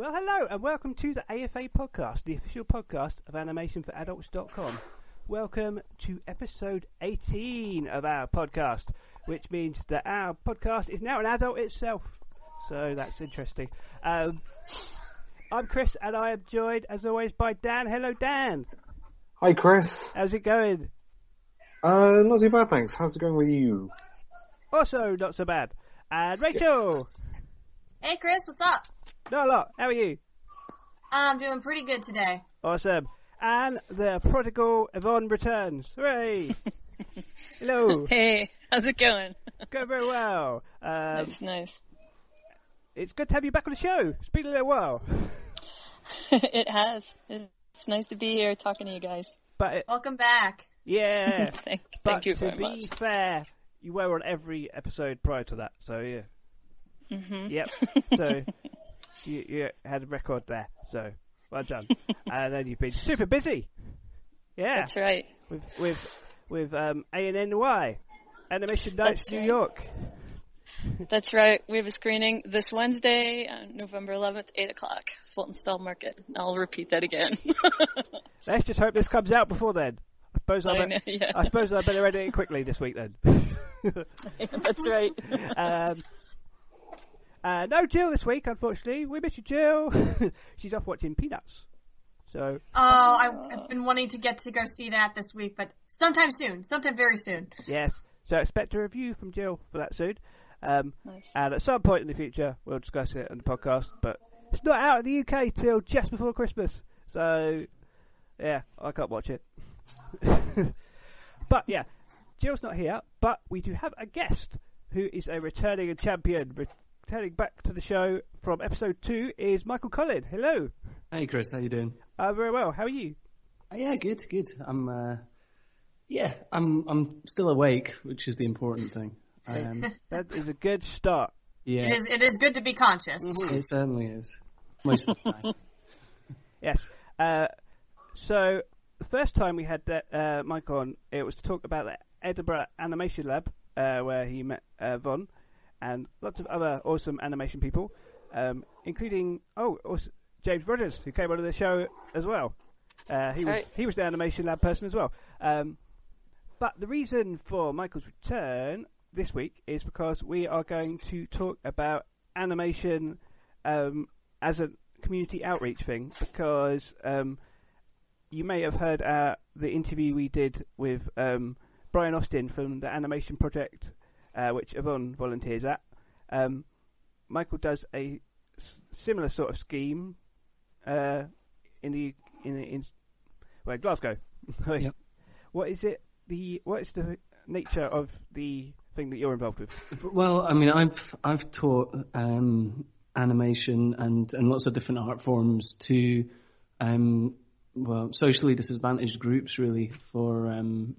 Well, hello, and welcome to the AFA Podcast, the official podcast of animationforadults.com. Welcome to episode 18 of our podcast, which means that our podcast is now an adult itself. So that's interesting. I'm Chris, and I am joined, as always, by Dan. Hello, Dan. Hi, Chris. How's it going? Not too bad, thanks. How's it going with you? Also, not so bad. And Rachel. Hey, Chris, what's up? Not a lot. How are you? I'm doing pretty good today. Awesome. And the prodigal Yvonne returns. Hooray! Hello. Hey, how's it going? Going very well. That's nice. It's good to have you back on the show. It's been a little while. It has. It's nice to be here talking to you guys. But Welcome back. Yeah. Thank you very much. To be fair, you were on every episode prior to that, so yeah. Mm-hmm. Yep. So you had a record there. So well done. And then you've been super busy. Yeah. That's right. With ANNY, Animation Nights New York. That's right. We have a screening this Wednesday, November 11th, 8 o'clock, Fulton Stall Market. I'll repeat that again. Let's just hope this comes out before then. I suppose I better edit it quickly this week then. That's right. No Jill this week, unfortunately. We miss you, Jill. She's off watching Peanuts. So. Oh, I've been wanting to get to go see that this week, but sometime very soon. Yes. So expect a review from Jill for that soon. Nice. And at some point in the future, we'll discuss it on the podcast. But it's not out in the UK till just before Christmas. So, yeah, I can't watch it. But, yeah, Jill's not here. But we do have a guest who is a returning champion. Returning back to the show from episode 2 is Michael Collin. Hello. Hey, Chris. How you doing? Very well. How are you? Yeah, good. I'm still awake, which is the important thing. That is a good start. Yeah. It is good to be conscious. It certainly is. Most of the time. Yes. So the first time we had that Mike on, it was to talk about the Edinburgh Animation Lab, where he met Yvonne and lots of other awesome animation people, including also James Rogers, who came on the show as well. He was the Animation Lab person as well. But the reason for Michael's return this week is because we are going to talk about animation as a community outreach thing, because you may have heard the interview we did with Brian Austin from the Animation Project, which Yvonne volunteers at. Michael does a similar sort of scheme in Glasgow. Yep. What is the nature of the thing that you're involved with? Well, I mean, I've taught animation and lots of different art forms to socially disadvantaged groups, really, for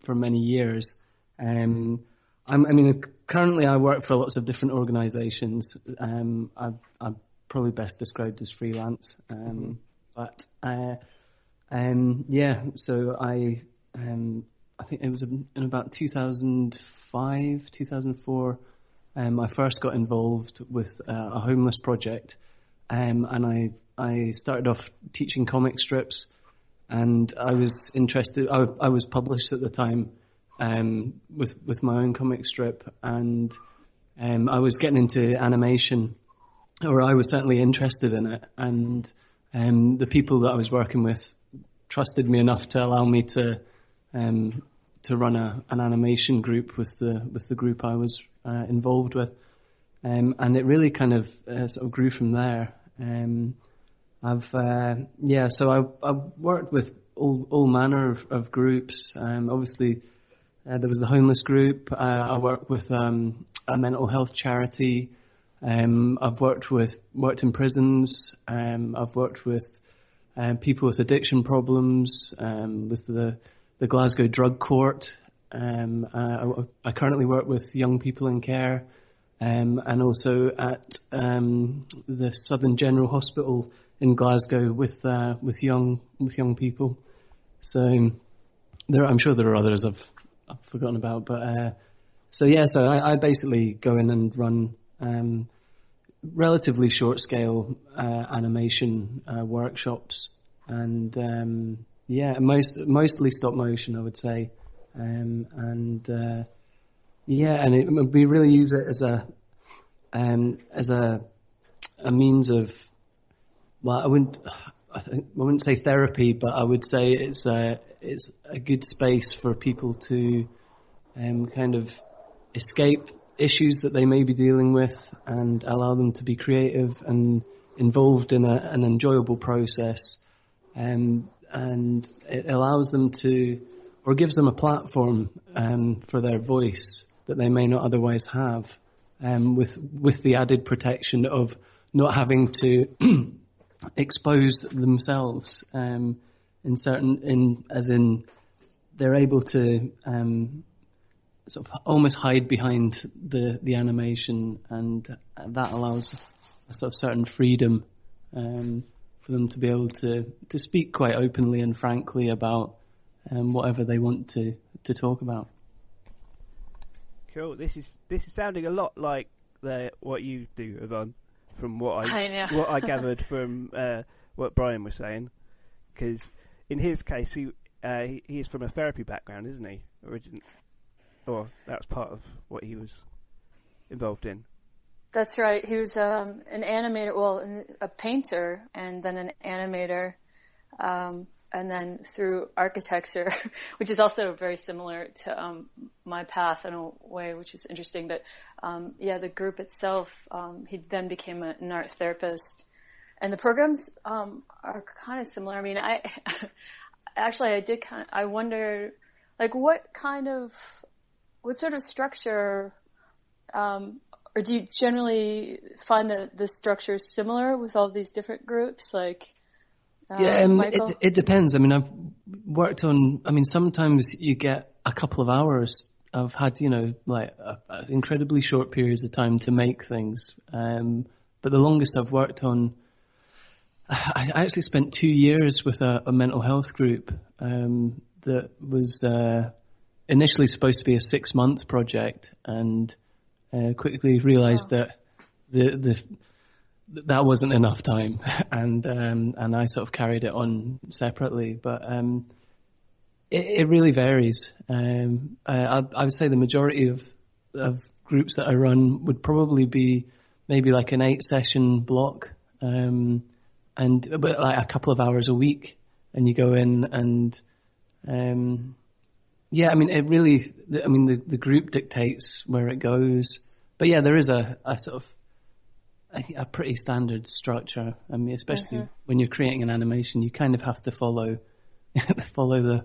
many years. Currently I work for lots of different organisations. I'm probably best described as freelance, So I think it was in about 2005, 2004. I first got involved with a homeless project, and I started off teaching comic strips, and I was interested. I was published at the time with my own comic strip, and I was getting into animation, or I was certainly interested in it, and the people that I was working with trusted me enough to allow me to run an animation group with the group I was involved with, and it really kind of sort of grew from there. So I've worked with all manner of groups. Obviously, there was the homeless group. I worked with a mental health charity. I've worked in prisons. I've worked with people with addiction problems, with the Glasgow Drug Court. I currently work with young people in care, and also at the Southern General Hospital in Glasgow with young people. So I'm sure there are others I've forgotten about, but so I basically go in and run relatively short scale animation workshops, and mostly stop motion, I would say, and we really use it as a means of, well, I wouldn't say therapy, but I would say it's a good space for people to kind of escape issues that they may be dealing with and allow them to be creative and involved in an enjoyable process. And it allows them to, or gives them a platform for their voice that they may not otherwise have, with the added protection of not having to expose themselves they're able to sort of almost hide behind the animation, and that allows a sort of certain freedom for them to be able to speak quite openly and frankly about whatever they want to talk about. Cool. This is sounding a lot like what you do, Yvonne, from what I gathered from what Brian was saying. Because in his case, he is from a therapy background, isn't he? Or that's part of what he was involved in. That's right. He was an animator, a painter, and then an animator, and then through architecture, which is also very similar to my path in a way, which is interesting. But the group itself, he then became an art therapist, and the programs are kind of similar. I mean, I wonder, like, what sort of structure, or do you generally find that the structure is similar with all these different groups? Like, Michael? It depends. I mean, I've worked on, sometimes you get a couple of hours. I've had, incredibly short periods of time to make things. But the longest I've worked on, I actually spent 2 years with a mental health group that was initially supposed to be a 6-month project, and quickly realized that that wasn't enough time, and I sort of carried it on separately. But it really varies. I would say the majority of groups that I run would probably be maybe like an 8-session block, but like a couple of hours a week, and you go in and the group dictates where it goes. But yeah, there is a sort of a pretty standard structure. I mean, especially when you're creating an animation, you kind of have to follow the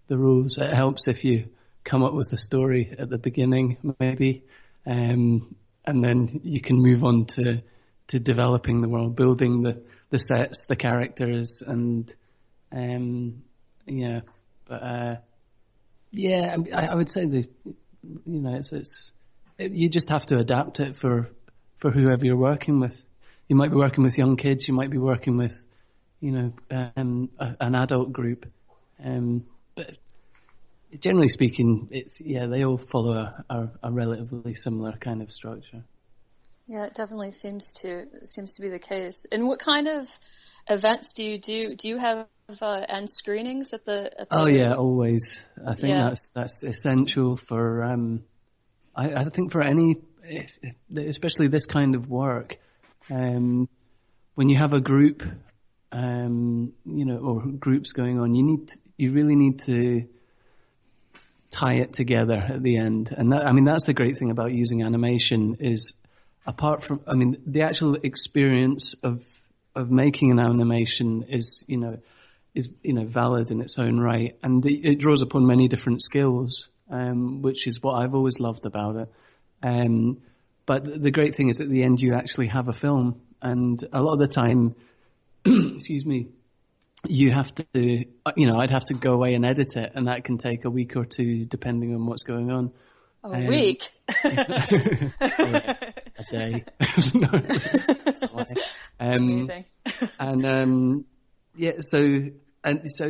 rules. It helps if you come up with a story at the beginning, maybe, and then you can move on to developing the world, building the sets, the characters, and I would say you just have to adapt it for whoever you're working with. You might be working with young kids, you might be working with, an adult group. But generally speaking, they all follow a relatively similar kind of structure. Yeah, it definitely seems to be the case. And what kind of events do you do? Do you have end screenings at the Oh yeah, always. I think that's essential for I think for any, especially this kind of work, when you have a group, or groups going on, you really need to tie it together at the end. And that's the great thing about using animation is, apart from, the actual experience of making an animation is valid in its own right, and it draws upon many different skills, which is what I've always loved about it. But the great thing is, at the end, you actually have a film, and a lot of the time, excuse me, you have to, I'd have to go away and edit it, and that can take a week or two, depending on what's going on. A week? A day. No, amazing. So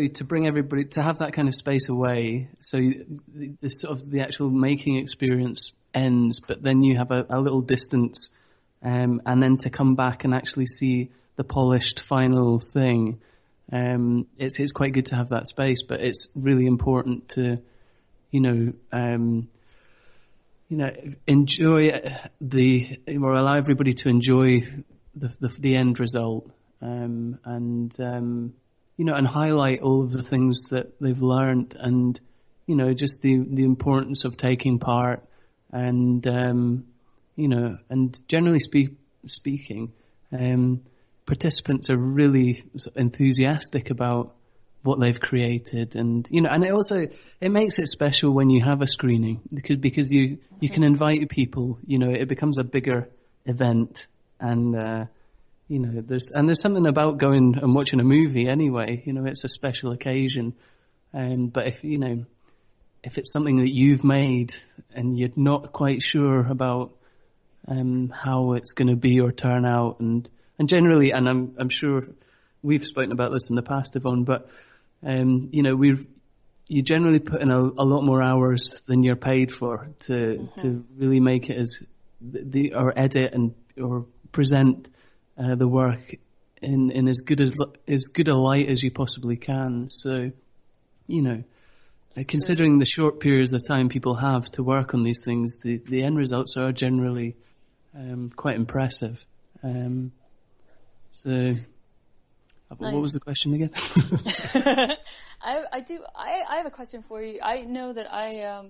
to bring everybody to have that kind of space away, so the actual making experience ends, but then you have a little distance and then to come back and actually see the polished final thing. It's quite good to have that space, but it's really important to, enjoy or allow everybody to enjoy the end result, and highlight all of the things that they've learned, and just the importance of taking part, and and generally speaking, participants are really enthusiastic about what they've created, and it makes it special when you have a screening, because you can invite people. It becomes a bigger event, and there's something about going and watching a movie anyway. It's a special occasion, but if it's something that you've made and you're not quite sure about how it's going to be or turn out, and generally, and I'm sure we've spoken about this in the past, Yvonne, but you generally put in a lot more hours than you're paid for to really make it or edit or present the work in as good a light as you possibly can. So, considering the short periods of time people have to work on these things, the end results are generally quite impressive. So, what was the question again? I have a question for you. I know that I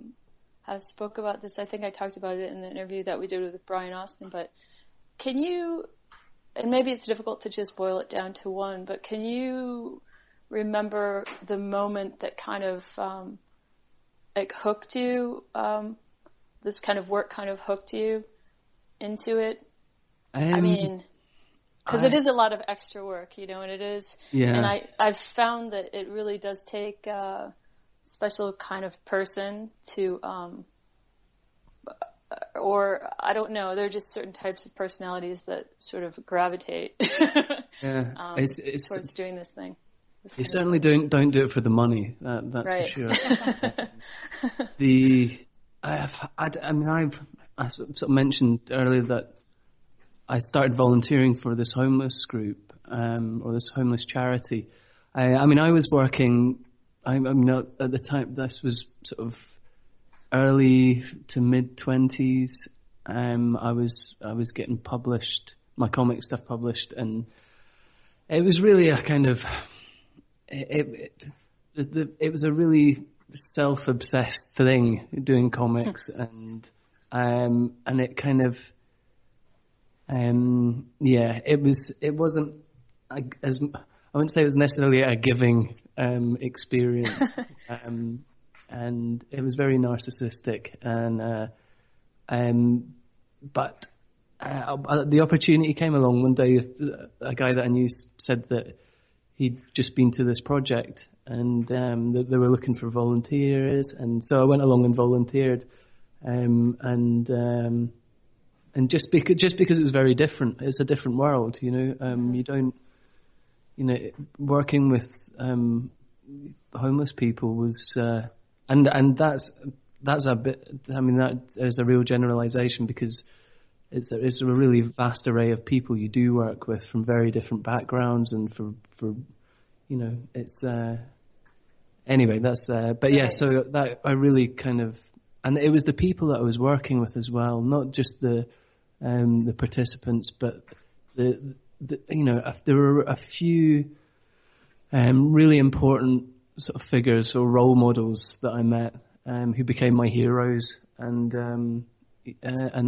have spoke about this. I think I talked about it in the interview that we did with Brian Austin, but can you, and maybe it's difficult to just boil it down to one, but can you remember the moment that kind of hooked you, this kind of work kind of hooked you into it? Because it is a lot of extra work, and it is. Yeah. And I've found that it really does take a special kind of person to, or I don't know, there are just certain types of personalities that sort of gravitate towards doing this thing. You certainly don't do it for the money. That's right. For sure. I sort of mentioned earlier that I started volunteering for this homeless group, or this homeless charity. I was working, at the time, this was sort of early to mid-20s. I was getting published, my comic stuff published, and it was really a kind of, it was a really self-obsessed thing, doing comics, and it kind of, it wasn't I wouldn't say it was necessarily a giving experience, and it was very narcissistic, but the opportunity came along one day. A guy that I knew said that he'd just been to this project, and that they were looking for volunteers, and so I went along and volunteered, and just because it was very different, it's a different world, you don't, working with homeless people was, and that's a bit, that is a real generalization, because it's a really vast array of people you do work with from very different backgrounds, and for it's anyway, that's but yeah, so that I really kind of, and it was the people that I was working with as well, not just the participants, but there were a few really important sort of figures or role models that I met, who became my heroes, and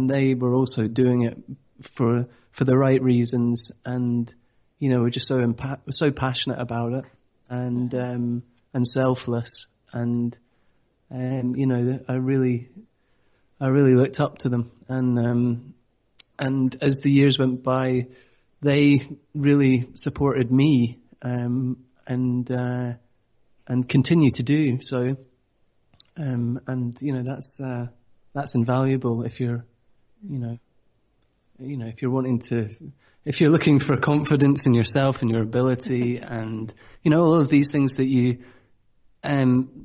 they were also doing it for the right reasons, and were just so passionate about it, and selfless, and I really looked up to them, and as the years went by, they really supported me, and continue to do so, and that's invaluable if you're if you're wanting to, if you're looking for confidence in yourself and your ability, and all of these things that you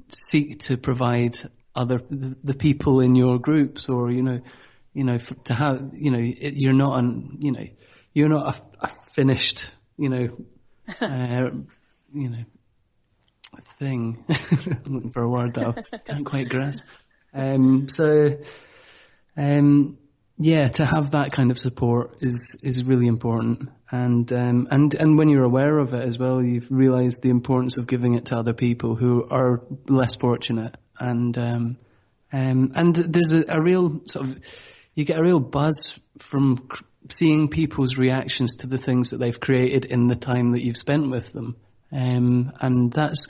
seek to provide the people in your groups, or to have, you're not you're not a finished, thing. I'm looking for a word that I can't quite grasp. To have that kind of support is really important. And when you're aware of it as well, you've realised the importance of giving it to other people who are less fortunate. And there's a real you get a real buzz from seeing people's reactions to the things that they've created in the time that you've spent with them. And that's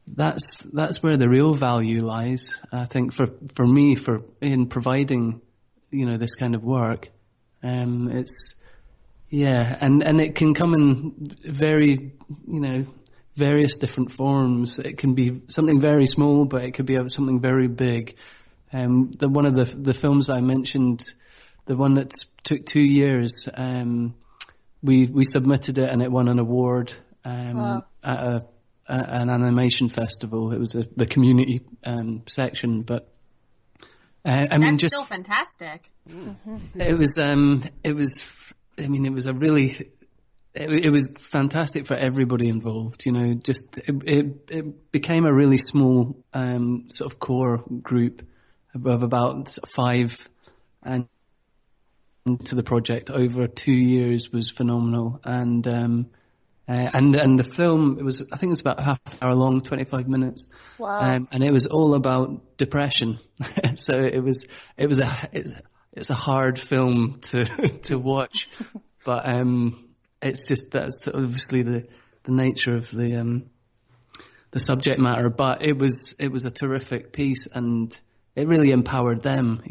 that's where the real value lies, I think, for me, in providing, this kind of work. It's, and it can come in various different forms. It can be something very small, but it could be something very big. One of the films I mentioned, the one that took 2 years, we submitted it and it won an award at an animation festival. It was the community section, but that's still fantastic. Mm-hmm. It was it was fantastic for everybody involved. It became a really small sort of core group of about 5, and to the project over 2 years was phenomenal. And the film, I think it was about half an hour long, 25 minutes. Wow. And it was all about depression. So it was a hard film to watch, but that's obviously the nature of the subject matter. But it was a terrific piece, and it really empowered them.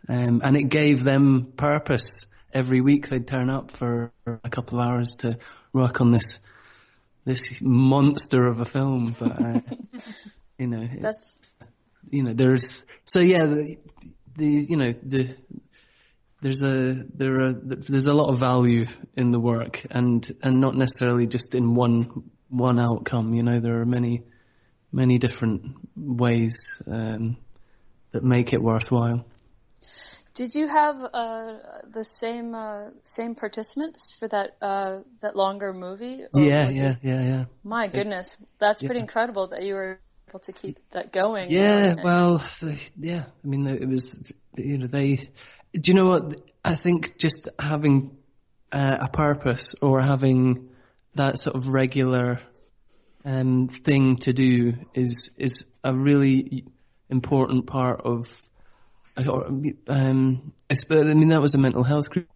And it gave them purpose. Every week they'd turn up for a couple of hours to work on this monster of a film. But there's a lot of value in the work, and not necessarily just in one outcome. There are many different ways that make it worthwhile. Did you have the same participants for that longer movie? Yeah. My goodness, that's pretty incredible that you were able to keep that going. Yeah, I mean, it was, they. Do you know what? I think just having a purpose, or having that sort of regular thing to do is a really important part of. I mean, that was a mental health group.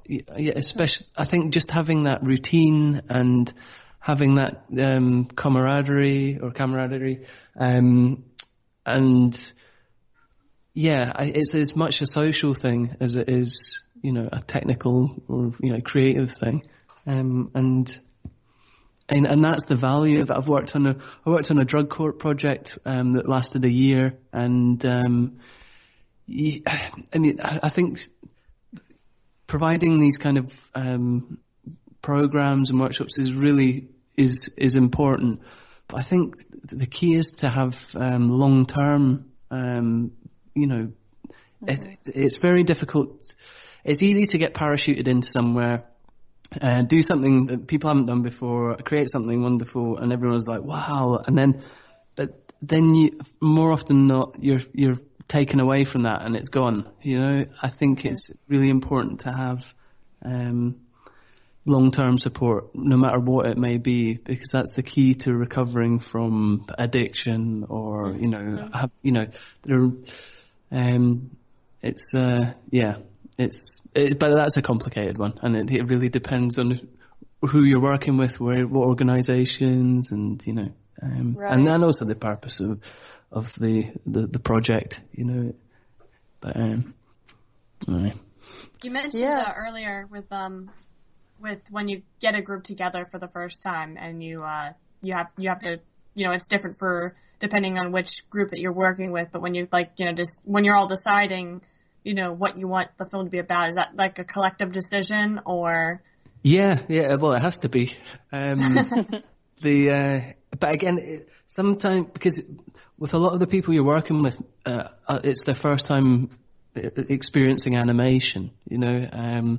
Yeah, especially, I think just having that routine and having that camaraderie, and it's as much a social thing as it is, a technical or creative thing, and that's the value of it. I worked on a drug court project that lasted a year, and I think providing these kind of programs and workshops is important. But I think the key is to have long-term. It's very difficult. It's easy to get parachuted into somewhere, do something that people haven't done before, create something wonderful, and everyone's like, "Wow!" But then you, more often than not, you're taken away from that and it's gone. I think it's really important to have long-term support, no matter what it may be, because that's the key to recovering from addiction or but that's a complicated one, and it really depends on who you're working with, what organizations, and right. and also the purpose of the project, but right. You mentioned earlier with when you get a group together for the first time, and you have to, it's different depending on which group that you're working with, but when you just when you're all deciding what you want the film to be about, is that like a collective decision, or? Yeah, well, it has to be. But again, sometimes, because with a lot of the people you're working with, it's their first time experiencing animation, you know,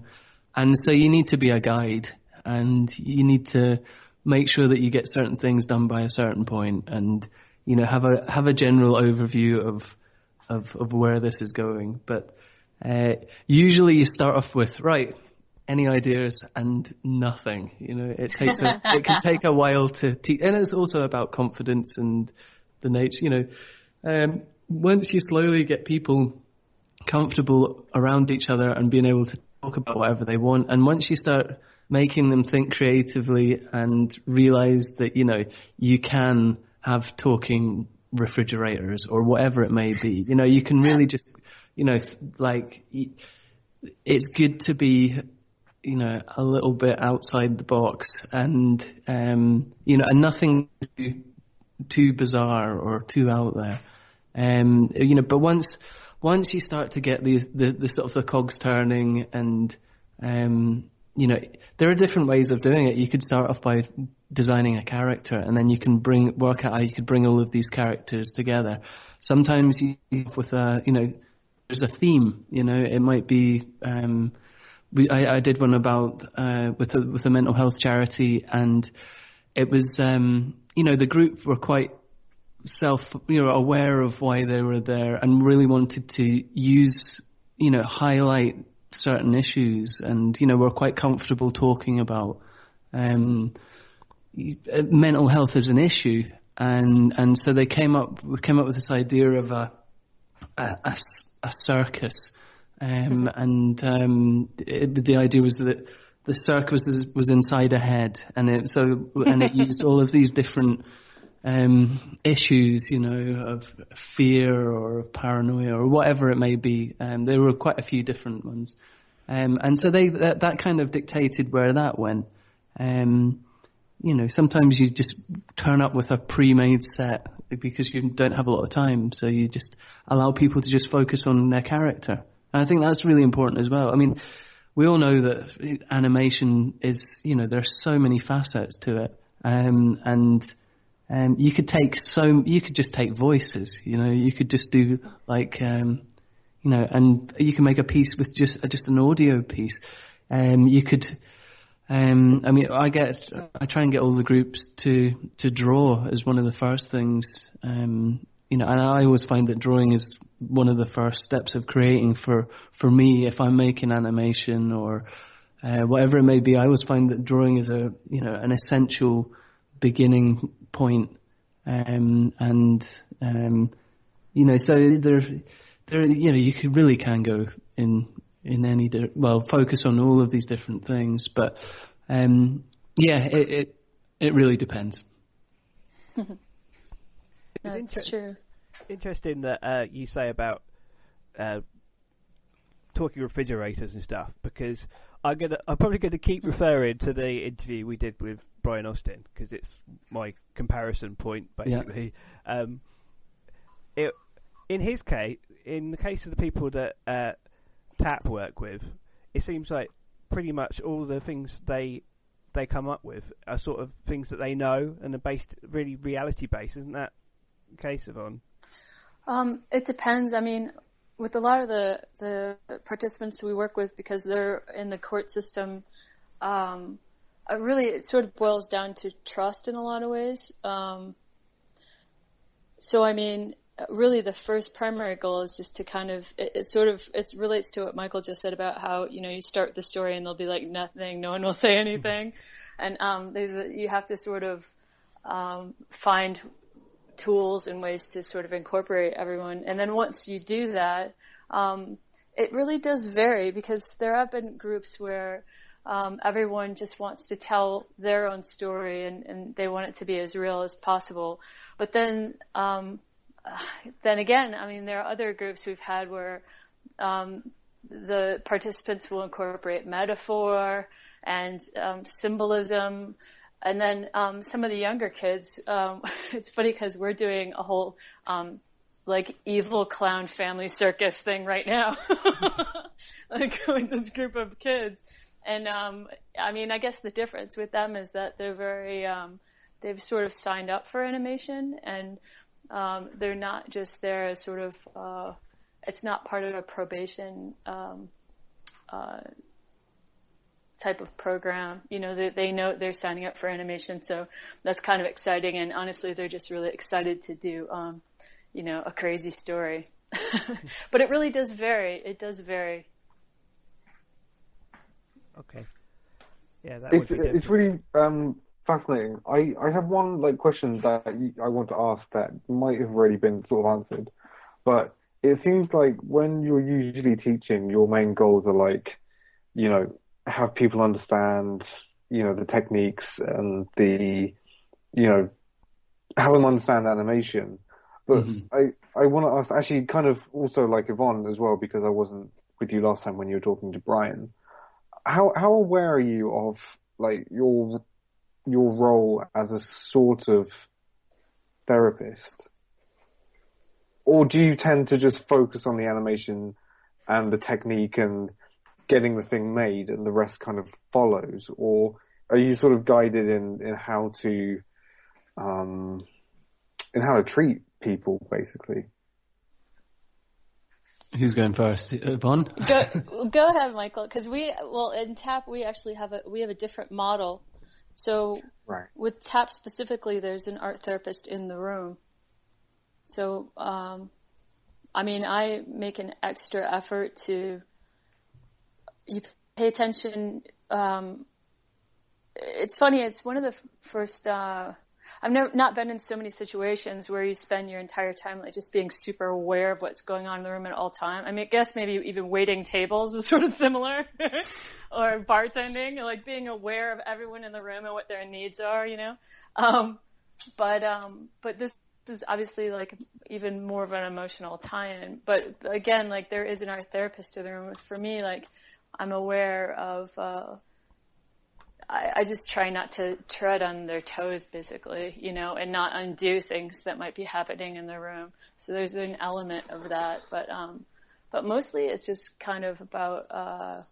and so you need to be a guide, and you need to make sure that you get certain things done by a certain point, and you know, have a general overview of where this is going. But usually you start off with, right, any ideas, and nothing. You know, it can take a while to teach, and it's also about confidence and the nature. You know, once you slowly get people comfortable around each other and being able to talk about whatever they want, and once you start making them think creatively and realize that, you know, you can have talking refrigerators or whatever it may be, you know, you can really just, you know, like, it's good to be, you know, a little bit outside the box, and you know, and nothing too bizarre or too out there. You know, but once you start to get the sort of the cogs turning, and you know, there are different ways of doing it. You could start off by designing a character, and then you can work out how you could bring all of these characters together. Sometimes you with you know, there's a theme. You know, it might be. I did one about with a mental health charity, and it was you know, the group were quite aware of why they were there, and really wanted to highlight certain issues, and you know, were quite comfortable talking about mental health as an issue, and so we came up with this idea of a circus. The idea was that the circus was inside a head, and it used all of these different issues, you know, of fear or of paranoia or whatever it may be. There were quite a few different ones, and so that kind of dictated where that went. You know, sometimes you just turn up with a pre-made set because you don't have a lot of time, so you just allow people to just focus on their character. And I think that's really important as well. I mean, we all know that animation is, you know, there's so many facets to it. And you could just take voices, you know, you could just do like, you know, and you can make a piece with just an audio piece. You could, I mean, I try and get all the groups to draw as one of the first things, you know, and I always find that drawing is one of the first steps of creating for me. If I'm making animation or whatever it may be, I always find that drawing is an essential beginning point. You know, so there, you know, you really can go in any, focus on all of these different things, but it really depends. That's true. Interesting that you say about talking refrigerators and stuff, because I'm probably going to keep referring to the interview we did with Brian Austin, because it's my comparison point basically. Yeah. In his case, in the case of the people that TAP work with, it seems like pretty much all the things they come up with are sort of things that they know and are based really reality based. Isn't that the case, Yvonne? It depends. I mean, with a lot of the participants we work with, because they're in the court system, really it sort of boils down to trust in a lot of ways. So I mean, really the first primary goal is just to kind of, it relates to what Michael just said about how, you know, you start the story and they'll be like nothing, no one will say anything. And you have to sort of find tools and ways to sort of incorporate everyone. And then once you do that, it really does vary, because there have been groups where everyone just wants to tell their own story and they want it to be as real as possible. But then again, I mean, there are other groups we've had where the participants will incorporate metaphor and symbolism. And then some of the younger kids, it's funny because we're doing a whole like evil clown family circus thing right now, like with this group of kids. And I mean, I guess the difference with them is that they're very, they've sort of signed up for animation, and they're not just there as sort of it's not part of a probation type of program. You know, they know they're signing up for animation, so that's kind of exciting. And honestly, they're just really excited to do, you know, a crazy story. But it really does vary. It does vary. Okay. Yeah, that would be different. It's really fascinating. I have one question that I want to ask that might have already been sort of answered, but it seems like when you're usually teaching, your main goals are you know, have people understand, you know, the techniques and the, you know, have them understand animation. But I want to ask, actually, kind of also like Yvonne as well, because I wasn't with you last time when you were talking to Brian. How aware are you of your role as a sort of therapist? Or do you tend to just focus on the animation and the technique and getting the thing made and the rest kind of follows? Or are you sort of guided in how to treat people, basically? Who's going first? Yvonne? Go ahead, Michael, because in TAP we actually have a different model. So with TAP specifically, there's an art therapist in the room. So, I mean, I make an extra effort to you pay attention. It's funny. It's one of the first. I've not been in so many situations where you spend your entire time just being super aware of what's going on in the room at all time. I mean, I guess maybe even waiting tables is sort of similar, or bartending, being aware of everyone in the room and what their needs are, you know. But this is obviously even more of an emotional tie-in. But again, there is an art therapist in the room. For me, I'm aware of. I just try not to tread on their toes, basically, you know, and not undo things that might be happening in the room. So there's an element of that, but mostly it's just kind of about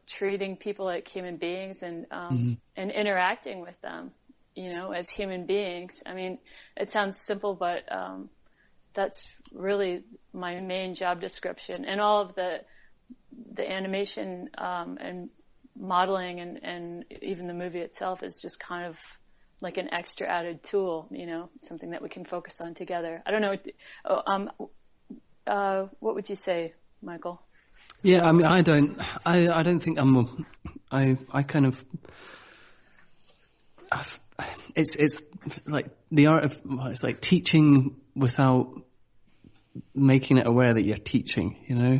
treating people like human beings and interacting with them, you know, as human beings. I mean, it sounds simple, but that's really my main job description. And all of the animation and modeling and even the movie itself is just kind of like an extra added tool, you know, something that we can focus on together. I don't know. What would you say, Michael? Yeah, I mean, I don't think I kind of, it's like the art of, it's like teaching without making it aware that you're teaching, you know?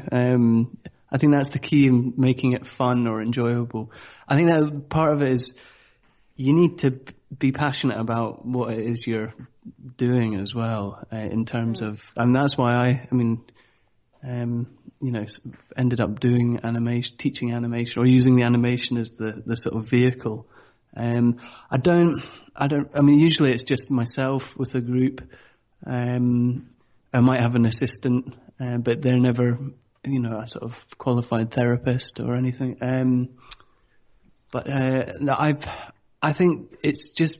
I think that's the key in making it fun or enjoyable. I think that part of it is you need to be passionate about what it is you're doing as well, in terms of, and that's why you know, ended up doing animation, teaching animation, or using the animation as the sort of vehicle. I mean, usually it's just myself with a group. I might have an assistant, but they're never, you know, a sort of qualified therapist or anything. I think it's just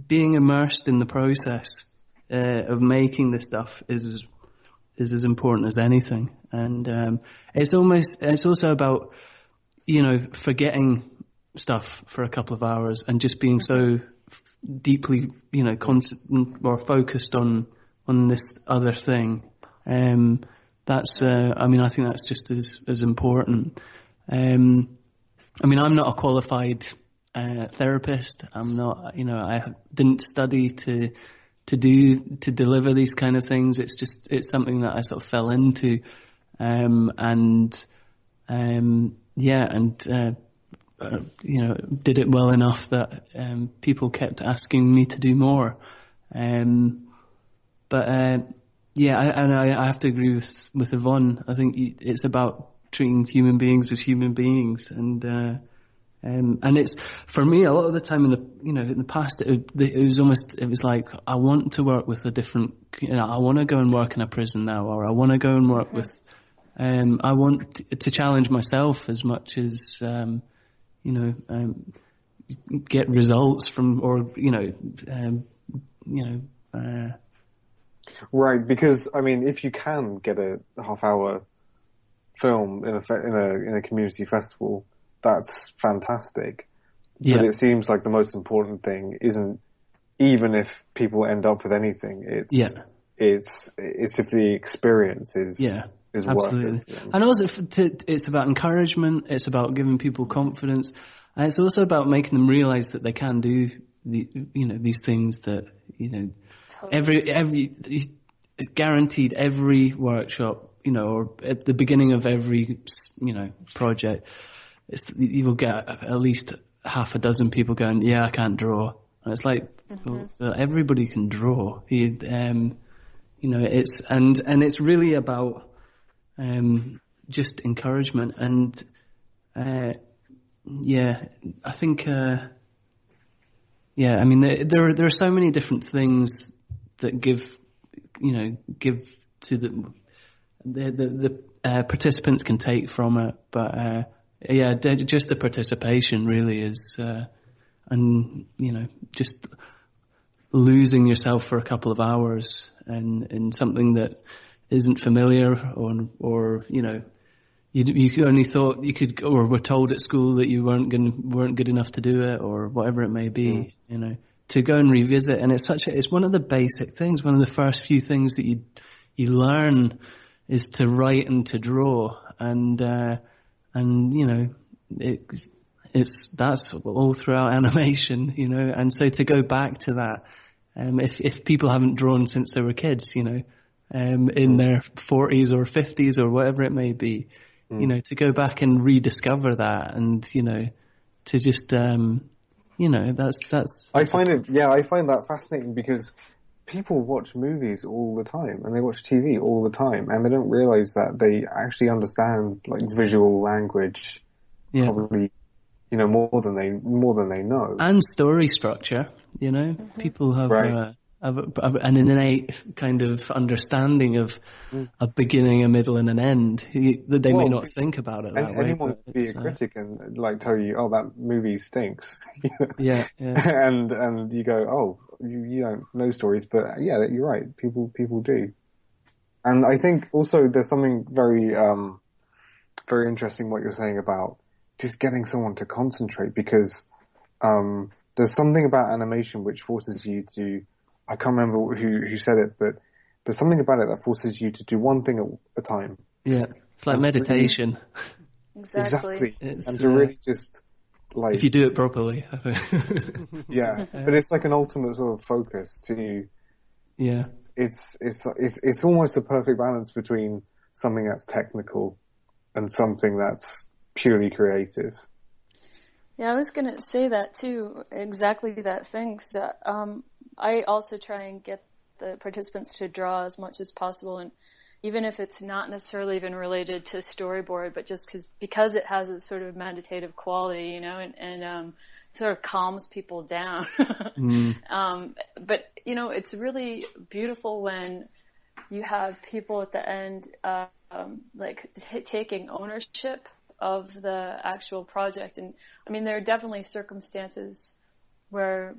being immersed in the process of making this stuff is as important as anything. And it's also about, you know, forgetting stuff for a couple of hours and just being so deeply, you know, or focused on this other thing. That's, I mean, I think that's just as important. I mean, I'm not a qualified therapist. I'm not, you know, I didn't study to deliver these kind of things. It's something that I sort of fell into, you know, did it well enough that people kept asking me to do more. Yeah, I have to agree with Yvonne. I think it's about treating human beings as human beings, and it's, for me, a lot of the time in the past it was like, I want to work with a different, you know, I want to go and work in a prison now, or I want to go and work with, I want to challenge myself as much as get results from, or Right, because I mean, if you can get a half-hour film in a community festival, that's fantastic. Yeah. But it seems like the most important thing isn't, even if people end up with anything, it's if the experience is absolutely worth it. And also it's about encouragement, it's about giving people confidence, and it's also about making them realize that they can do these things that Totally. every guaranteed every workshop, or at the beginning of every project, you will get at least half a dozen people going, yeah, I can't draw. And it's like, well, everybody can draw. It's and it's really about just encouragement. And I think I mean there are so many different things that give to the participants can take from it, but just the participation really is, and just losing yourself for a couple of hours in something that isn't familiar, or you only thought you could, or were told at school that you weren't good enough to do it, or whatever it may be, to go and revisit. And it's one of the basic things, one of the first few things that you learn is to write and to draw, and that's all throughout animation, and so to go back to that, if people haven't drawn since they were kids, in their 40s or 50s or whatever it may be, to go back and rediscover that, and to just that's I find that fascinating, because people watch movies all the time and they watch TV all the time, and they don't realize that they actually understand like visual language probably more than they know, and story structure. People have an innate kind of understanding of a beginning, a middle, and an end that they may not think about it that way. Anyone can be a critic and like tell you, oh, that movie stinks. Yeah. And you go, oh, you don't know stories, but yeah, you're right. People do. And I think also there's something very very interesting what you're saying about just getting someone to concentrate, because there's something about animation which forces you to, I can't remember who said it, but there's something about it that forces you to do one thing at a time. Yeah, it's like meditation. Exactly. And to really just like, if you do it properly. But it's like an ultimate sort of focus to. Yeah. It's almost a perfect balance between something that's technical and something that's purely creative. Yeah, I was going to say that too, exactly that thing. So, I also try and get the participants to draw as much as possible, and even if it's not necessarily even related to storyboard, but just because it has a sort of meditative quality, and sort of calms people down. But, it's really beautiful when you have people at the end, taking ownership of the actual project. And I mean, there are definitely circumstances where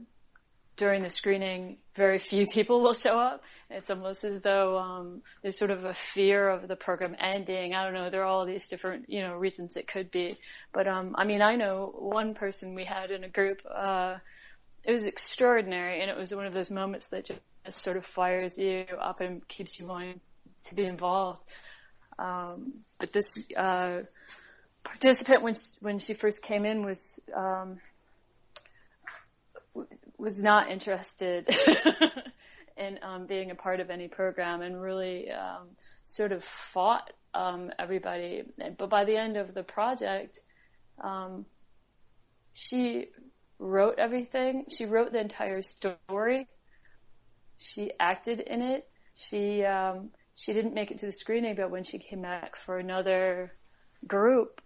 during the screening, very few people will show up. It's almost as though there's sort of a fear of the program ending. I don't know. There are all these different, reasons it could be. But I mean, I know one person we had in a group. It was extraordinary, and it was one of those moments that just sort of fires you up and keeps you wanting to be involved. But this participant, when she first came in, was not interested in being a part of any program, and really sort of fought everybody. But by the end of the project, she wrote everything. She wrote the entire story. She acted in it. She didn't make it to the screening, but when she came back for another group,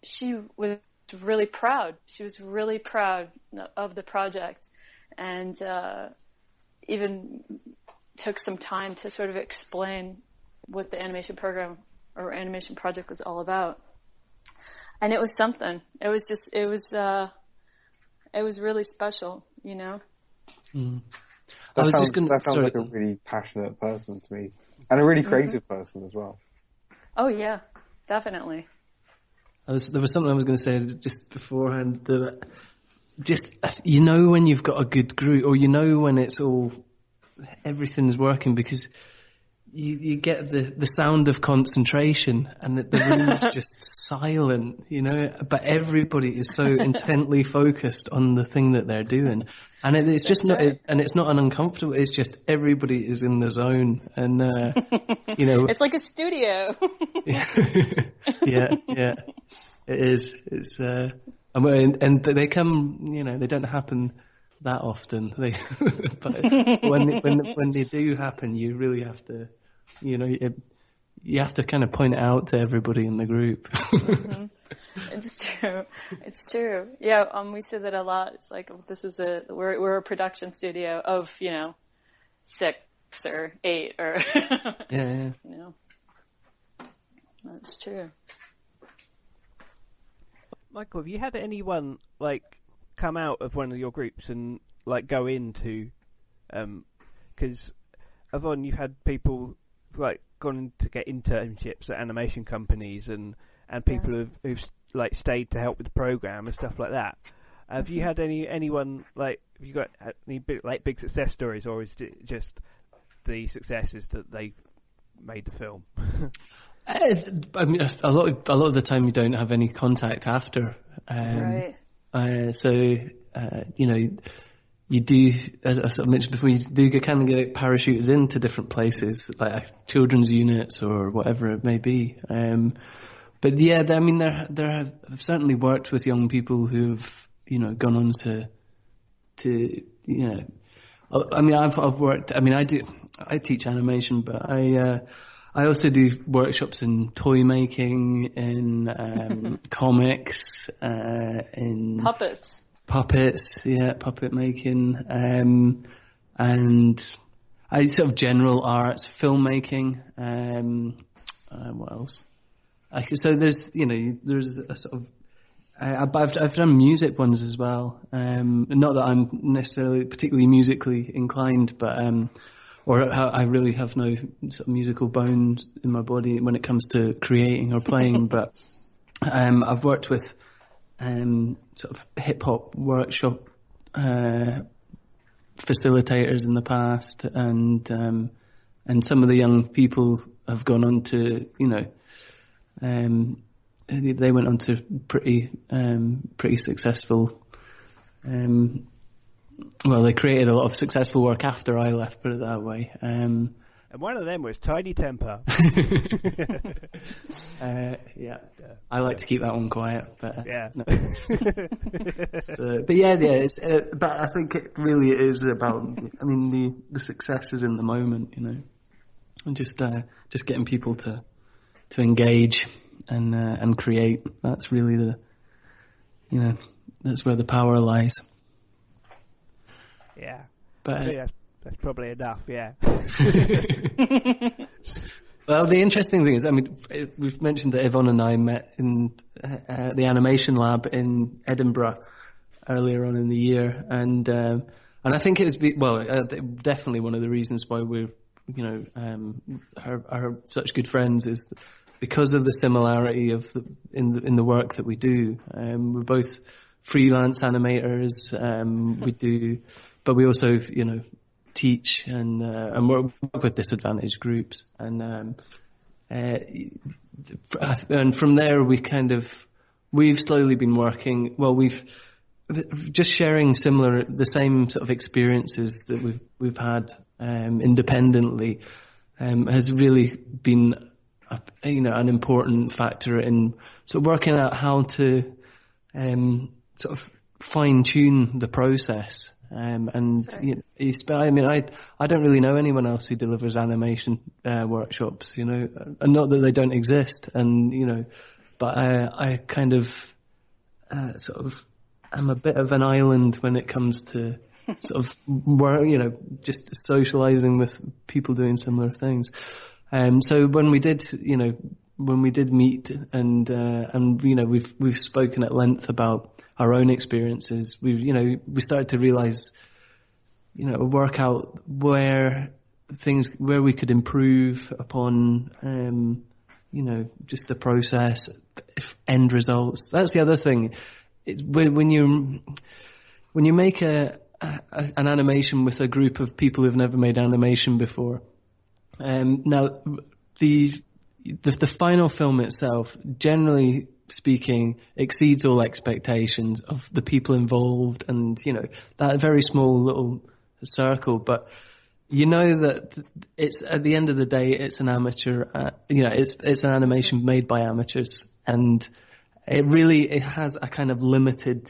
she was really proud. She was really proud of the project, and even took some time to sort of explain what the animation program or animation project was all about. And it was something. It was really special, Mm. That sounds like a really passionate person to me, and a really creative person as well. Oh yeah, definitely. There was something I was going to say just beforehand. When you've got a good group, or when it's everything's working, because you get the sound of concentration, and the room is just silent, but everybody is so intently focused on the thing that they're doing, and it's just not, and it's not an uncomfortable. It's just everybody is in the zone, and it's like a studio. yeah, it is. It's and they come, they don't happen that often. But when they do happen, you really have to, you have to kind of point it out to everybody in the group. It's true. Yeah, we say that a lot. It's like, we're a production studio of 6 or 8 or yeah. That's true. Michael, have you had anyone come out of one of your groups and go into, because Yvonne, you've had people gone to get internships at animation companies and people who've stayed to help with the program and stuff like that. Have you had anyone have you got any big success stories, or is it just the successes that they've made the film? I mean, a lot of the time you don't have any contact after. Right. You do, as I sort of mentioned before, you do get parachuted into different places, like children's units or whatever it may be. But yeah, I mean, I've certainly worked with young people who've, gone on to I mean, I've worked. I mean, I teach animation, but I also do workshops in toy making, in comics, in puppets, puppet making, and I sort of general arts, filmmaking. What else? So there's a sort of. I've done music ones as well. Not that I'm necessarily particularly musically inclined, but I really have no sort of musical bones in my body when it comes to creating or playing. But I've worked with sort of hip hop workshop facilitators in the past, and some of the young people have gone on to they went on to pretty successful. Well, they created a lot of successful work after I left, put it that way. And one of them was Tiny Temper. Yeah. I like to keep that one quiet, but yeah. No. But yeah. It's, but I think it really is about. I mean, the success is in the moment, and just getting people to engage and create. That's really that's where the power lies. Yeah, but I think that's probably enough. Yeah. Well, the interesting thing is, I mean, we've mentioned that Yvonne and I met in the animation lab in Edinburgh earlier on in the year, and I think it was definitely one of the reasons why we're are such good friends is because of the similarity of in the work that we do. We're both freelance animators. We do. But we also, teach and work with disadvantaged groups, and from there we've slowly been working. Well, we've just sharing the same sort of experiences that we've had independently has really been an important factor in sort of working out how to sort of fine tune the process. I mean, I don't really know anyone else who delivers animation workshops, and not that they don't exist, but I kind of sort of am a bit of an island when it comes to sort of just socializing with people doing similar things. So when we did meet and we've spoken at length about our own experiences, we started to realize work out where we could improve upon, just the process, end results. That's the other thing. When you make an animation with a group of people who've never made animation before, now the final film itself, generally speaking, exceeds all expectations of the people involved and, that very small little circle. But that it's, at the end of the day, it's an amateur, it's an animation made by amateurs, and it has a kind of limited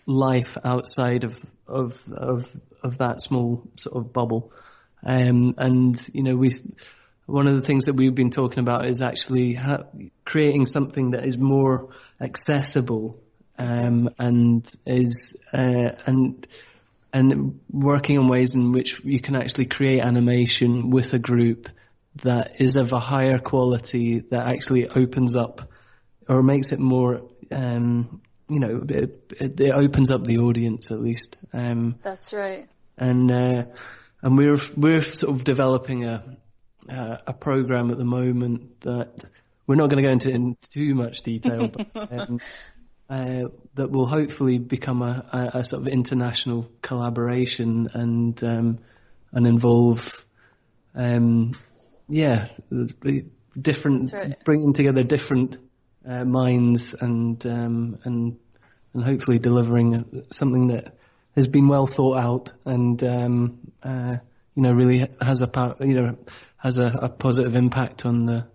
life outside of that small sort of bubble. One of the things that we've been talking about is actually creating something that is more accessible, and working on ways in which you can actually create animation with a group that is of a higher quality, that actually opens up or makes it more, it opens up the audience at least. That's right. And we're sort of developing a program at the moment that we're not going to go into too much detail, but that will hopefully become a sort of international collaboration and involve, different, right, bringing together different minds and hopefully delivering something that has been well thought out and really has a positive impact on the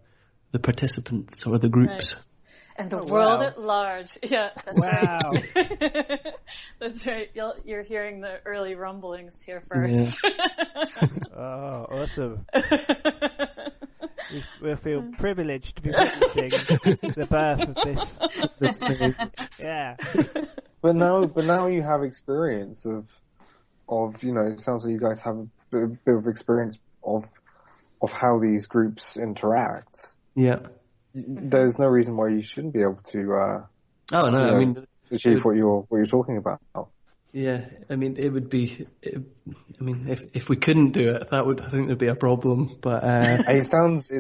participants or the groups. Right. And the world at large. Yeah, that's right. That's right. You're hearing the early rumblings here first. Yeah. Oh, awesome. We feel privileged to be witnessing the birth of this thing. Yeah. But now you have experience of it sounds like you guys have a bit of experience of how these groups interact. Yeah. There's no reason why you shouldn't be able to achieve what you're talking about. Yeah, I mean, it would be. If we couldn't do it, I think there'd be a problem. But it sounds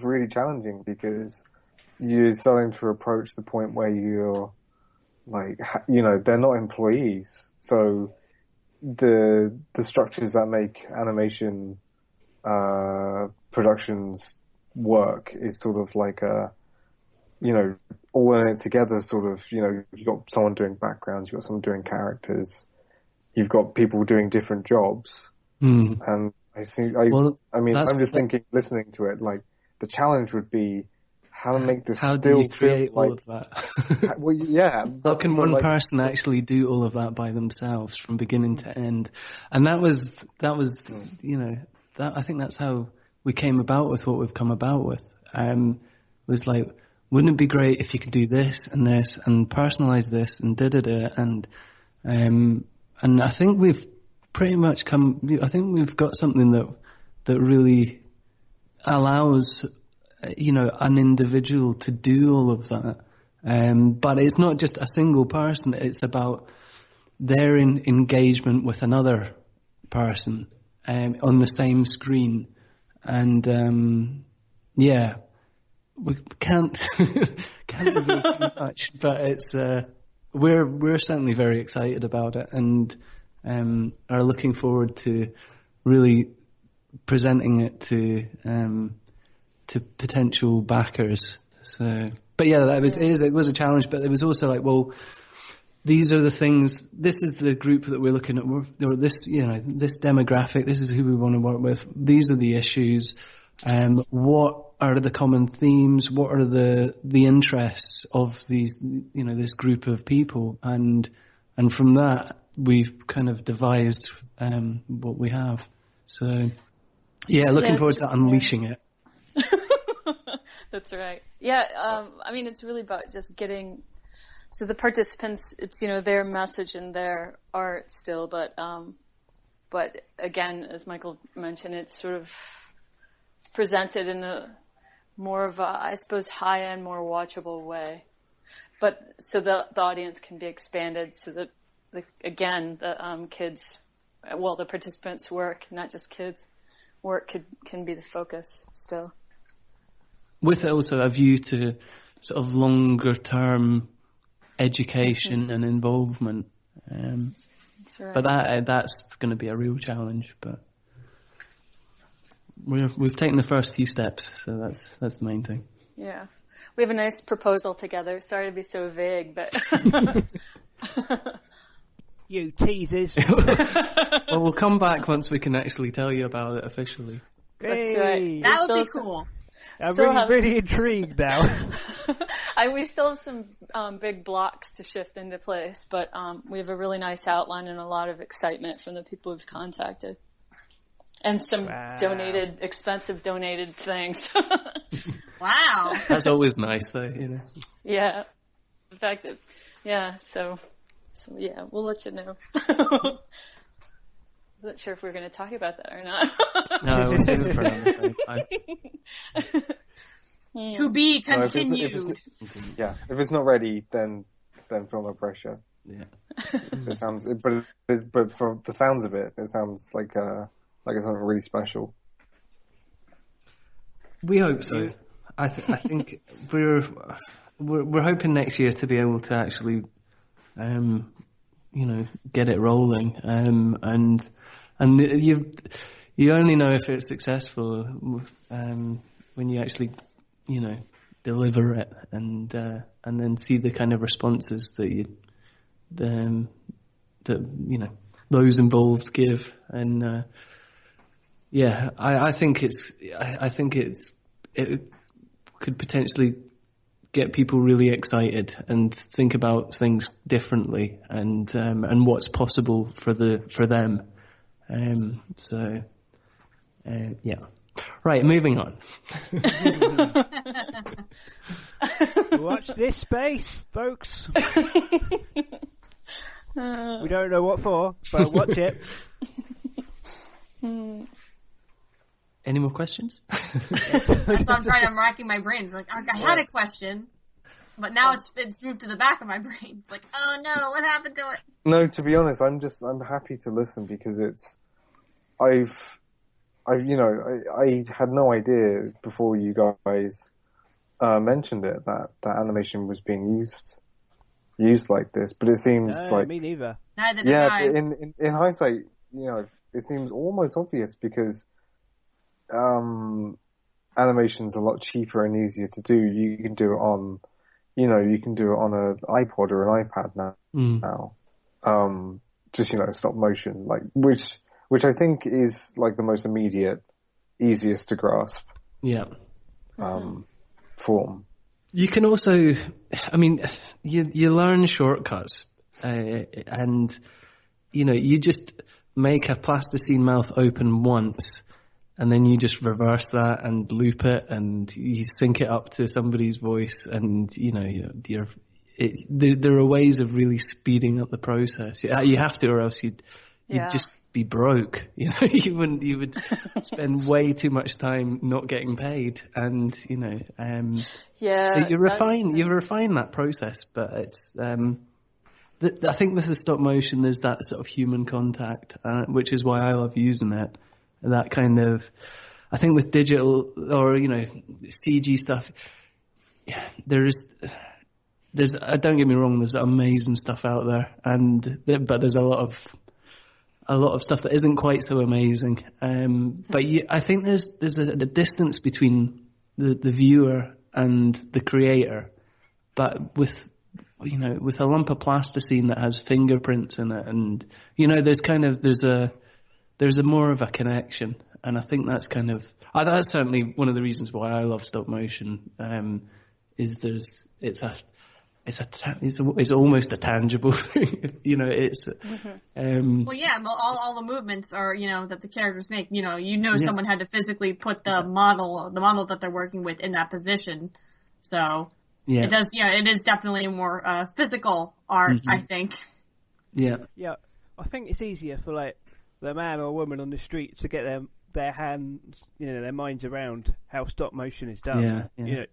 really challenging because you're starting to approach the point where you're like, they're not employees, so the structures that make animation productions work is sort of like all in it together, sort of, you've got someone doing backgrounds, you've got someone doing characters, you've got people doing different jobs. And I'm just thinking, listening to it, like, the challenge would be how to make this how still do you create feel all like, of that? well, yeah. How can one person actually do all of that by themselves from beginning to end? And that was, I think that's how we came about with what we've come about with. Was like, wouldn't it be great if you could do this and personalize this and da-da-da, and I think we've pretty much I think we've got something that really allows, an individual to do all of that. But it's not just a single person, it's about their engagement with another person, on the same screen. And, we can't reveal too much, but it's, we're certainly very excited about it and, are looking forward to really presenting it to potential backers. So, but yeah, it was a challenge, but it was also like, well, these are the things, this is the group that we're looking at, or this, this demographic, this is who we want to work with, these are the issues, what are the common themes, what are the interests of these, this group of people, and from that, we've kind of devised, what we have. So, yeah, looking forward to unleashing it. That's right. Yeah, it's really about just getting, so the participants, it's, their message and their art still, but again, as Michael mentioned, it's presented in a more of a, I suppose, high-end, more watchable way. But so the audience can be expanded so that, the kids the participants' work, not just kids' work, can be the focus still. With also a view to sort of longer term education and involvement. That's right. But that's going to be a real challenge. But we've taken the first few steps, so that's the main thing. Yeah, we have a nice proposal together. Sorry to be so vague, but you teasers. Well, we'll come back once we can actually tell you about it officially. That's right. That would be cool. I'm really intrigued now. We still have some big blocks to shift into place, but we have a really nice outline and a lot of excitement from the people we've contacted. And some expensive donated things. Wow. That's always nice, though, you know. Yeah. In fact, so yeah, we'll let you know. I'm not sure if we're going to talk about that or not. No, we'll save it for another time. To be continued. If it's not ready, then feel no pressure. Yeah. It sounds, but for the sounds of it, it sounds like it's something really special. We hope so. I think we're hoping next year to be able to actually, get it rolling. And you only know if it's successful when you actually, deliver it and then see the kind of responses that those involved give. And I think it could potentially get people really excited and think about things differently and what's possible for them. Right, moving on. Watch this space, folks. We don't know what for, but watch it. Any more questions? That's what I'm racking my brains. Like, I had a question, but now it's moved to the back of my brain. It's like, oh no, what happened to it? No, to be honest, I'm happy to listen because I had no idea before you guys mentioned it that animation was being used like this, but it seems like me neither. Neither did I. In hindsight, it seems almost obvious because animation's a lot cheaper and easier to do. You can do it on, you can do it on an iPod or an iPad now. Just stop motion, which I think is like the most immediate, easiest to grasp. Yeah. Form. You can also, you learn shortcuts, and you just make a plasticine mouth open once, and then you just reverse that and loop it, and you sync it up to somebody's voice, and there are ways of really speeding up the process. You have to, or else you'd just be broke. You would spend way too much time not getting paid, and so you refine that process, but it's I think with the stop motion there's that sort of human contact, which is why I love using it. That kind of, I think with digital or CG stuff, there's don't get me wrong, there's amazing stuff out there, but there's a lot of stuff that isn't quite so amazing. But I think there's a distance between the viewer and the creator. But with a lump of plasticine that has fingerprints in it, and there's a more of a connection. And I think that's that's certainly one of the reasons why I love stop motion. It's almost a tangible thing, it's. Well, yeah, all the movements are, that the characters make. Someone had to physically put the model that they're working with in that position. So it does. Yeah, it is definitely more physical art, I think. Yeah. Yeah, I think it's easier for the man or woman on the street to get their hands, their minds around how stop motion is done. Yeah.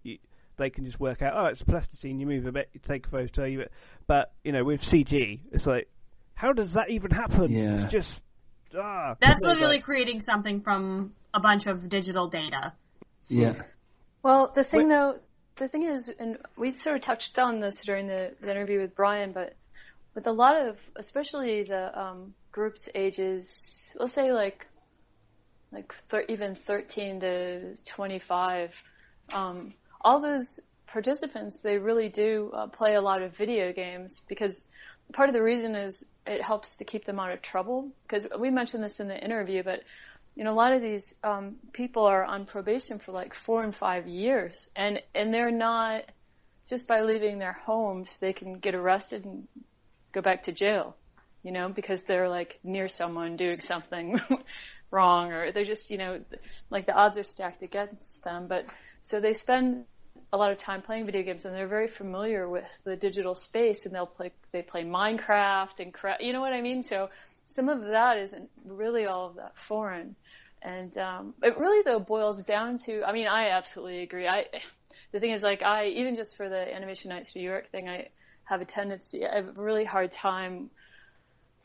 They can just work out, it's a plasticine, you move a bit, you take a photo, but, with CG, it's like, how does that even happen? Yeah. It's just That's literally creating something from a bunch of digital data. Yeah. Well, the thing is, and we sort of touched on this during the interview with Brian, but with a lot of, especially the groups ages, let's say even 13 to 25, all those participants, they really do play a lot of video games, because part of the reason is it helps to keep them out of trouble. Because we mentioned this in the interview, but a lot of these people are on probation for like 4 and 5 years, and they're not, just by leaving their homes, they can get arrested and go back to jail, because they're like near someone doing something wrong, or they're just, like the odds are stacked against them. But so they spend a lot of time playing video games, and they're very familiar with the digital space, and they play Minecraft and you know what I mean? So some of that isn't really all of that foreign. And it really, though, boils down to, I absolutely agree. The thing is, even just for the Animation Nights New York thing, I have a really hard time.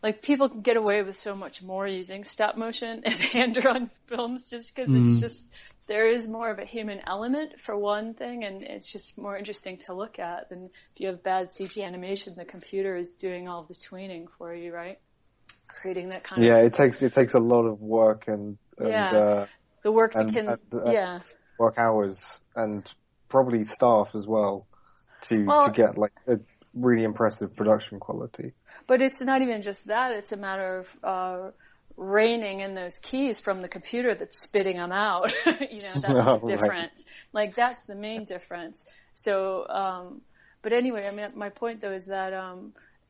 Like, people can get away with so much more using stop motion and hand-drawn films, just because it's just, there is more of a human element for one thing, and it's just more interesting to look at than if you have bad CG animation. The computer is doing all the tweening for you, right? Creating that kind of. Yeah, it takes a lot of work and the work work hours and probably staff as well to get like a really impressive production quality. But it's not even just that; it's a matter of reining in those keys from the computer that's spitting them out. That's the difference. Right. Like, that's the main difference. So, but anyway, my point though is that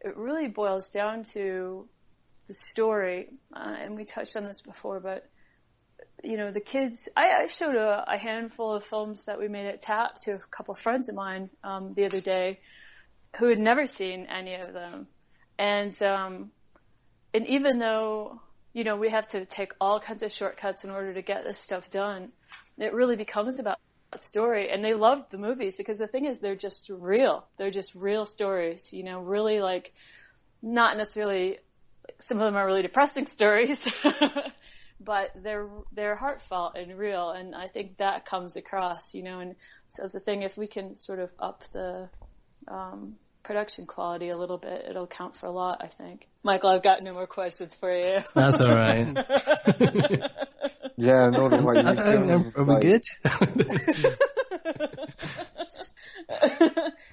it really boils down to the story, and we touched on this before, but the kids, I showed a handful of films that we made at TAP to a couple of friends of mine the other day who had never seen any of them. And even though, we have to take all kinds of shortcuts in order to get this stuff done, it really becomes about that story. And they loved the movies because the thing is, they're just real. They're just real stories, really, like, not necessarily, some of them are really depressing stories, but they're heartfelt and real. And I think that comes across, and so it's the thing, if we can sort of up the production quality a little bit, it'll count for a lot, I think. Michael, I've got no more questions for you. That's all right. Yeah, no, are we good?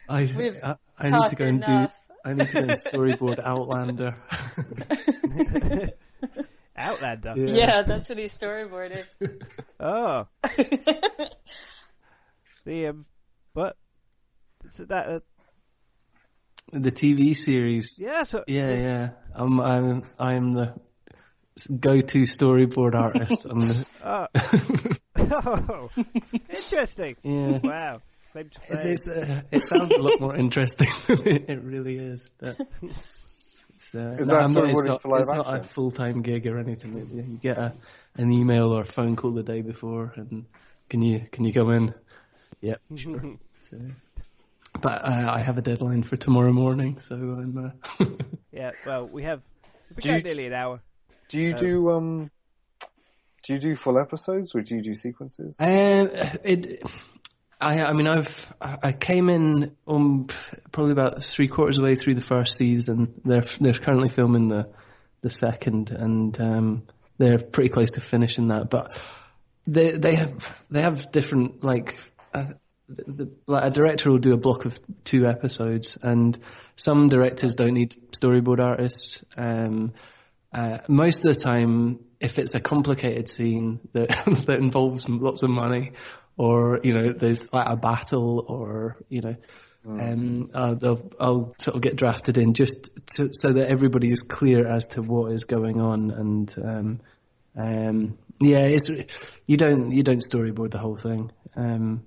I need to go and I need to go and storyboard Outlander. Outlander? Yeah, that's what he's storyboarding. Oh. But is that the TV series? Yeah. Yeah. I'm the go-to storyboard artist. Oh, interesting. Yeah. Wow. It sounds a lot more interesting than it really is. But it's not a full-time gig or anything. You get an email or a phone call the day before, and can you go in? Yep, sure. So, but I have a deadline for tomorrow morning, so I'm. Yeah, well, we've got nearly an hour. Do you do full episodes, or do you do sequences? I came in probably about 3/4 of the way through the first season. They're currently filming the second, and they're pretty close to finishing that. But they have different, like a director will do a block of 2 episodes, and some directors don't need storyboard artists. Most of the time, if it's a complicated scene that involves lots of money, or there's like a battle, or I'll sort of get drafted in just so that everybody is clear as to what is going on. And you don't storyboard the whole thing. No.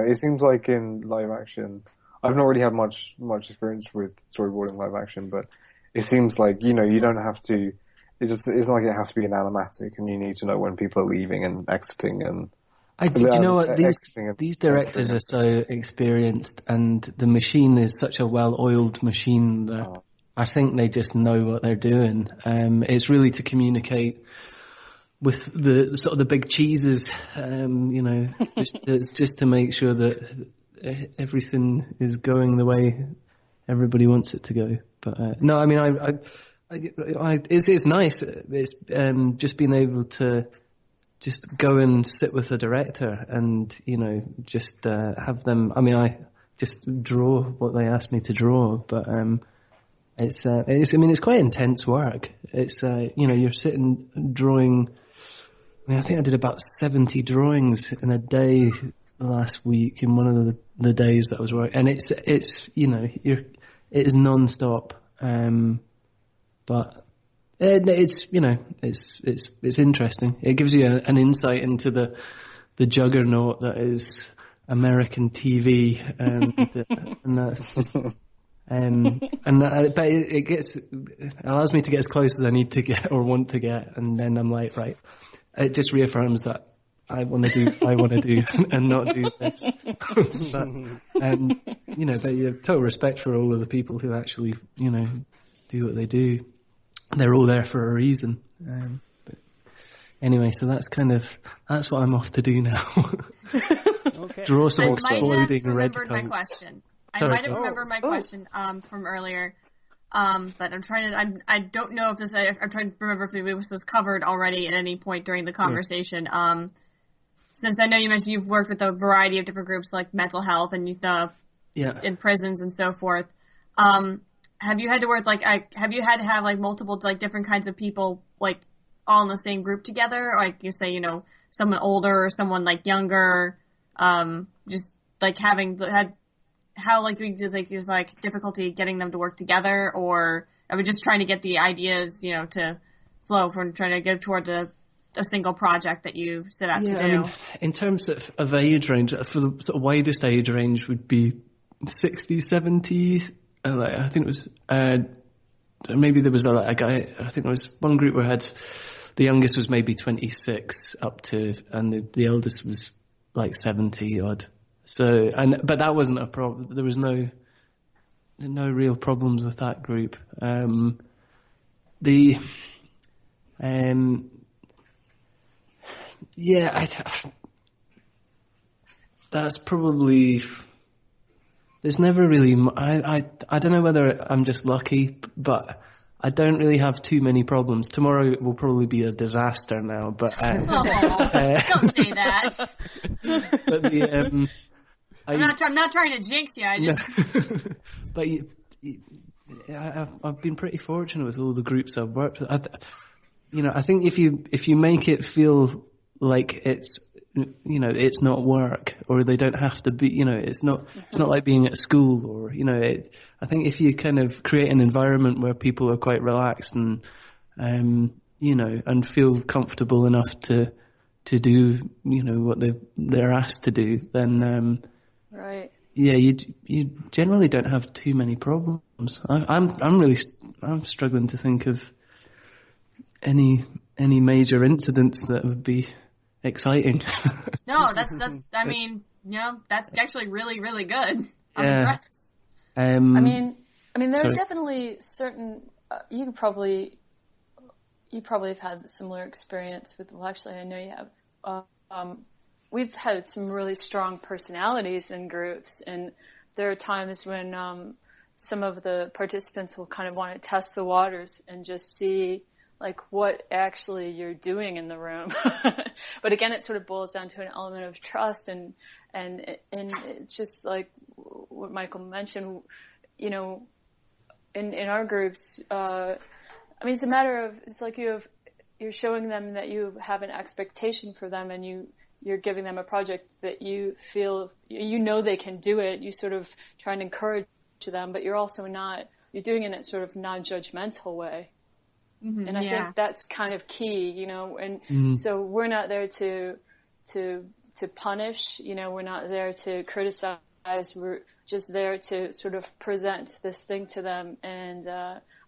It seems like in live action, I've not really had much experience with storyboarding live action, but it seems like you don't have to. It's not like it has to be an animatic, and you need to know when people are leaving and exiting and. Do you know what? These directors are so experienced, and the machine is such a well-oiled machine that I think they just know what they're doing. It's really to communicate with the sort of the big cheeses, just to make sure that everything is going the way everybody wants it to go. But no, I mean, it's nice. It's just being able to just go and sit with the director and just have them. I mean, I just draw what they asked me to draw, but it's quite intense work. It's you're sitting drawing. I mean, I think I did about 70 drawings in a day last week in one of the days that I was working, and it is non-stop. But it's interesting. It gives you an insight into the juggernaut that is American TV, and that's just. But it allows me to get as close as I need to get or want to get, and then I'm like, right. It just reaffirms that I want to do, and not do this. But you have total respect for all of the people who actually, do what they do. They're all there for a reason. But anyway, so that's what I'm off to do now. Okay. Draw some I exploding red remembered my question. Sorry. I might have remembered my question from earlier. But I don't know if I'm trying to remember if this was covered already at any point during the conversation. Since I know you mentioned you've worked with a variety of different groups like mental health and in prisons and so forth. Have you had to work have you had to have multiple different kinds of people all in the same group together? Like you say, someone older or someone younger, just how there's difficulty getting them to work together, or are we just trying to get the ideas, to flow from trying to get toward a single project that you set out to do? I mean, in terms of age range, for the sort of widest age range would be 60s, 70s. I think it was, maybe there was a guy, I think there was one group where the youngest was maybe 26 up to, and the eldest was 70 odd. So, but that wasn't a problem. There was no real problems with that group. That's probably. There's never really. I don't know whether I'm just lucky, but I don't really have too many problems. Tomorrow will probably be a disaster now, but don't say that. But I'm not trying to jinx you. I just. But I've been pretty fortunate with all the groups I've worked with. I think if you make it feel like it's not work, or they don't have to be, it's not like being at school, or I think if you kind of create an environment where people are quite relaxed and and feel comfortable enough to do what they're asked to do, then right. Yeah, you generally don't have too many problems. I'm struggling to think of any major incidents that would be exciting. No, that's actually really, really good. I'm Yeah. impressed. I mean, there Sorry. are definitely certain. You probably have had a similar experience with. Well, actually, I know you have. We've had some really strong personalities in groups, and there are times when some of the participants will kind of want to test the waters and just see what actually you're doing in the room. But again, it sort of boils down to an element of trust, and it's just like what Michael mentioned, in our groups, it's a matter of, it's like you're showing them that you have an expectation for them, and you're giving them a project that you feel, they can do it. You sort of try and encourage them, but you're also you're doing it in a sort of non-judgmental way. Mm-hmm, and I think that's kind of key, and so we're not there to punish, we're not there to criticize. We're just there to sort of present this thing to them. And,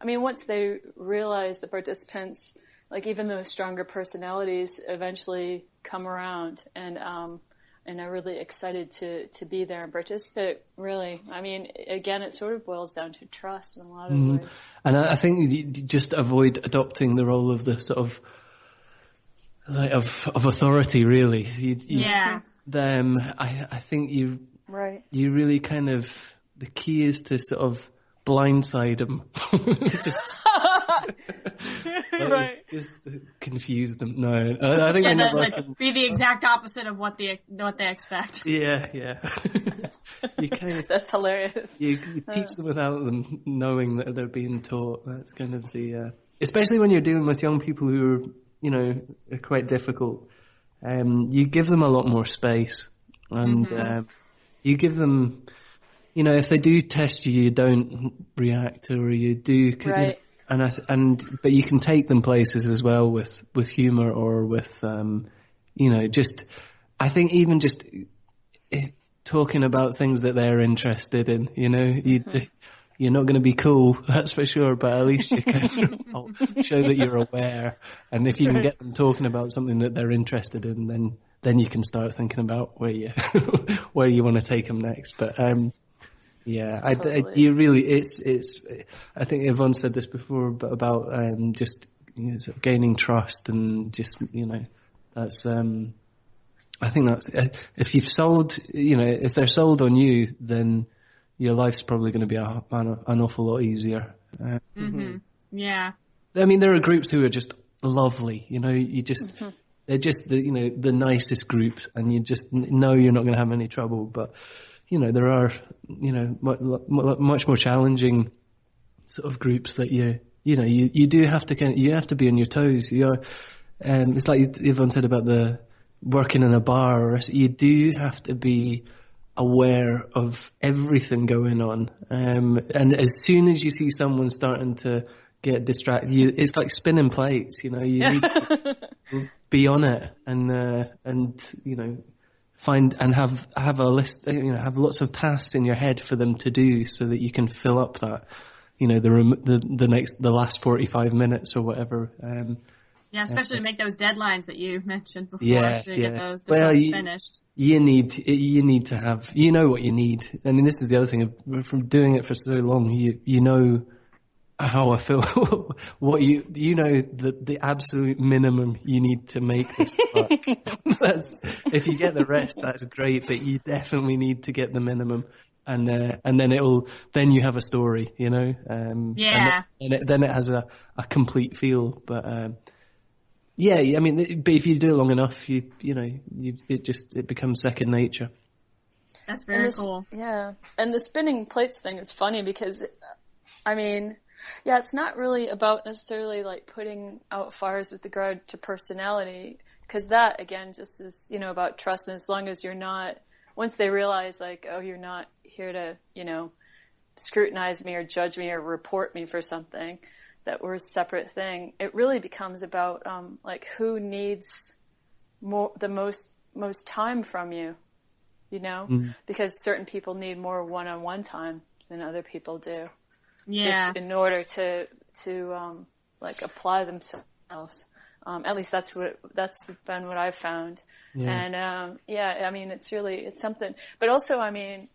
once they realize, the participants, even those stronger personalities eventually come around. And, and are really excited to be there and participate. Really, I mean, again, it sort of boils down to trust in a lot of ways. And I think you just avoid adopting the role of the sort of like of authority. Really, Yeah. I think you Right. you really kind of, the key is to sort of blindside them. Right. Just confuse them. No, I think be the exact opposite of what they expect. Yeah. You kind of, That's hilarious. you teach them without them knowing that they're being taught. That's kind of the, especially when you're dealing with young people who are, you know, are quite difficult. You give them a lot more space, and you give them, you know, if they do test you, you don't react, or you do, Right. but you can take them places as well with humor, or with, you know, just, I think even just talking about things that they're interested in, you know, you're not going to be cool, that's for sure, but at least you can show that you're aware. And if you can get them talking about something that they're interested in, then you can start thinking about where you want to take them next. But yeah, you really, it's. I think Yvonne said this before, but about just, you know, sort of gaining trust, and just, you know, that's. I think that's, if you've sold, you know, if they're sold on you, then your life's probably going to be an awful lot easier. Yeah. I mean, there are groups who are just lovely, you know, you just, they're just the, you know, the nicest groups, and you just know you're not going to have any trouble. But, you know, there are, you know, much more challenging sort of groups that you do have to you have to be on your toes. It's like Yvonne said about the working in a bar, you do have to be aware of everything going on. And as soon as you see someone starting to get distracted, it's like spinning plates, you know, you need to be on it, and you know, find and have a list, you know, have lots of tasks in your head for them to do, so that you can fill up that, you know, the last 45 minutes or whatever. Yeah, especially to make those deadlines that you mentioned before, to get those finished. You need to have, you know what you need. I mean, this is the other thing, from doing it for so long, you know how I feel, what you know, the absolute minimum you need to make this work. If you get the rest, that's great, but you definitely need to get the minimum. And then you have a story, you know? Yeah. Then it has a complete feel, but, yeah, I mean, but if you do it long enough, it becomes second nature. That's very cool. Yeah, and the spinning plates thing is funny because, I mean, yeah, it's not really about necessarily like putting out fires with regard to personality, because that again just is, you know, about trust. And as long as you're not, once they realize like, oh, you're not here to, you know, scrutinize me or judge me or report me for something, that we're a separate thing, it really becomes about like who needs the most time from you, you know, because certain people need more one-on-one time than other people do, just in order to like apply themselves. At least that's been what I've found. And I mean, it's something, but also, I mean,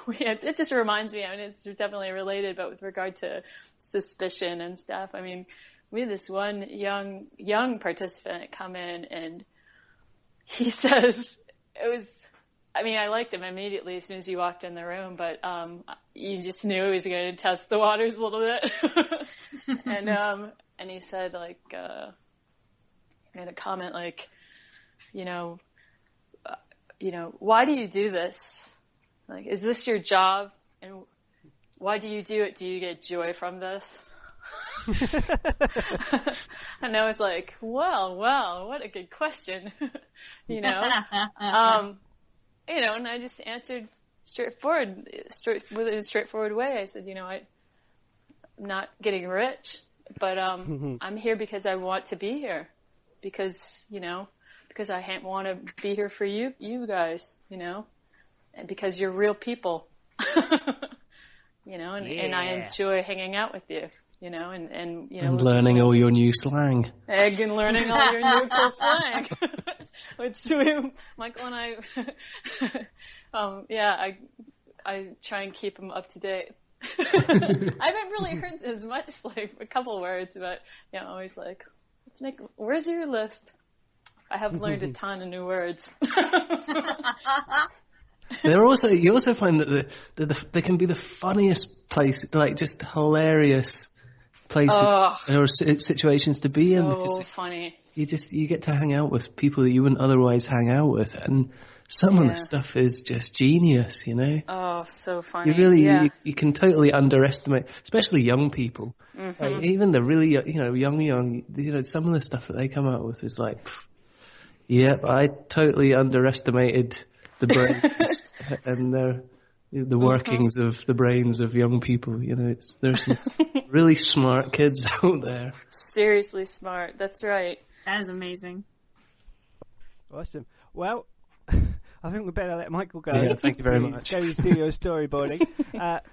it just reminds me, I mean, it's definitely related, but with regard to suspicion and stuff, I mean, we had this one young participant come in, and he says, I liked him immediately as soon as he walked in the room, but you just knew he was going to test the waters a little bit. And he said, like, he made a comment like, you know, why do you do this? Like, is this your job? And why do you do it? Do you get joy from this? And I was like, well, what a good question. You know? You know, and I just answered with a straightforward way. I said, you know, I'm not getting rich, but I'm here because I want to be here. Because I want to be here for you guys, you know? And because you're real people, you know, and I enjoy hanging out with you, you know, and you know, and learning all your new slang. And learning all your new cool slang, it's Michael and I, I try and keep him up to date. I haven't really heard as much, like a couple words, but always like, where's your list? I have learned a ton of new words. You also find that they can be the funniest place, like just hilarious places or situations to be in. So funny. You get to hang out with people that you wouldn't otherwise hang out with, and some of the stuff is just genius, Oh, so funny. You really, you can totally underestimate, especially young people. Mm-hmm. Like, even the really, young, some of the stuff that they come out with is like, I totally underestimated the brains and the workings of the brains of young people. There's some really smart kids out there. Seriously smart. That's right. That is amazing. Awesome. Well, I think we better let Michael go. Yeah, thank you very much. Go do your storyboarding.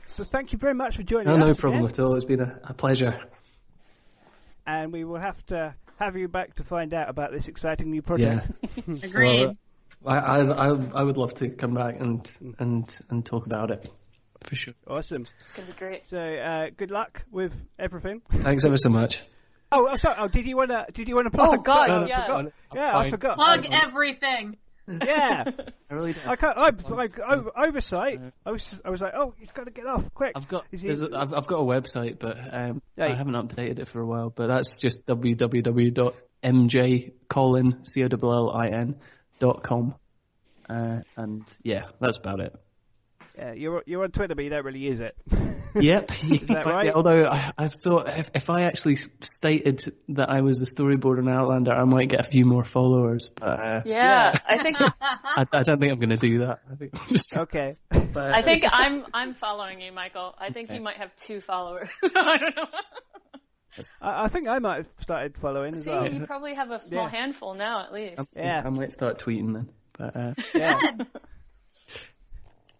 So thank you very much for joining us. No problem at all. It's been a pleasure. And we will have to have you back to find out about this exciting new project. Yeah. Agreed. Well, I would love to come back and talk about it for sure. Awesome. It's gonna be great. So good luck with everything. Thanks ever so much. Oh, sorry. Oh, did you want to plug? Oh God, I yeah. forgot. Yeah, I forgot. Plug everything. Yeah. I really don't. Oversight. I was like, oh, he's got to get off quick. I've got a website, but I haven't updated it for a while. But that's just www.mjcollin.com, and that's about it. Yeah, you're on Twitter, but you don't really use it. Yep. Is that right? Yeah, although I've thought if I actually stated that I was the storyboarder in Outlander, I might get a few more followers. But I think I don't think I'm going to do that. I think okay. But, I think I'm following you, Michael. I think you might have 2 followers. I don't know. I think I might have started following as well. See, you probably have a small handful now, at least. I might start tweeting then. But Yeah.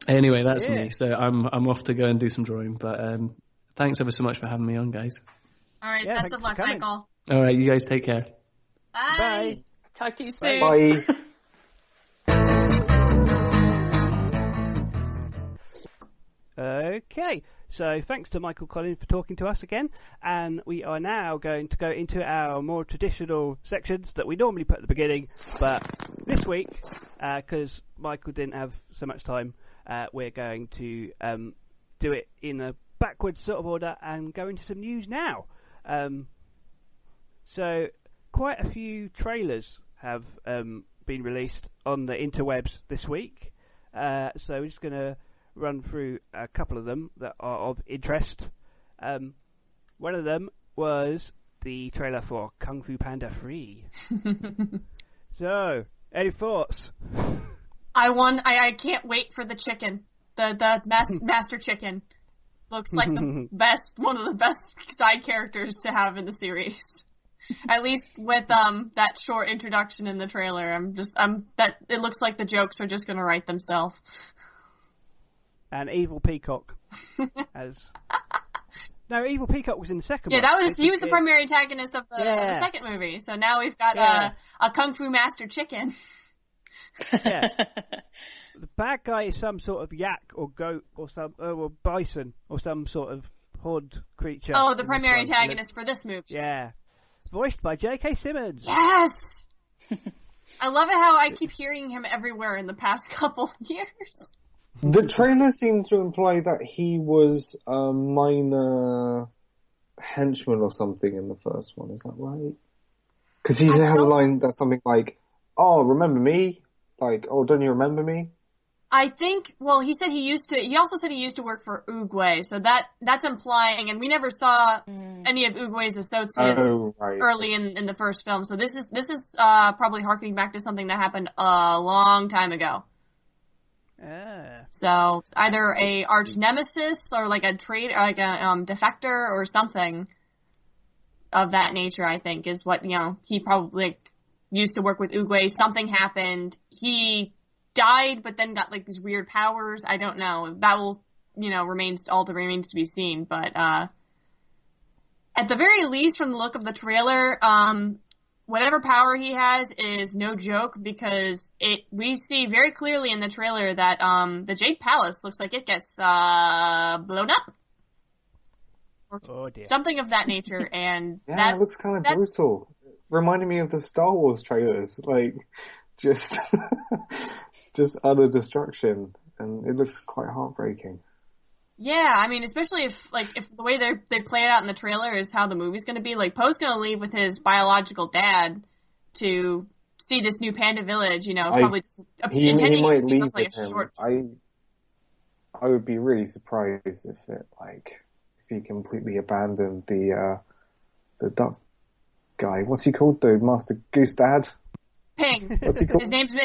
anyway, that's me. So I'm off to go and do some drawing. But thanks ever so much for having me on, guys. All right, best of luck, Michael. All right, you guys take care. Bye. Bye. Talk to you soon. Bye. Okay, so thanks to Michael Collin for talking to us again, and we are now going to go into our more traditional sections that we normally put at the beginning, but this week, because Michael didn't have so much time, we're going to do it in a backwards sort of order and go into some news now. So quite a few trailers have been released on the interwebs this week, so we're just going to run through a couple of them that are of interest. One of them was the trailer for Kung Fu Panda 3. So, any thoughts? I can't wait for the chicken. The master chicken looks like the best, one of the best side characters to have in the series. At least with that short introduction in the trailer, it looks like the jokes are just going to write themselves. And Evil Peacock No, Evil Peacock was in the second one. Yeah, he was the primary antagonist of the second movie. So now we've got a Kung Fu Master chicken. Yeah. The bad guy is some sort of yak or goat or or bison or some sort of horde creature. Oh, the primary antagonist for this movie. Yeah. Voiced by J.K. Simmons. Yes! I love it how I keep hearing him everywhere in the past couple years. The trailer seemed to imply that he was a minor henchman or something in the first one. Is that right? Because he had a line that's something like, "Oh, remember me?" Like, "Oh, don't you remember me?" I think, well, he also said he used to work for Oogway, so that's implying, and we never saw any of Oogway's associates early in the first film, so this is probably harkening back to something that happened a long time ago. So either a arch nemesis or like a defector or something of that nature, I think, is what, he probably used to work with Oogway. Something happened. He died, but then got like these weird powers. I don't know. That will, remains to be seen. But at the very least, from the look of the trailer, whatever power he has is no joke, because we see very clearly in the trailer that the Jade Palace looks like it gets blown up. Oh dear. Something of that nature, and Yeah, it looks kind of brutal. Reminding me of the Star Wars trailers, like just utter destruction, and it looks quite heartbreaking. Yeah, I mean, especially if the way they play it out in the trailer is how the movie's going to be. Like, Poe's going to leave with his biological dad to see this new panda village. You know, probably just he might leave like with him. I would be really surprised if he completely abandoned the duck guy. What's he called? The Master Goose Dad? Ping. What's he called? His name is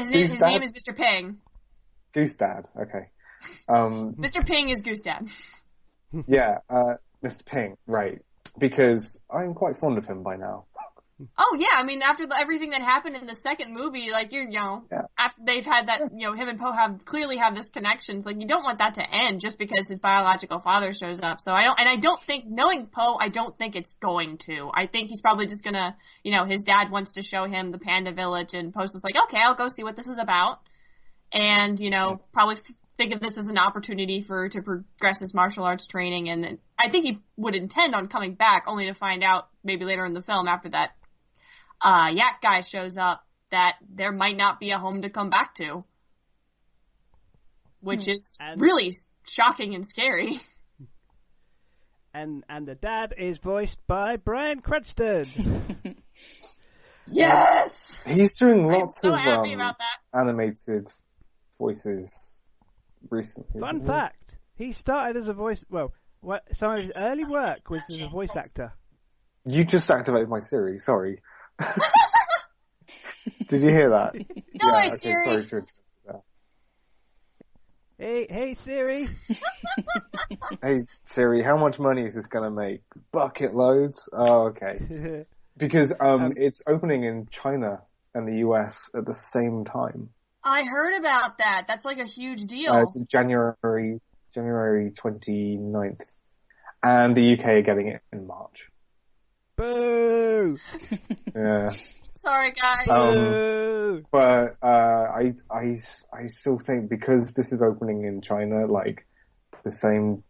Mr. Ping. Goose Dad. Okay. Mr. Ping is Goose Dad. Yeah, Mr. Ping, right. Because I'm quite fond of him by now. Oh yeah, I mean, after everything that happened in the second movie, like, after they've had that, him and Poe clearly have this connection, so, like, you don't want that to end just because his biological father shows up. So I don't think, knowing Poe, I don't think it's going to. I think he's probably just gonna, his dad wants to show him the panda village, and Poe's just like, okay, I'll go see what this is about. And, probably think of this as an opportunity to progress his martial arts training, and I think he would intend on coming back, only to find out maybe later in the film, after that yak guy shows up, that there might not be a home to come back to, which is really shocking and scary. And the dad is voiced by Bryan Cranston. Yes, he's doing lots so of happy about that. Animated voices recently. Fun fact: he started as a voice. Well, some of his early work was as a voice actor. You just activated my Siri. Sorry. Did you hear that? No, yeah, okay, Siri. sorry. Hey Siri. Hey Siri, how much money is this gonna make? Bucket loads. Oh, okay. Because it's opening in China and the US at the same time. I heard about that. That's like a huge deal. It's January 29th. And the UK are getting it in March. Boo! Yeah. Sorry, guys. But I still think, because this is opening in China like the same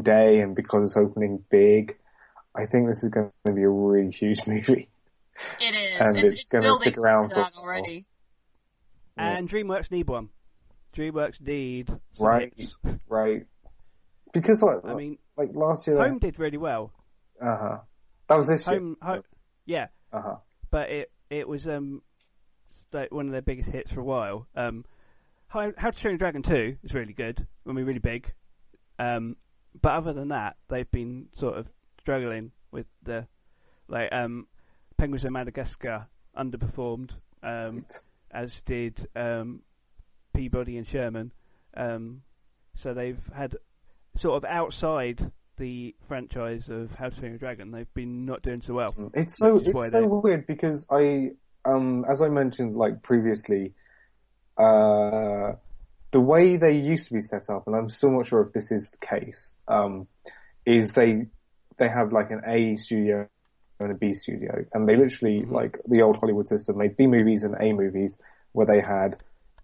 day, and because it's opening big, I think this is going to be a really huge movie. It is. And it's going to stick around for that already. And DreamWorks need one. DreamWorks need some right, hits. right. Because like last year, Home did really well. That was this year. Home, yeah. But it was like one of their biggest hits for a while. How to Train Your Dragon 2 is really good. I mean, really big. But other than that, they've been sort of struggling with the Penguins in Madagascar underperformed. As did Peabody and Sherman. So they've had sort of outside the franchise of How to Train Your Dragon, they've been not doing so well. It's so weird, because as I mentioned like previously, the way they used to be set up, and I'm still not sure if this is the case, is they have like an A studio and a B studio, and they literally, like the old Hollywood system, made B movies and A movies, where they had,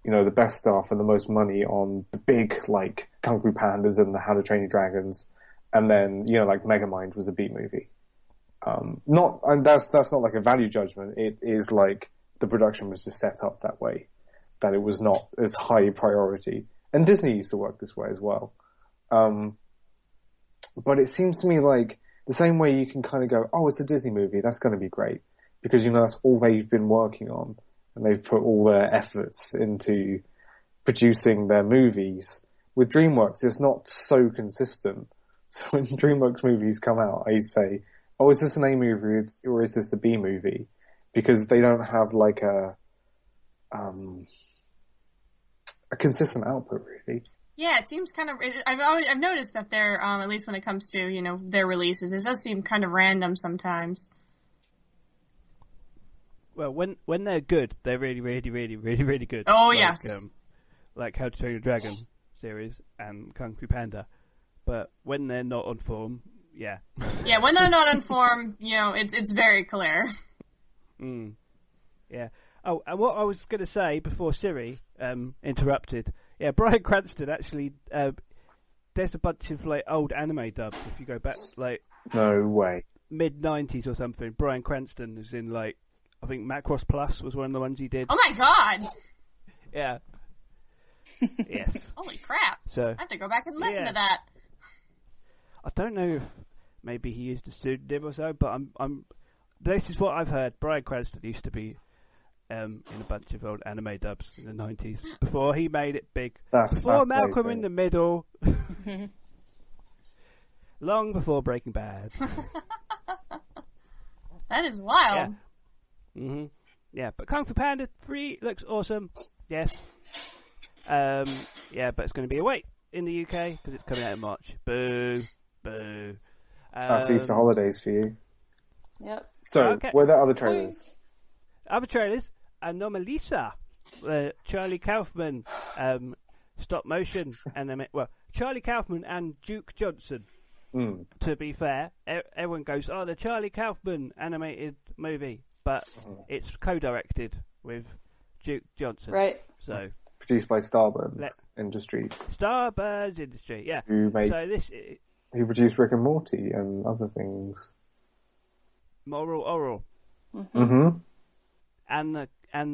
the best staff and the most money on the big, like, Kung Fu Pandas and the How to Train Your Dragons, and then, like Megamind was a B movie. That's not like a value judgment. It is like the production was just set up that way, that it was not as high priority. And Disney used to work this way as well. But it seems to me like the same way you can kind of go, oh, it's a Disney movie, that's going to be great, because that's all they've been working on, and they've put all their efforts into producing their movies. With DreamWorks, it's not so consistent. So when DreamWorks movies come out, I say, oh, is this an A movie or is this a B movie? Because they don't have like a consistent output, really. Yeah, it seems kind of. I've noticed that they're at least when it comes to their releases, it does seem kind of random sometimes. Well, when they're good, they're really, really, really, really, really good. Oh, like, yes. Like How to Train Your Dragon series and Kung Fu Panda. But when they're not on form, yeah. Yeah, when they're not on form, it's very clear. Yeah. Oh, and what I was going to say before Siri interrupted. Yeah, Bryan Cranston actually. There's a bunch of like old anime dubs. If you go back like No way. mid-90s or something, Bryan Cranston is in like I think Macross Plus was one of the ones he did. Oh my god! Yeah. Yes. Holy crap! So I have to go back and listen yeah. to that. I don't know if maybe he used a pseudonym or so, but I'm. This is what I've heard. Bryan Cranston used to be in a bunch of old anime dubs in the 90s before he made it big. That's before fascinating. Malcolm in the Middle. Long before Breaking Bad. That is wild. Yeah. Yeah, but Kung Fu Panda 3 looks awesome. Yes. Yeah, but it's going to be a wait in the UK because it's coming out in March. Boo. Boo. That's Easter holidays for you. Yep. So, Okay. were there other trailers? Other trailers, Anomalisa, Charlie Kaufman, stop motion anime. Well, Charlie Kaufman and Duke Johnson. To be fair, everyone goes, "Oh, the Charlie Kaufman animated movie," but it's co-directed with Duke Johnson. Right. So Produced by Starburns Industries. Starburns Industry, yeah. Who produced Rick and Morty and other things. Moral Oral. And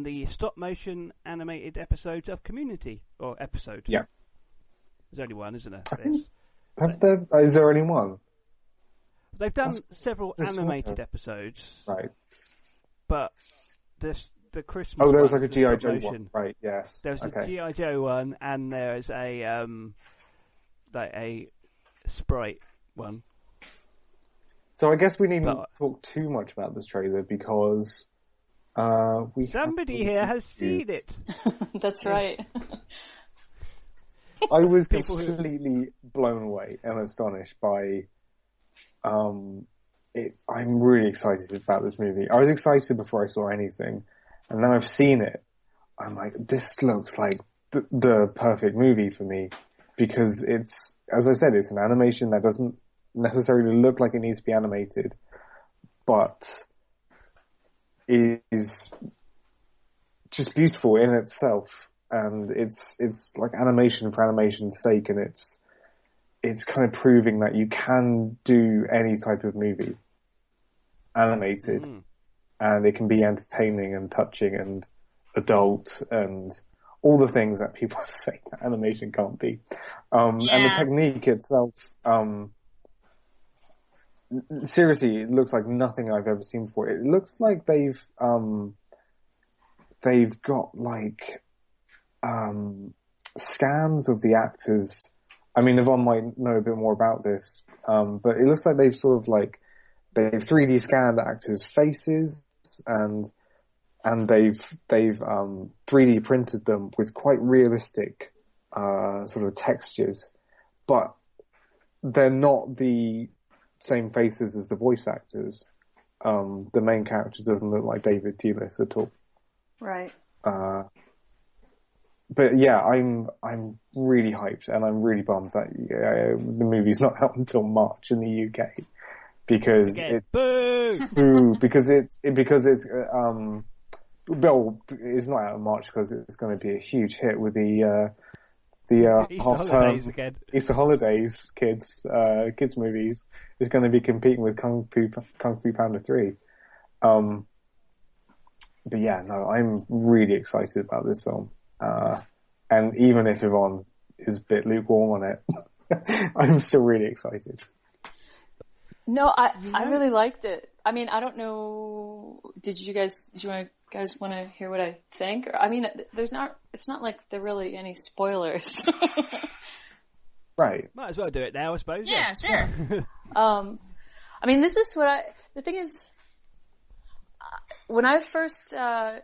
the stop motion animated episodes of Community or episode. Yeah. There's only one, isn't there? Is there only one? They've done several animated episodes. Right. But the Christmas. Oh, there was one, like a the G.I. stop Joe motion. one. Right, yes. There's a G.I. Joe one, and there's a like a Sprite one. So I guess we needn't talk too much about this trailer because somebody here has seen it. That's right. I was completely blown away and astonished by it. I'm really excited about this movie. I was excited before I saw anything, and now I've seen it. I'm like, this looks like the perfect movie for me because it's, as I said, it's an animation that doesn't necessarily look like it needs to be animated, but is just beautiful in itself. And it's like animation for animation's sake, and it's kind of proving that you can do any type of movie animated, and it can be entertaining and touching and adult and all the things that people say that animation can't be. And the technique itself, seriously, it looks like nothing I've ever seen before. It looks like they've got like scans of the actors. I mean, Yvonne might know a bit more about this, but it looks like they've 3D scanned the actors' faces and they've 3D printed them with quite realistic sort of textures, but they're not the same faces as the voice actors. The main character doesn't look like David Thewlis at all. Right. But yeah, I'm really hyped, and I'm really bummed that the movie's not out until March in the UK because it's not out in March because it's going to be a huge hit with the Easter holidays kids movies is going to be competing with Kung Fu Panda 3. But yeah, no, I'm really excited about this film. And even if Yvonne is a bit lukewarm on it, I'm still really excited. No, I really liked it. I mean, I don't know. Do you guys want to hear what I think? I mean, it's not like there are really any spoilers. Right. Might as well do it now, I suppose. Yeah, sure. I mean, this is the thing is, when I first, I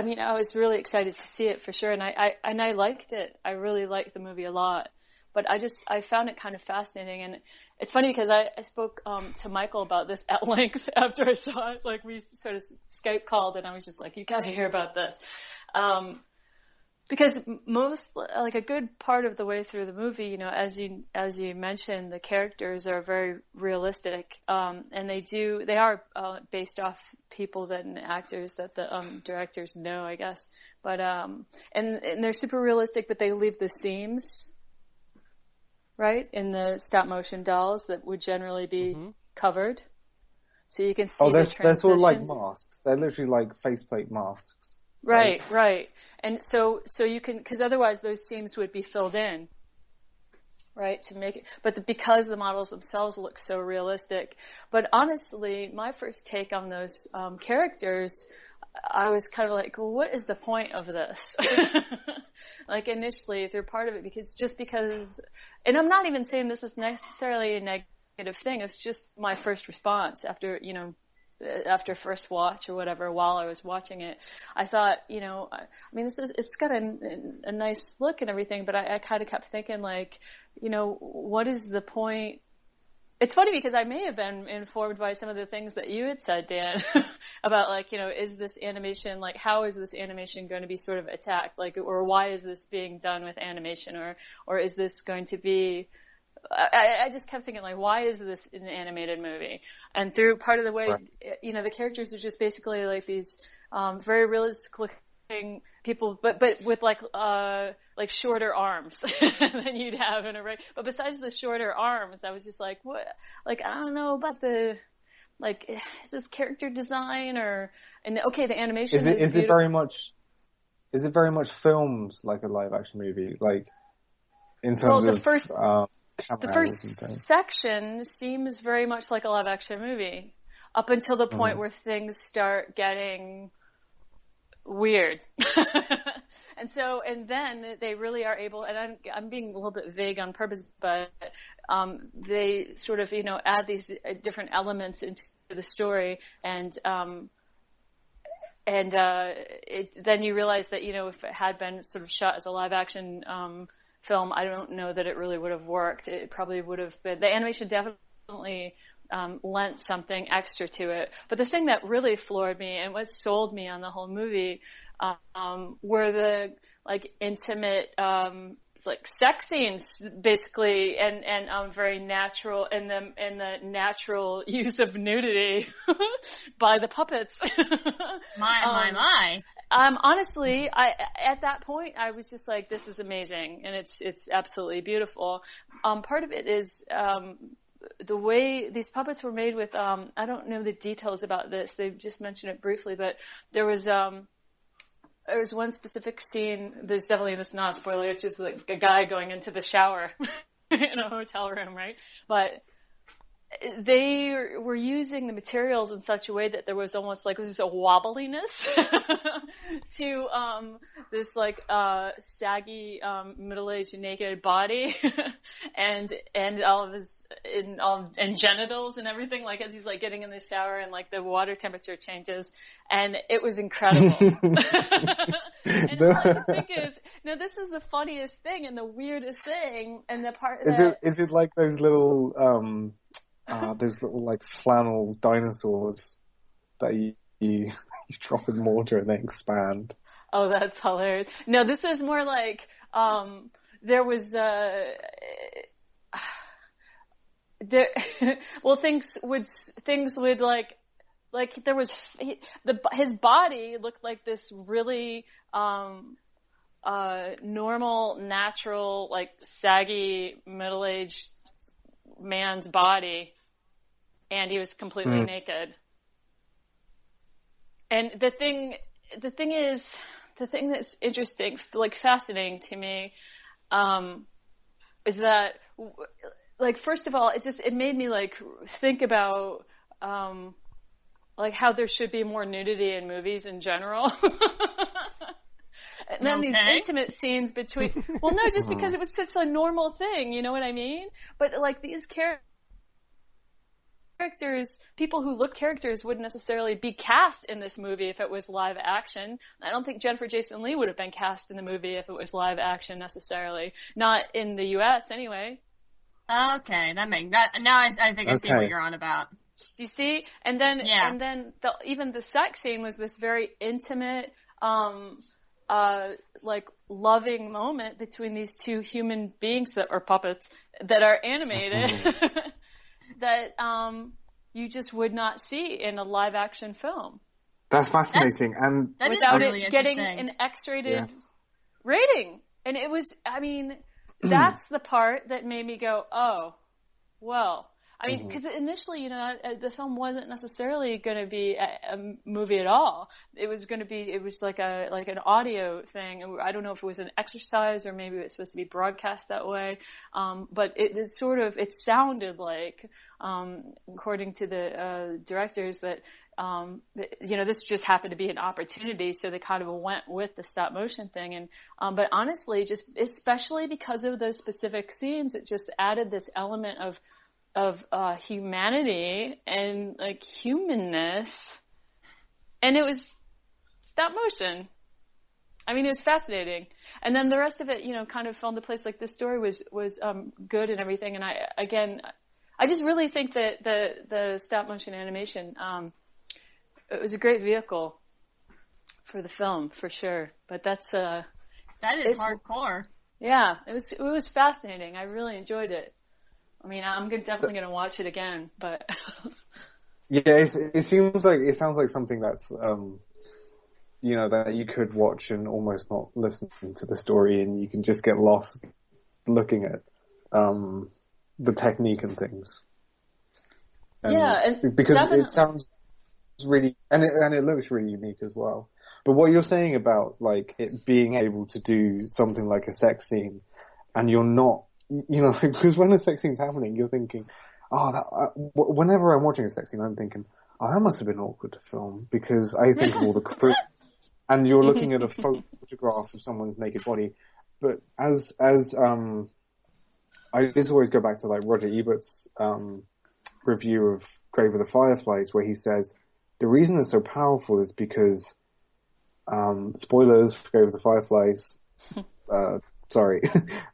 mean, I was really excited to see it for sure, and I liked it. I really liked the movie a lot, but I found it kind of fascinating, and it's funny because I spoke to Michael about this at length after I saw it. Like, we sort of Skype called, and I was just like, "You got to hear about this." because like a good part of the way through the movie, you know, as you mentioned, the characters are very realistic, and they are based off people and actors that the directors know, I guess. But and they're super realistic, but they leave the seams, right, in the stop motion dolls that would generally be covered, so you can see the transitions. They're sort of like masks. They're literally like faceplate masks. Right. And so you can, because otherwise those seams would be filled in, right, to make it, but because the models themselves look so realistic. But honestly, my first take on those characters, I was kind of like, well, what is the point of this? Like initially through part of it, because, and I'm not even saying this is necessarily a negative thing, it's just my first response after first watch or whatever, while I was watching it, I thought, you know, I mean, it's got a nice look and everything, but I kind of kept thinking, like, you know, what is the point? It's funny because I may have been informed by some of the things that you had said, Dan, about, like, you know, is this animation, like, how is this animation going to be sort of attacked? Like, or why is this being done with animation? Or is this going to be, I just kept thinking, like, why is this an animated movie? And through part of the way, you know, the characters are just basically like these very realistic looking people, but with like shorter arms than you'd have in a regular. But besides the shorter arms, I was just like, what? Like, I don't know about the, like, is this character design and okay, the animation is beautiful. Is it very much filmed like a live action movie? Like, in terms of the first section seems very much like a live action movie up until the point where things start getting weird. and then they really are able, and I'm being a little bit vague on purpose, but they sort of, you know, add these different elements into the story, and then you realize that, you know, if it had been sort of shot as a live action film, I don't know that it really would have worked. It probably would have been, the animation definitely lent something extra to it. But the thing that really floored me and what sold me on the whole movie were the, like, intimate like sex scenes, basically, and very natural, and the natural use of nudity by the puppets. My. Honestly, at that point, I was just like, this is amazing, and it's absolutely beautiful. Part of it is the way these puppets were made with, I don't know the details about this, they've just mentioned it briefly, but there was one specific scene, there's definitely, this is not a spoiler, it's just like a guy going into the shower in a hotel room, right? But they were using the materials in such a way that there was almost like, a wobbliness to this like saggy middle-aged naked body and all of his and genitals and everything, like, as he's like getting in the shower, and like the water temperature changes, and it was incredible. And all I can think is, no, this is the funniest thing and the weirdest thing, and the part is it like those little like flannel dinosaurs that you drop in water and they expand? Oh, that's hilarious. No, this was more like there was things would like there was his body looked like this really normal, natural, like saggy middle-aged man's body, and he was completely naked. And the thing that's interesting, like fascinating to me, is that, like, first of all, it made me like think about like how there should be more nudity in movies in general. And then these intimate scenes between, well, no, just because it was such a normal thing, you know what I mean? But like these characters, people who look characters wouldn't necessarily be cast in this movie if it was live action. I don't think Jennifer Jason Leigh would have been cast in the movie if it was live action necessarily. Not in the US anyway. Okay, that makes that. Now I think I see what you're on about. Do you see? And then even the sex scene was this very intimate, like loving moment between these two human beings that are puppets that are animated that you just would not see in a live action film. That's fascinating, and that without really it getting an X-rated rating. And it was, I mean, that's the part that made me go, oh, well. I mean, because initially, you know, the film wasn't necessarily going to be a movie at all. It was going to be, it was like an audio thing. I don't know if it was an exercise or maybe it was supposed to be broadcast that way. But it sounded like, according to the directors, that you know, this just happened to be an opportunity, so they kind of went with the stop motion thing. And but honestly, just especially because of those specific scenes, it just added this element of humanity and like humanness, and it was stop motion. I mean, it was fascinating. And then the rest of it, you know, kind of fell into place. Like, this story was good and everything. And I just really think that the stop motion animation, it was a great vehicle for the film, for sure. But that is hardcore. Yeah, it was fascinating. I really enjoyed it. I mean, I'm definitely going to watch it again, but yeah, it sounds like something that's you know, that you could watch and almost not listen to the story, and you can just get lost looking at the technique and things. And because definitely. It sounds really, and it looks really unique as well. But what you're saying about like it being able to do something like a sex scene, and you're not. You know, because when a sex scene's happening, you're thinking, whenever I'm watching a sex scene, I'm thinking, oh, that must have been awkward to film, because I think of all the crew, and you're looking at a photograph of someone's naked body. But as I just always go back to like Roger Ebert's review of Grave of the Fireflies, where he says the reason it's so powerful is because spoilers for Grave of the Fireflies. Sorry.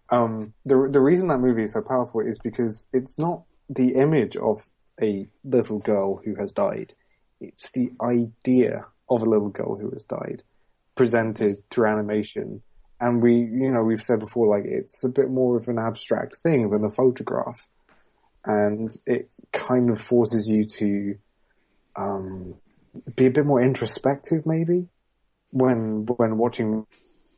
The reason that movie is so powerful is because it's not the image of a little girl who has died. It's the idea of a little girl who has died presented through animation. And we've said before, like, it's a bit more of an abstract thing than a photograph. And it kind of forces you to, be a bit more introspective, maybe, when watching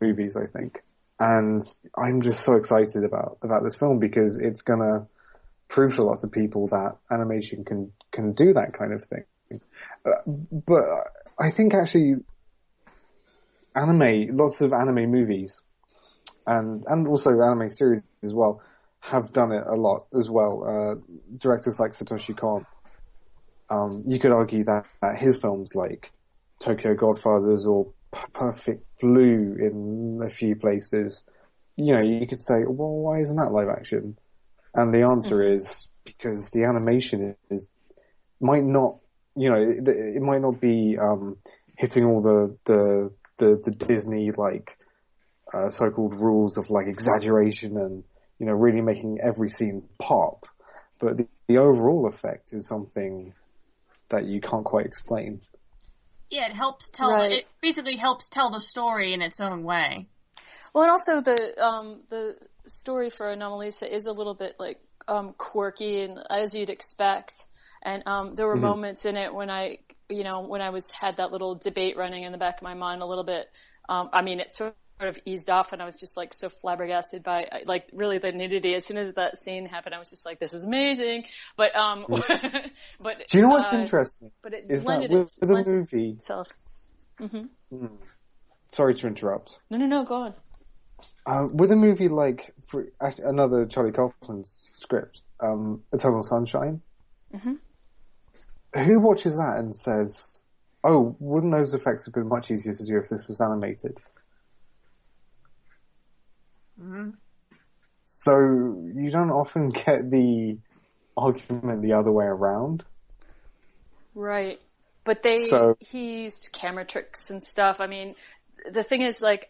movies, I think. And I'm just so excited about this film, because it's gonna prove to lots of people that animation can do that kind of thing. But I think actually lots of anime movies and also anime series as well have done it a lot as well. Directors like Satoshi Kon, you could argue that his films like Tokyo Godfathers or Perfect Blue in a few places, you know, you could say, well, why isn't that live action? And the answer is because the animation might not, you know, it might not be hitting all the Disney like so-called rules of like exaggeration and, you know, really making every scene pop, but the overall effect is something that you can't quite explain. Yeah, it helps tell. Right. It basically helps tell the story in its own way. Well, and also the story for Anomalisa is a little bit like quirky and as you'd expect. And there were moments in it when I had that little debate running in the back of my mind a little bit. I mean, it sort of eased off, and I was just like so flabbergasted by like really the nudity. As soon as that scene happened, I was just like, "This is amazing." But but do you know what's interesting? But it is blended that with the blended movie itself. Sorry to interrupt. No, go on. With a movie like another Charlie Kaufman script, Eternal Sunshine. Who watches that and says, "Oh, wouldn't those effects have been much easier to do if this was animated?" So you don't often get the argument the other way around. Right. But he used camera tricks and stuff. I mean, the thing is, like,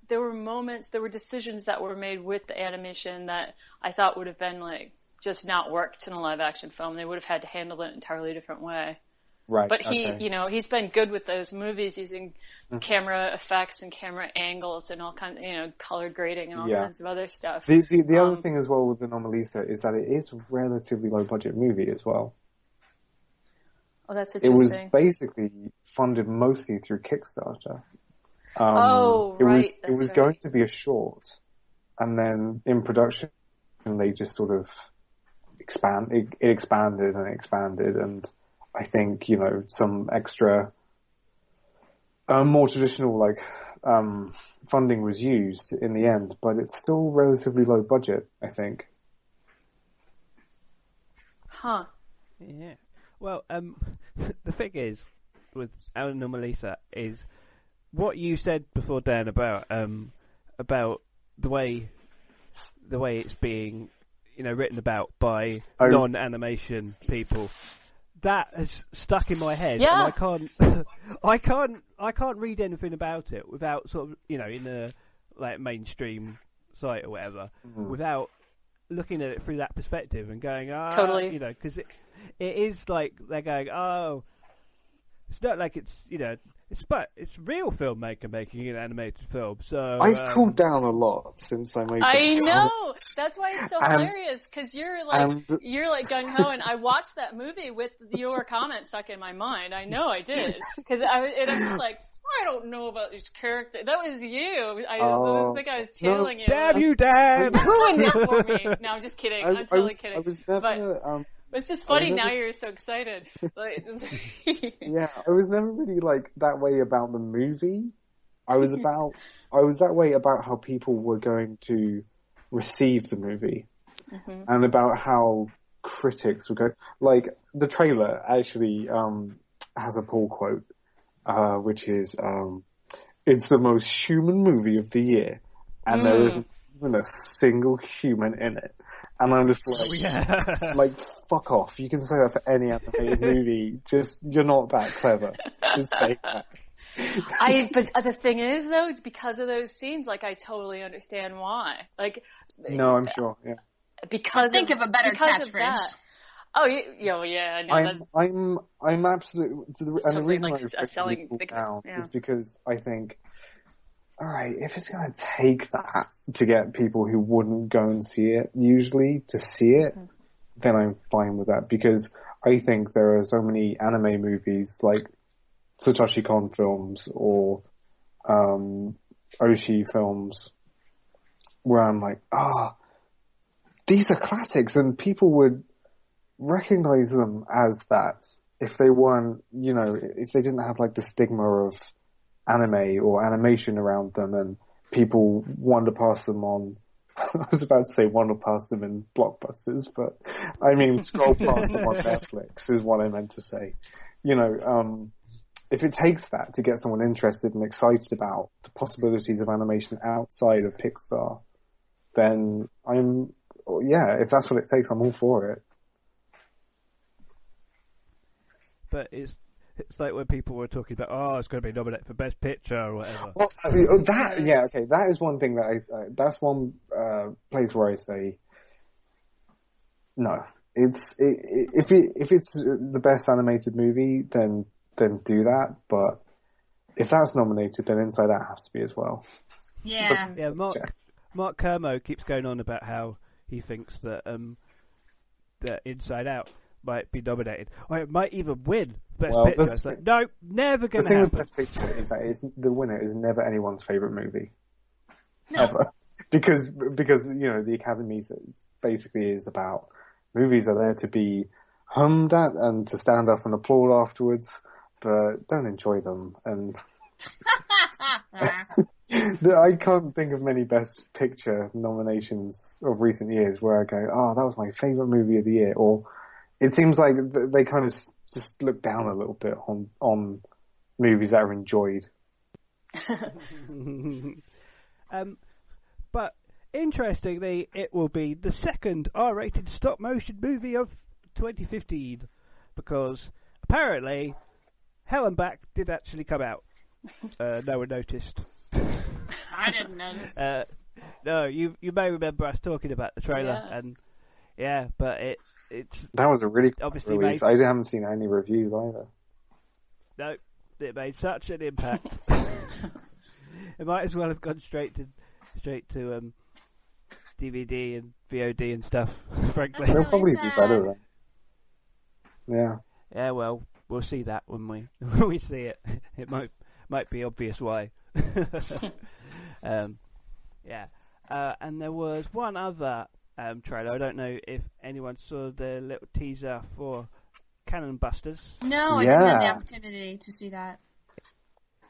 there were decisions that were made with the animation that I thought would have been, like, just not worked in a live action film. They would have had to handle it an entirely different way. Right. But okay. he's been good with those movies using camera effects and camera angles and all kinds, color grading and all kinds of other stuff. The other thing as well with Anomalisa is that it is a relatively low budget movie as well. Oh, that's It was interesting. basically funded mostly through Kickstarter. Right. It was going to be a short, and then in production they just sort of expanded and expanded, and I think, some extra, more traditional, funding was used in the end, but it's still relatively low budget, I think. Huh. Yeah. Well, the thing is, with Anomalisa is what you said before, Dan, about the way it's being, written about by non-animation people. That has stuck in my head, Yeah. and I can't read anything about it without sort of, in a mainstream site or whatever, without looking at it through that perspective and going, Totally, because it is like they're going, it's not like it's it's real filmmaker making an animated film. So I've cooled down a lot since I made. I know. That's why it's so hilarious, because you're like gung ho, and I watched that movie with your comment stuck in my mind. I know I did, because I'm just like, I don't know about this character. That was you. I think I was channeling you. Damn you, Dan! Ruined it for me. No, I'm just kidding. I'm totally kidding. I was never. But it's just funny now you're so excited. Yeah, I was never really that way about the movie. I was that way about how people were going to receive the movie, and about how critics would go. The trailer actually has a pull quote, which is, "It's the most human movie of the year," and there isn't even a single human in it. And I'm just like, fuck off. You can say that for any animated movie. Just, you're not that clever. Just say that. But the thing is, though, it's because of those scenes, I totally understand why. No, I'm sure, yeah. Because think of a better catchphrase. Oh, yeah. No, I'm absolutely, and the reason I selling now is because I think, all right, if it's going to take that to get people who wouldn't go and see it usually to see it, then I'm fine with that, because I think there are so many anime movies like Satoshi Kon films or Oshii films where I'm like, these are classics, and people would recognize them as that if they weren't, if they didn't have the stigma of anime or animation around them, and people wander past them on, I was about to say wander past them in blockbusters, but I mean scroll past them on Netflix is what I meant to say. If it takes that to get someone interested and excited about the possibilities of animation outside of Pixar, then if that's what it takes, I'm all for it. But it's like when people were talking about, it's going to be nominated for Best Picture or whatever. Well, that is one thing that that's one place where I say no. If it's the best animated movie, then do that. But if that's nominated, then Inside Out has to be as well. Yeah. Yeah, Mark Kermo keeps going on about how he thinks that that Inside Out might be nominated, or it might even win Best Picture. It's like, no, never going to happen. The thing with Best Picture is that the winner is never anyone's favourite movie. No. Ever. Because the Academy basically is about movies are there to be hummed at and to stand up and applaud afterwards, but don't enjoy them. And I can't think of many Best Picture nominations of recent years where I go, that was my favourite movie of the year, or it seems like they kind of just look down a little bit on movies that are enjoyed. But interestingly, it will be the second R-rated stop-motion movie of 2015, because apparently Hell and Back did actually come out. No one noticed. I didn't notice. No, you may remember us talking about the trailer, and but it's that was a really cool obviously release. I haven't seen any reviews either. No, it made such an impact. It might as well have gone straight to DVD and VOD and stuff. Frankly, They'll probably be better then. Yeah. Yeah, well, we'll see that when we see it. It might be obvious why. Yeah. And there was one other trailer. I don't know if anyone saw the little teaser for Cannon Busters. No, I didn't have the opportunity to see that.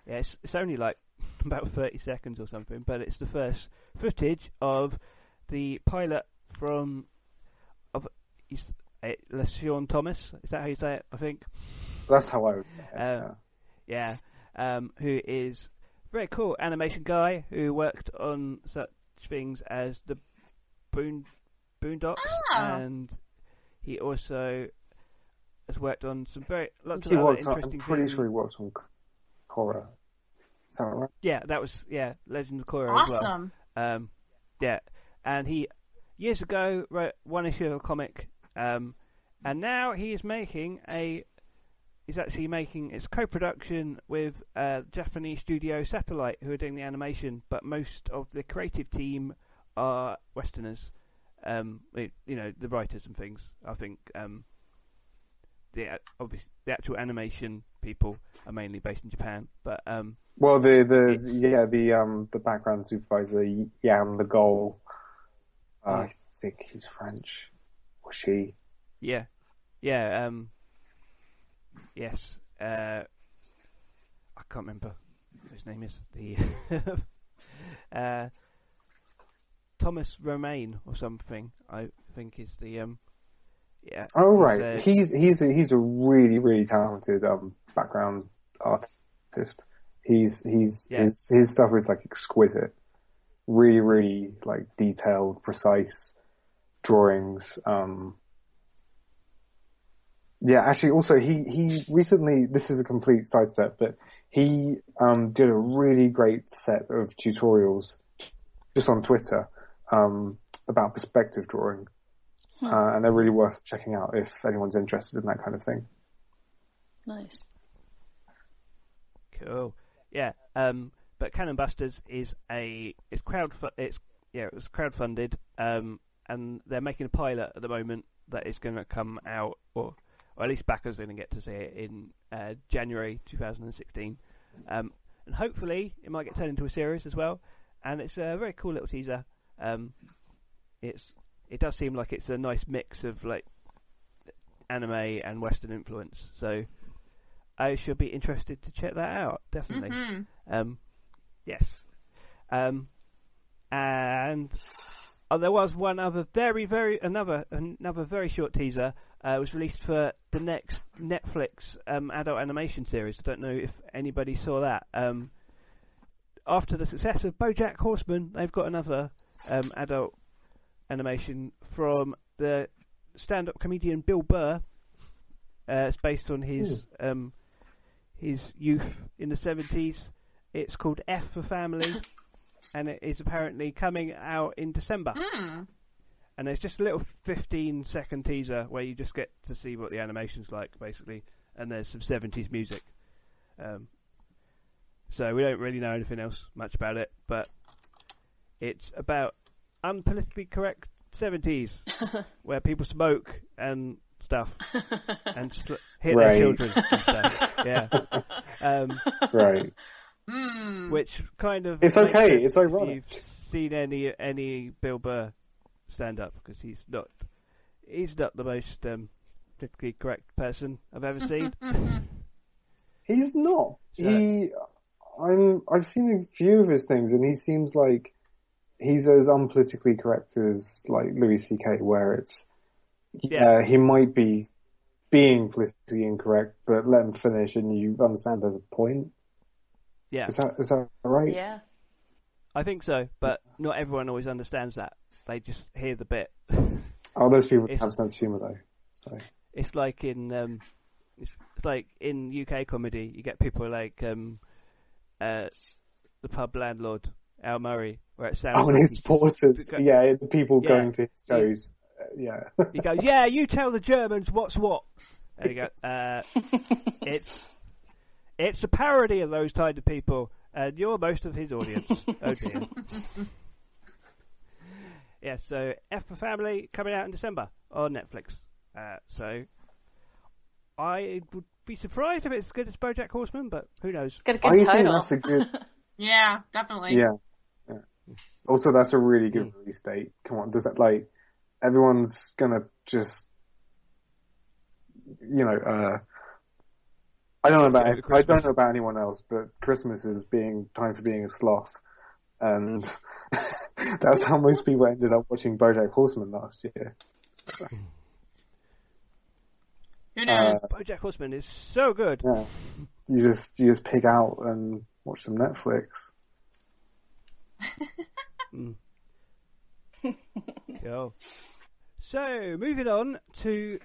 Yeah, it's only like about 30 seconds or something, but it's the first footage of the pilot LeSean Thomas. Is that how you say it? I think. That's how I would say it. Yeah. Who is a very cool animation guy who worked on such things as the Boondocks, and he also has worked on some lots of other interesting things. I'm pretty sure he worked on Korra. Is that right? Yeah, that was Legend of Korra awesome. as well. Yeah, and he years ago wrote one issue of a comic, and now he's actually making its co-production with Japanese studio Satellite, who are doing the animation, but most of the creative team are Westerners. The writers and things. I think the actual animation people are mainly based in Japan, but well, the background supervisor Yam the Goal, I think he's French, or she. Yeah. Yes. I can't remember what his name is. The Thomas Romain or something. I think is the yeah. Oh right, he's a really really talented background artist. His stuff is like exquisite, really really like detailed, precise drawings. Yeah, actually, also he recently. This is a complete sidestep, but he did a really great set of tutorials just on Twitter about perspective drawing, and they're really worth checking out if anyone's interested in that kind of thing. Nice. Cool. Yeah. But Cannon Busters it was crowdfunded, and they're making a pilot at the moment that is going to come out, or at least backers are going to get to see it in January 2016. And hopefully it might get turned into a series as well. And it's a very cool little teaser. It does seem like it's a nice mix of like anime and Western influence. So I should be interested to check that out, definitely. Mm-hmm. Yes. And there was one other another very short teaser. Was released for the next Netflix adult animation series. I don't know if anybody saw that. After the success of BoJack Horseman, they've got another adult animation from the stand-up comedian Bill Burr. It's based on his youth in the 70s. It's called F for Family, and it is apparently coming out in December. And there's just a little 15-second teaser where you just get to see what the animation's like, basically, and there's some 70s music. So we don't really know anything else much about it, but it's about unpolitically correct 70s, where people smoke and stuff, and hit their children and stuff. Yeah. Right. Which kind of... It's okay, it's ironic. If you've seen any Bill Burr stand up, because he's not the most politically correct person I've ever seen. He's not. So, I've seen a few of his things, and he seems like he's as unpolitically correct as like Louis C.K., where it's he might be being politically incorrect, but let him finish, and you understand there's a point. Yeah, is that right? Yeah, I think so, but not everyone always understands that. They just hear the bit. Oh, those people have a sense of humour, though. So it's like in UK comedy, you get people like the pub landlord Al Murray, where it sounds. Oh, and his supporters, the people going to his shows. He goes, "Yeah, you tell the Germans what's what." There you go. It's a parody of those kind of people, and you're most of his audience. Oh dear. Yeah, so F for Family coming out in December on Netflix. So I would be surprised if it's as good as BoJack Horseman, but who knows? It's got a good I title. think that's a good. Yeah, definitely. Yeah. Also, that's a really good release date. Come on, does that everyone's gonna just, I don't know about anyone else, but Christmas is time for being a sloth, and that's how most people ended up watching BoJack Horseman last year. Who knows? BoJack Horseman is so good. Yeah, you just pig out and watch some Netflix. Cool. So, moving on to,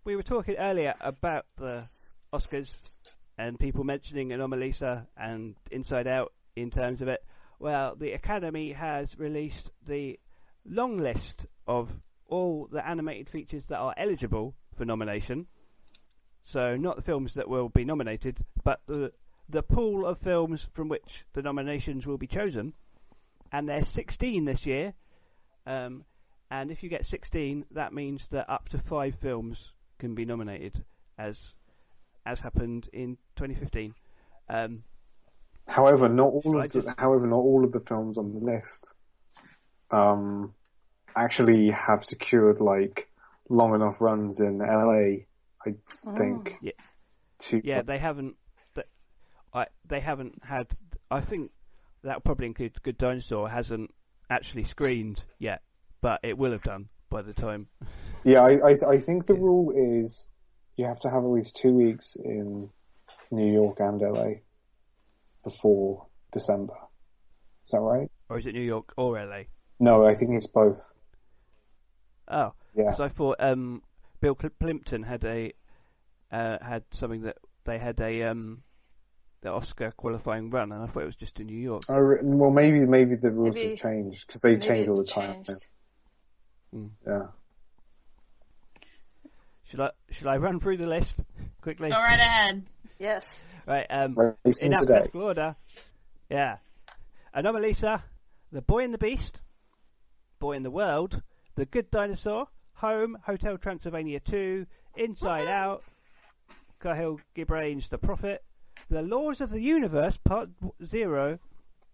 we were talking earlier about the Oscars and people mentioning Anomalisa and Inside Out in terms of it. Well, the Academy has released the long list of all the animated features that are eligible for nomination. So, not the films that will be nominated, but the pool of films from which the nominations will be chosen. And there's 16 this year. And if you get 16, that means that up to 5 films can be nominated, as happened in 2015. However, not all of the films on the list actually have secured long enough runs in LA. I think. Yeah. They haven't. They haven't had. I think that probably includes Good Dinosaur hasn't actually screened yet, but it will have done by the time. Yeah, I think the rule is you have to have at least 2 weeks in New York and LA before December. Is that right? Or is it New York or LA? No, I think it's both. Oh, yeah. Because I thought Bill Plimpton had something that they had the Oscar qualifying run, and I thought it was just in New York. Well, maybe the rules have changed because they change all the time. Yeah. Should I run through the list quickly? Go right ahead. Yes. Right. In alphabetical order. Yeah. Anomalisa, The Boy and the Beast, Boy in the World, The Good Dinosaur, Home, Hotel Transylvania 2, Inside Out, Khalil Gibran's The Prophet, The Laws of the Universe Part 0,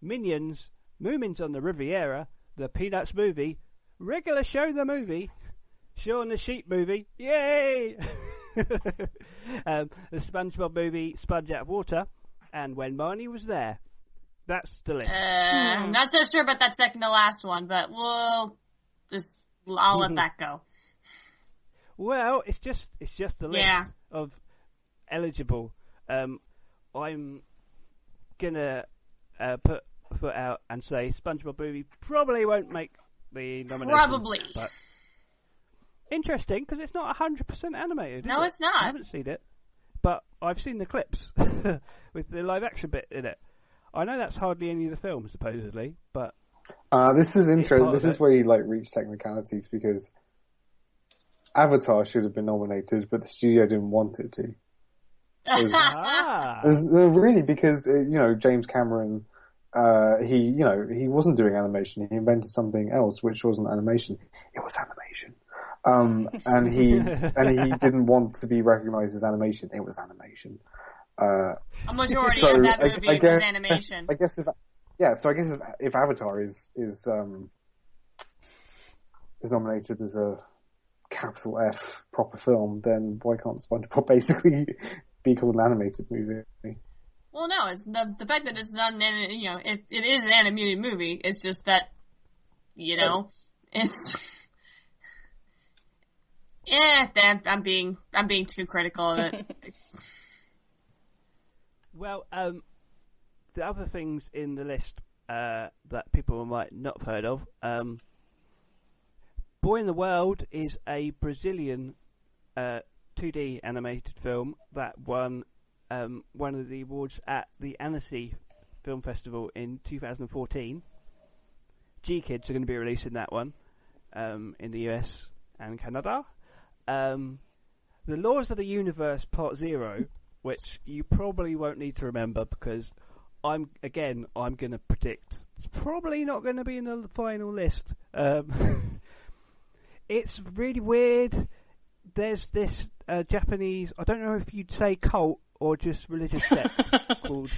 Minions, Moomins on the Riviera, The Peanuts Movie, Regular Show the Movie, Shaun the Sheep Movie, yay! The SpongeBob Movie, Sponge Out of Water, and When Marnie Was There. That's the list. Not so sure about that second to last one, but I'll let that go. Well, it's just the list of eligible. I'm gonna put a foot out and say SpongeBob Movie probably won't make the nomination. Probably. But interesting, because it's not 100% animated. No, it's not. I haven't seen it, but I've seen the clips with the live action bit in it. I know that's hardly any of the film, supposedly, but this is interesting. This is where you reach technicalities, because Avatar should have been nominated, but the studio didn't want it to. Really, because James Cameron, he wasn't doing animation. He invented something else, which wasn't animation. It was animation. And he didn't want to be recognized as animation. It was animation. A majority of that movie was animation. I guess if Avatar is nominated as a capital F proper film, then why can't SpongeBob basically be called an animated movie? Well, no, it's the fact that it's not it is an animated movie. It's just that it's I'm being too critical of it. Well, the other things in the list that people might not have heard of, Boy in the World is a Brazilian 2D animated film that won one of the awards at the Annecy Film Festival in 2014. G-Kids are going to be releasing that one in the US and Canada. The Laws of the Universe Part 0 which you probably won't need to remember because I'm going to predict it's probably not going to be in the final list. It's really weird. There's this Japanese, I don't know if you'd say cult or just religious sect called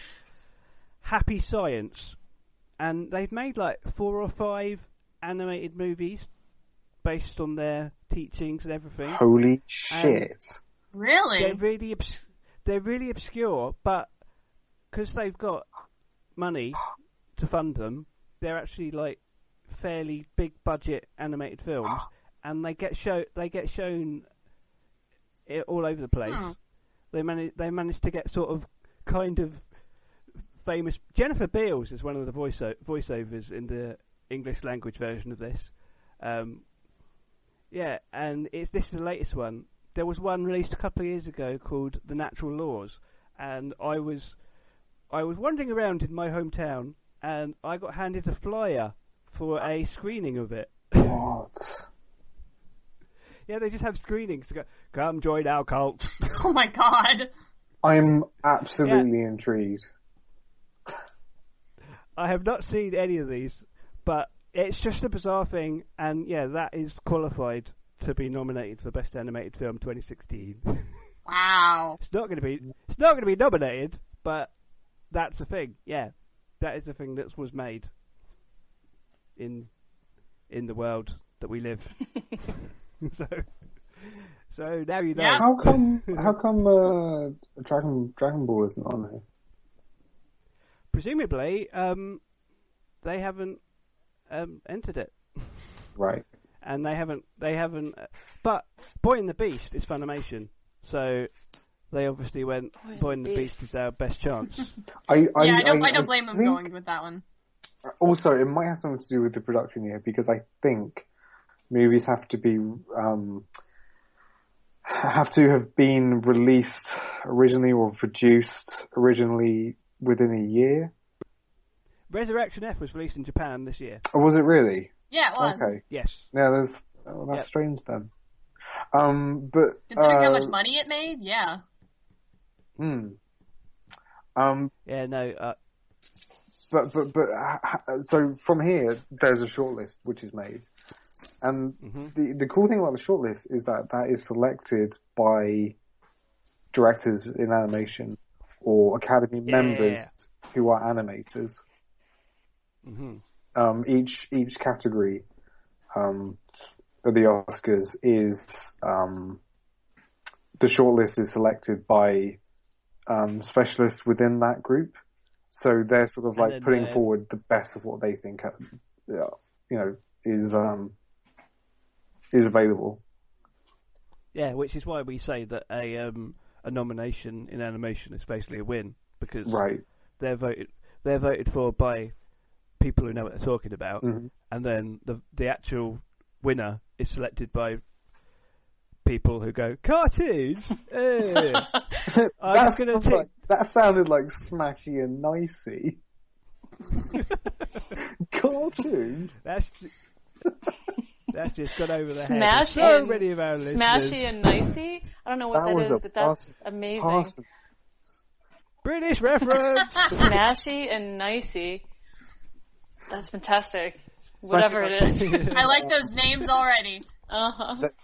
Happy Science, and they've made like 4 or 5 animated movies based on their teachings and everything. Holy shit! Really? They're really obscure, but because they've got money to fund them, they're actually like fairly big budget animated films, and they get shown all over the place. They managed to get sort of kind of famous. Jennifer Beals is one of the voiceovers in the English language version of this. Yeah, and this is the latest one. There was one released a couple of years ago called The Natural Laws, and I was wandering around in my hometown, and I got handed a flyer for a screening of it. What? Yeah, they just have screenings to go, come join our cult. Oh my god. I'm absolutely intrigued. I have not seen any of these, but it's just a bizarre thing, and yeah, that is qualified to be nominated for Best Animated Film 2016. Wow. It's not going to be nominated, but that's a thing. Yeah, that is a thing that was made in the world that we live. So now you know. Yeah. How come Dragon Ball isn't on here? Presumably, they haven't entered it. Right. And they haven't. But Boy and the Beast is Funimation, so they obviously went. Boy and the Beast is our best chance. I don't blame them going with that one. Also, it might have something to do with the production year because I think movies have to have been released originally or produced originally within a year. Resurrection F was released in Japan this year. Oh, was it really? Yeah, it was. Okay. Yes. Yeah, that's strange then. But considering how much money it made, yeah. Yeah, no. But so from here, there's a shortlist which is made, and the cool thing about the shortlist is that is selected by directors in animation or Academy members who are animators. Each category of the Oscars is the shortlist is selected by specialists within that group. So they're sort of like putting forward the best of what they think, is available. Yeah, which is why we say that a nomination in animation is basically a win because they're voted for by people who know what they're talking about, and then the actual winner is selected by people who go cartoons. That sounded like Smashy and Nicey. Cartoons. That's just got over the head. Smashy and Nicey. I don't know what that is, but that's amazing. British reference. Smashy and Nicey. That's fantastic. Whatever it is. I like those names already.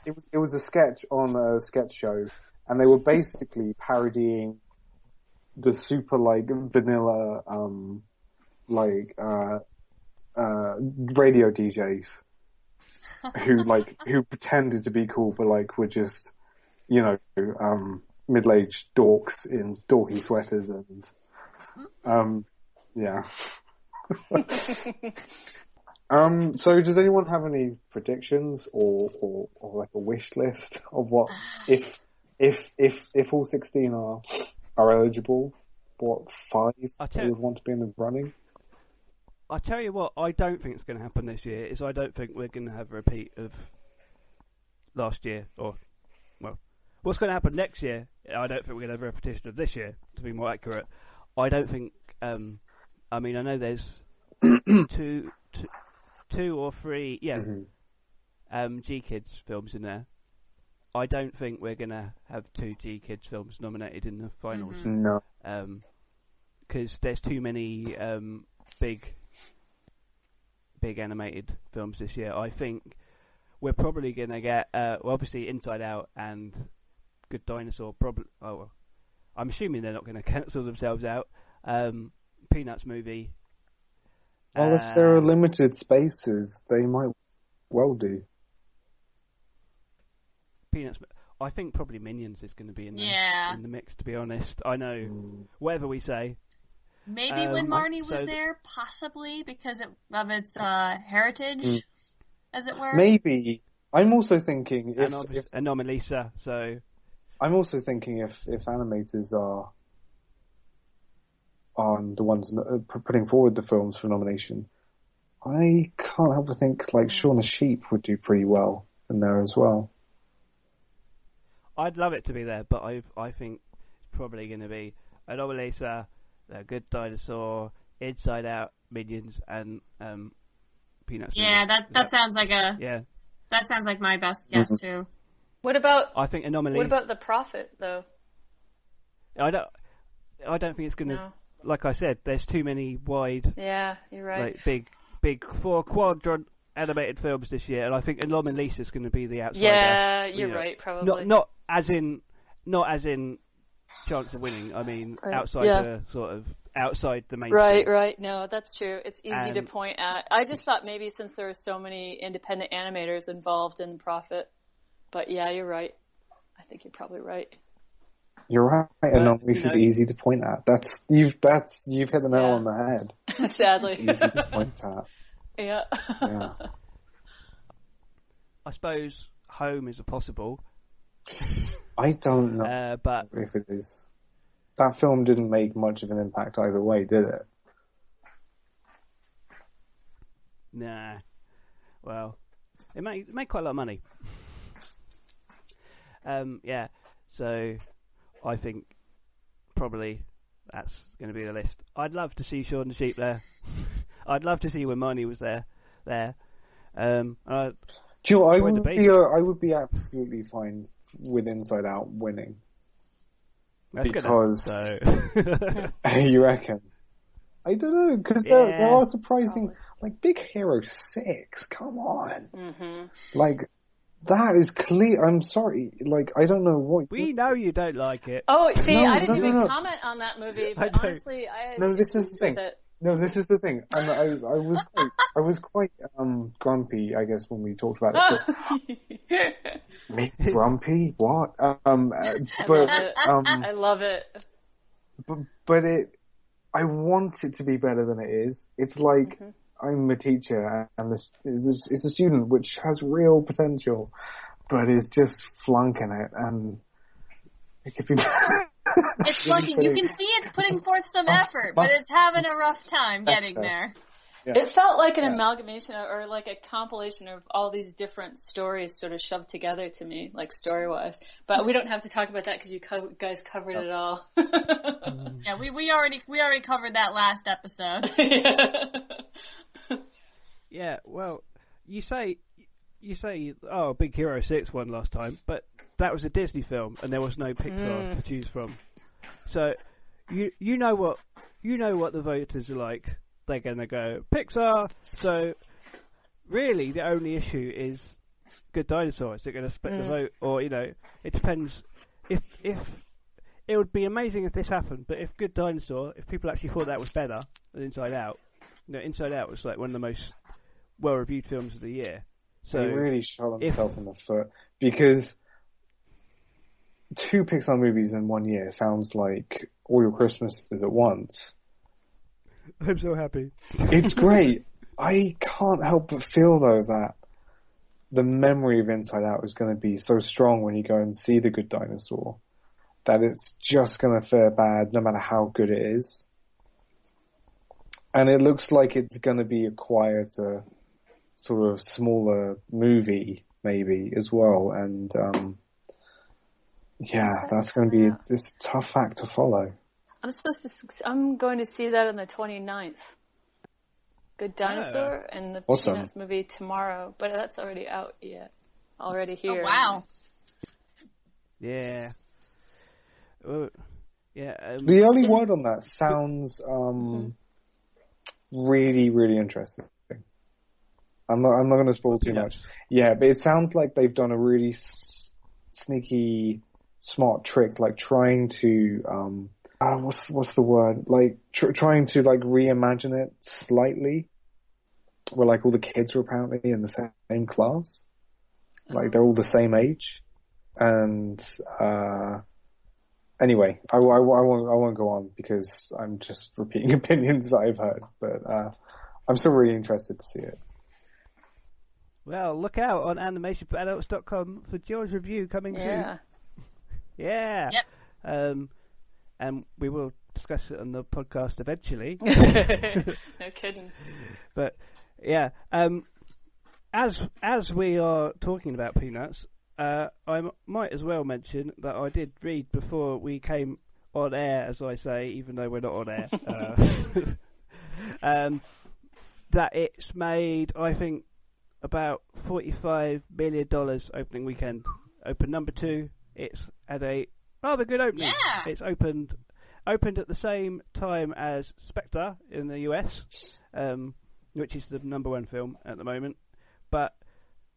It was a sketch on a sketch show, and they were basically parodying the super vanilla radio DJs who pretended to be cool but were just middle-aged dorks in dorky sweaters and yeah. So does anyone have any predictions or like a wish list of what if all 16 are eligible, what 5 they would want to be in the running? I tell you what, I don't think it's going to happen this year. I don't think we're going to have a repeat of last year, what's going to happen next year? I don't think we're going to have a repetition of this year. To be more accurate, I don't think. I know there's two or three, G Kids films in there. I don't think we're gonna have two G-Kids films nominated in the finals. Mm-hmm. No. Because there's too many big animated films this year. I think we're probably gonna get obviously Inside Out and Good Dinosaur. Probably. Oh, I'm assuming they're not gonna cancel themselves out. Peanuts movie. Well, if there are limited spaces, they might well do. Peanuts. I think probably Minions is going to be in the mix. To be honest, I know whatever we say. Maybe when Marnie was there, possibly because of its heritage, as it were. Maybe. I'm also thinking if Anomalisa. So I'm also thinking if animators are the ones putting forward the films for nomination, I can't help but think like Shaun the Sheep would do pretty well in there as well. I'd love it to be there, but I think it's probably going to be Anomalisa, Good Dinosaur, Inside Out, Minions, and Peanuts. Yeah, that sounds like that sounds like my best guess too. What about? I think Anomalisa. What about The Prophet though? I don't think it's going to. No. Like I said, there's too many wide. Yeah, you're right. Like big 4 quadrant animated films this year, and I think Anomalisa is going to be the outsider. Yeah, you're right. Probably not as in chance of winning. I mean, outside the sort of outside the main. Right. No, that's true. It's easy to point at. I just thought maybe since there were so many independent animators involved in Prophet, but yeah, you're right. I think you're probably right. You're right. Anomalisa is easy to point at. You've hit the nail on the head. Sadly, it's easy to point at. Yeah. I suppose Home is a possible. I don't know but if it is. That film didn't make much of an impact either way, did it? Nah. Well, it made quite a lot of money. Yeah. So I think probably that's going to be the list. I'd love to see Shaun the Sheep there. I'd love to see when Marnie was there. Do you know, I would be absolutely fine with Inside Out winning. That's because you reckon? I don't know, because there are surprising, like Big Hero 6. Come on, like that is clear. I'm sorry, like I don't know what. We know you don't like it. Oh, see, I didn't even comment on that movie, but honestly, this is the thing. No, this is the thing, and I was quite grumpy, I guess, when we talked about it. Me grumpy? What? I love it. But I want it to be better than it is. It's like I'm a teacher, and it's a student which has real potential, but is just flunking it, and it could be. It's flunking. You can see it's putting forth some effort, but it's having a rough time getting there. Yeah. It felt like an amalgamation or like a compilation of all these different stories sort of shoved together to me, like story-wise. But we don't have to talk about that because you guys covered it all. Yeah, we already covered that last episode. Yeah, well, you say, oh, Big Hero 6 won last time, but that was a Disney film and there was no Pixar to choose from. So you know what the voters are like. They're gonna go Pixar. So really, the only issue is Good Dinosaur. Is it going to split the vote, or it depends. If it would be amazing if this happened, but if Good Dinosaur, if people actually thought that was better than Inside Out, Inside Out was like one of the most well-reviewed films of the year. So he really shot himself in the foot, because 2 Pixar movies in 1 year sounds like all your Christmases at once. I'm so happy. It's great. I can't help but feel, though, that the memory of Inside Out is going to be so strong when you go and see The Good Dinosaur that it's just going to fare bad no matter how good it is. And it looks like it's going to be a quieter, sort of smaller movie, maybe, as well. And, that's going to be this tough act to follow. I'm going to see that on the 29th. Good Dinosaur and the Peanuts movie tomorrow, but that's already out yet. Already here. Oh, wow. Yeah. Yeah. The early word on that sounds really, really interesting. I'm not going to spoil too much. Yeah, but it sounds like they've done a really sneaky, smart trick, like trying to what's the word? Like trying to like reimagine it slightly, where like all the kids are apparently in the same class, like they're all the same age, and anyway, I won't go on because I'm just repeating opinions that I've heard, but I'm still really interested to see it. Well, look out on animationforadults.com for Joe's review coming soon. Yeah. Yep. And we will discuss it on the podcast eventually. No kidding. But yeah, as we are talking about Peanuts, I might as well mention that I did read before we came on air, as I say, even though we're not on air, that it's made, I think, about $45 million opening weekend. Open number 2. It's had a rather good opening. Yeah. It's opened at the same time as Spectre in the US, which is the number 1 film at the moment. But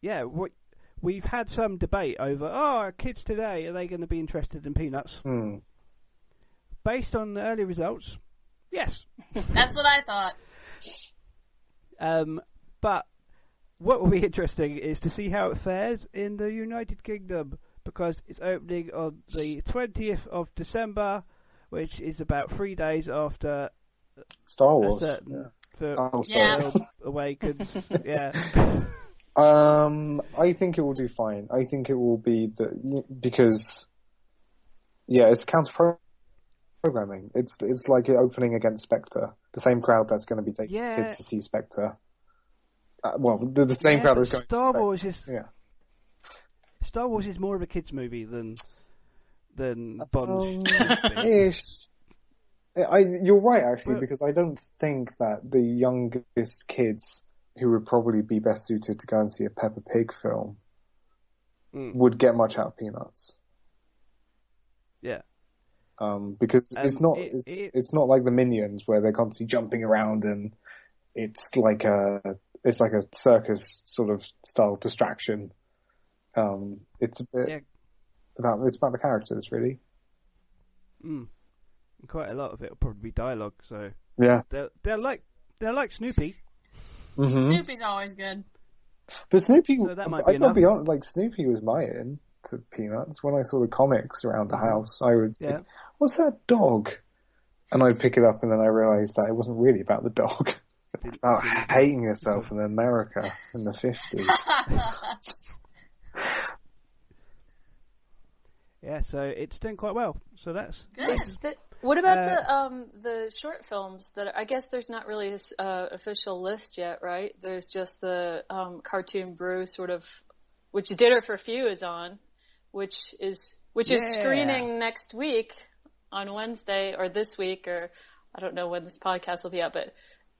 yeah, we've had some debate over, kids today, are they going to be interested in Peanuts? Based on the early results, yes. That's what I thought. But what will be interesting is to see how it fares in the United Kingdom, because it's opening on the 20th of December, which is about 3 days after Star Wars. Film awakens. Yeah. I think it will do fine. I think it will be because it's counter programming. It's like opening against Spectre, the same crowd that's going to be taking kids to see Spectre. The same crowd is going Star to Wars is yeah. Star Wars is more of a kids movie than Bond. Ish. You're right, actually, because I don't think that the youngest kids who would probably be best suited to go and see a Peppa Pig film would get much out of Peanuts. Yeah. Because it's not like the Minions where they're constantly jumping around and it's like a circus sort of style distraction. It's a bit about the characters, really. Quite a lot of it will probably be dialogue, so yeah, they're like Snoopy. Mm-hmm. Snoopy's always good. But Snoopy, so that might be I'll be honest, like Snoopy was my in to Peanuts. When I saw the comics around the house, I would think, what's that dog? And I'd pick it up, and then I realised that it wasn't really about the dog. It's about hating yourself in America in the 50s. Yeah, so it's doing quite well. So that's good. What about the short films? That I guess there's not really an official list yet, right? There's just the Cartoon Brew sort of, which Dinner for Few is on, which is screening next week on Wednesday or this week, or I don't know when this podcast will be out, but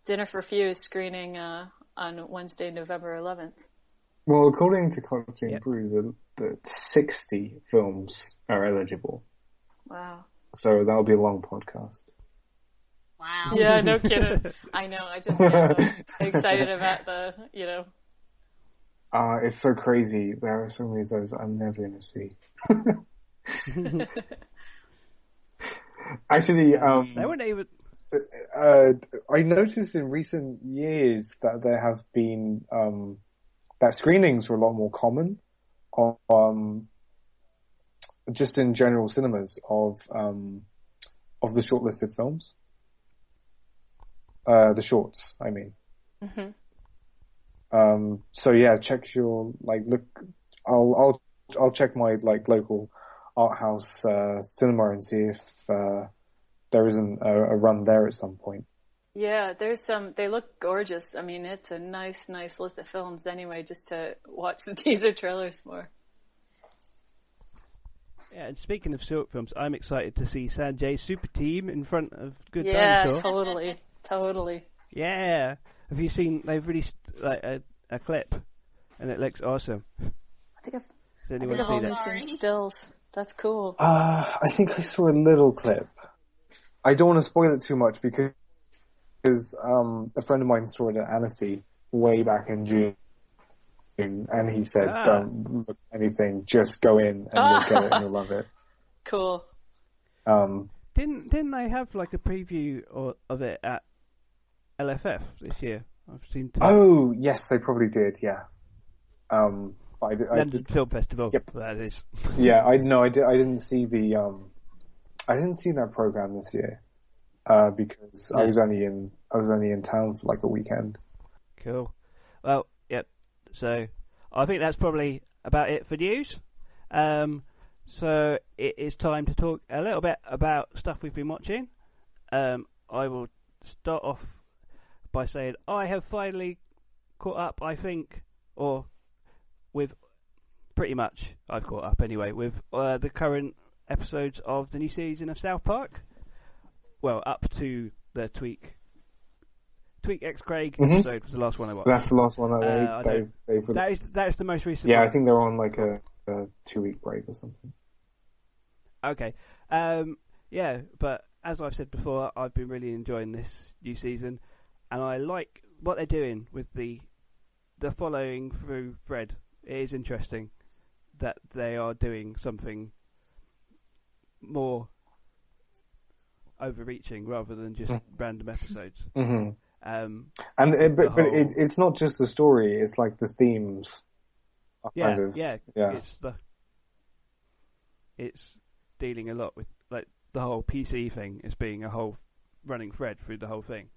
Dinner for Few is screening on Wednesday, November 11th. Well, according to Cartoon Brew, the 60 films are eligible. Wow. So that'll be a long podcast. Wow. Yeah, no kidding. I know. I just get excited about it's so crazy. There are so many of those I'm never going to see. Actually, they weren't even. I noticed in recent years that there have been that screenings were a lot more common on just in general cinemas of the shortlisted films. The shorts, I mean. Mm-hmm. So yeah, check your look. I'll check my local art house cinema and see if there isn't a run there at some point. Yeah, there's some. They look gorgeous. I mean, it's a nice list of films anyway, just to watch the teaser trailers more. Yeah, and speaking of short films, I'm excited to see Sanjay's Super Team in front of Good Dinosaur. Yeah, totally. Yeah. Have you seen? They've released a clip, and it looks awesome. I think I've only seen stills. That's cool. I think I saw a little clip. I don't want to spoil it too much because a friend of mine saw it at Annecy way back in June, and he said, "Don't look at anything, just go in and you'll get it and you'll love it." Cool. Didn't they have like a preview of it at LFF this year? I've seen. Oh yes, they probably did. Yeah. London Film Festival. Yep. That is. Yeah, I didn't see I didn't see that program this year because I was only in town for like a weekend. Cool. Well, yep. So I think that's probably about it for news. So it is time to talk a little bit about stuff we've been watching. I will start off by saying I have finally caught up, I think, or with pretty much I've caught up anyway with the current episodes of the new season of South Park. Well, up to the Tweak X Craig episode was the last one I watched. That's the last one that that is the most recent. Yeah, one. I think they're on like a 2-week break or something. Okay. Yeah, but as I've said before, I've been really enjoying this new season, and I like what they're doing with the following through thread. It is interesting that they are doing something more overreaching rather than just random episodes. Mm-hmm. It's not just the story; it's like the themes. It's dealing a lot with like the whole PC thing as being a whole running thread through the whole thing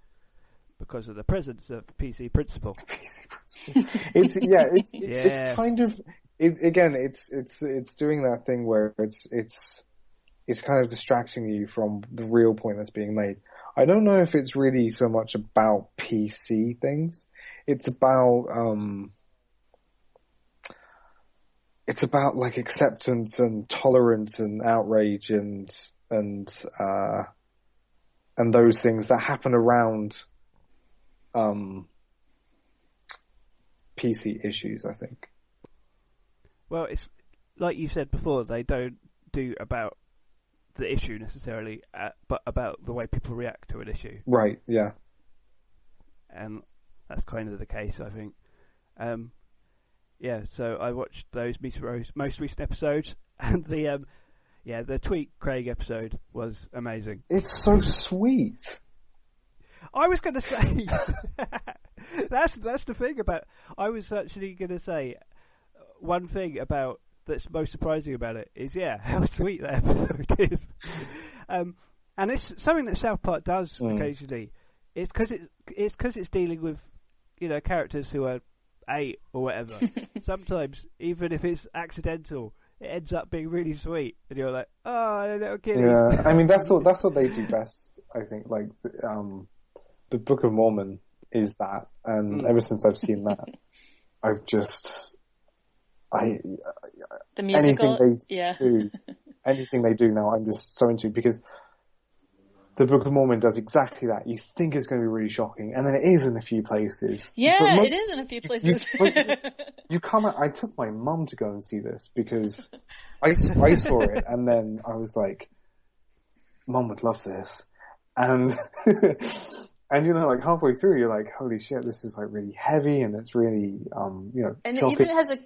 because of the presence of PC principle. It's kind of it's doing that thing where it's kind of distracting you from the real point that's being made. I don't know if it's really so much about PC things. It's about like acceptance and tolerance and outrage and those things that happen around PC issues, I think. Well, it's like you said before, they don't do about the issue necessarily, but about the way people react to an issue. Right, yeah. And that's kind of the case, I think. Yeah, so I watched those most recent episodes, and the Tweet Craig episode was amazing. It's so sweet. I was going to say that's the thing about. I was actually going to say one thing about that's most surprising about it is how sweet that episode is. And it's something that South Park does occasionally. It's because it's dealing with characters who are 8 or whatever. Sometimes even if it's accidental, it ends up being really sweet, and you're like, oh, little kiddies. Yeah, I mean that's what they do best. I think like the Book of Mormon is that, and ever since I've seen that, I've just the musical, anything they do now, I'm just so into, because the Book of Mormon does exactly that. You think it's going to be really shocking, and then it is in a few places. Yeah, it is in a few places. You come out, I took my mum to go and see this because I saw it, and then I was like, Mum would love this. And and like halfway through, you're like, holy shit, this is like really heavy, and it's really and shocking. it even has a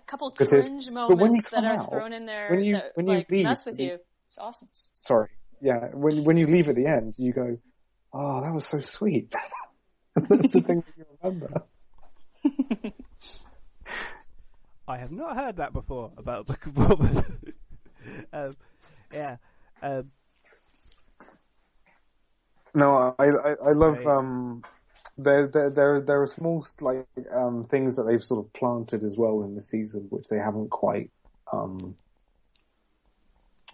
couple cringe moments that are thrown in there when you leave, mess with you. It's awesome. Sorry. Yeah, when you leave at the end, you go, oh, that was so sweet. That's the thing that you remember. I have not heard that before about Book of Mormon. No, I love there are small like things that they've sort of planted as well in the season, which they haven't quite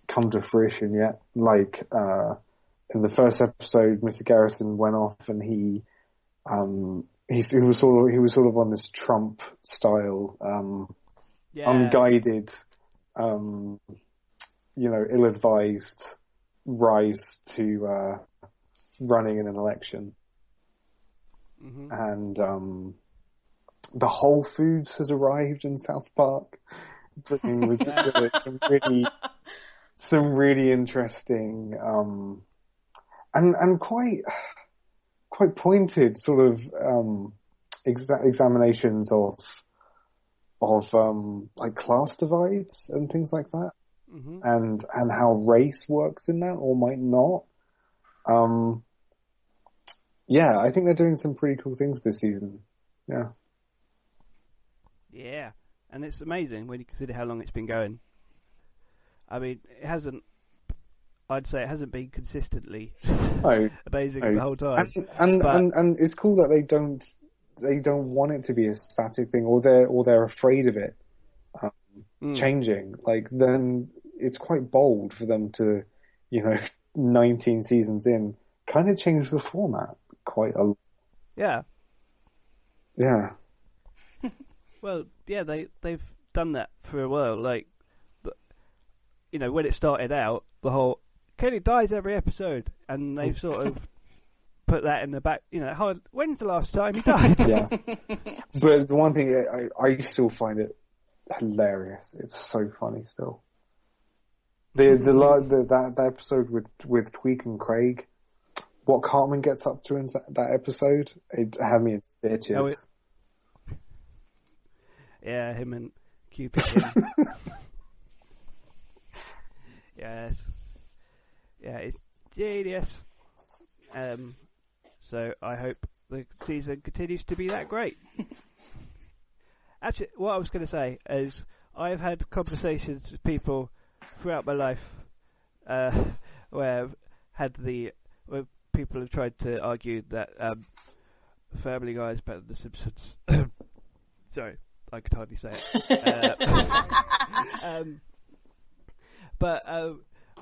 come to fruition yet. Like in the first episode, Mr. Garrison went off and he was sort of on this Trump style unguided ill-advised rise to running in an election. And the Whole Foods has arrived in South Park, bringing ridiculous some really interesting and quite pointed sort of examinations of like class divides and things like that, and how race works in that or might not. Yeah, I think they're doing some pretty cool things this season. Yeah. Yeah, and it's amazing when you consider how long it's been going. I mean, I'd say it hasn't been consistently amazing the whole time. And it's cool that they don't want it to be a static thing, or they're afraid of it changing. Like, then it's quite bold for them to, 19 seasons in, kind of change the format quite a lot. Yeah. Yeah. Well, yeah, they've done that for a while. Like, when it started out, the whole Kenny dies every episode, and they've sort of put that in the back. When's the last time he died? Yeah. But the one thing I still find it hilarious. It's so funny still. That episode with Tweak and Craig, what Cartman gets up to in that episode, it had me in stitches. Yeah, him and Cupid. Yes. Yeah, it's genius. So I hope the season continues to be that great. Actually, what I was going to say is I've had conversations with people throughout my life where people have tried to argue that Family Guy is better than The Simpsons. Sorry, I could hardly say it. But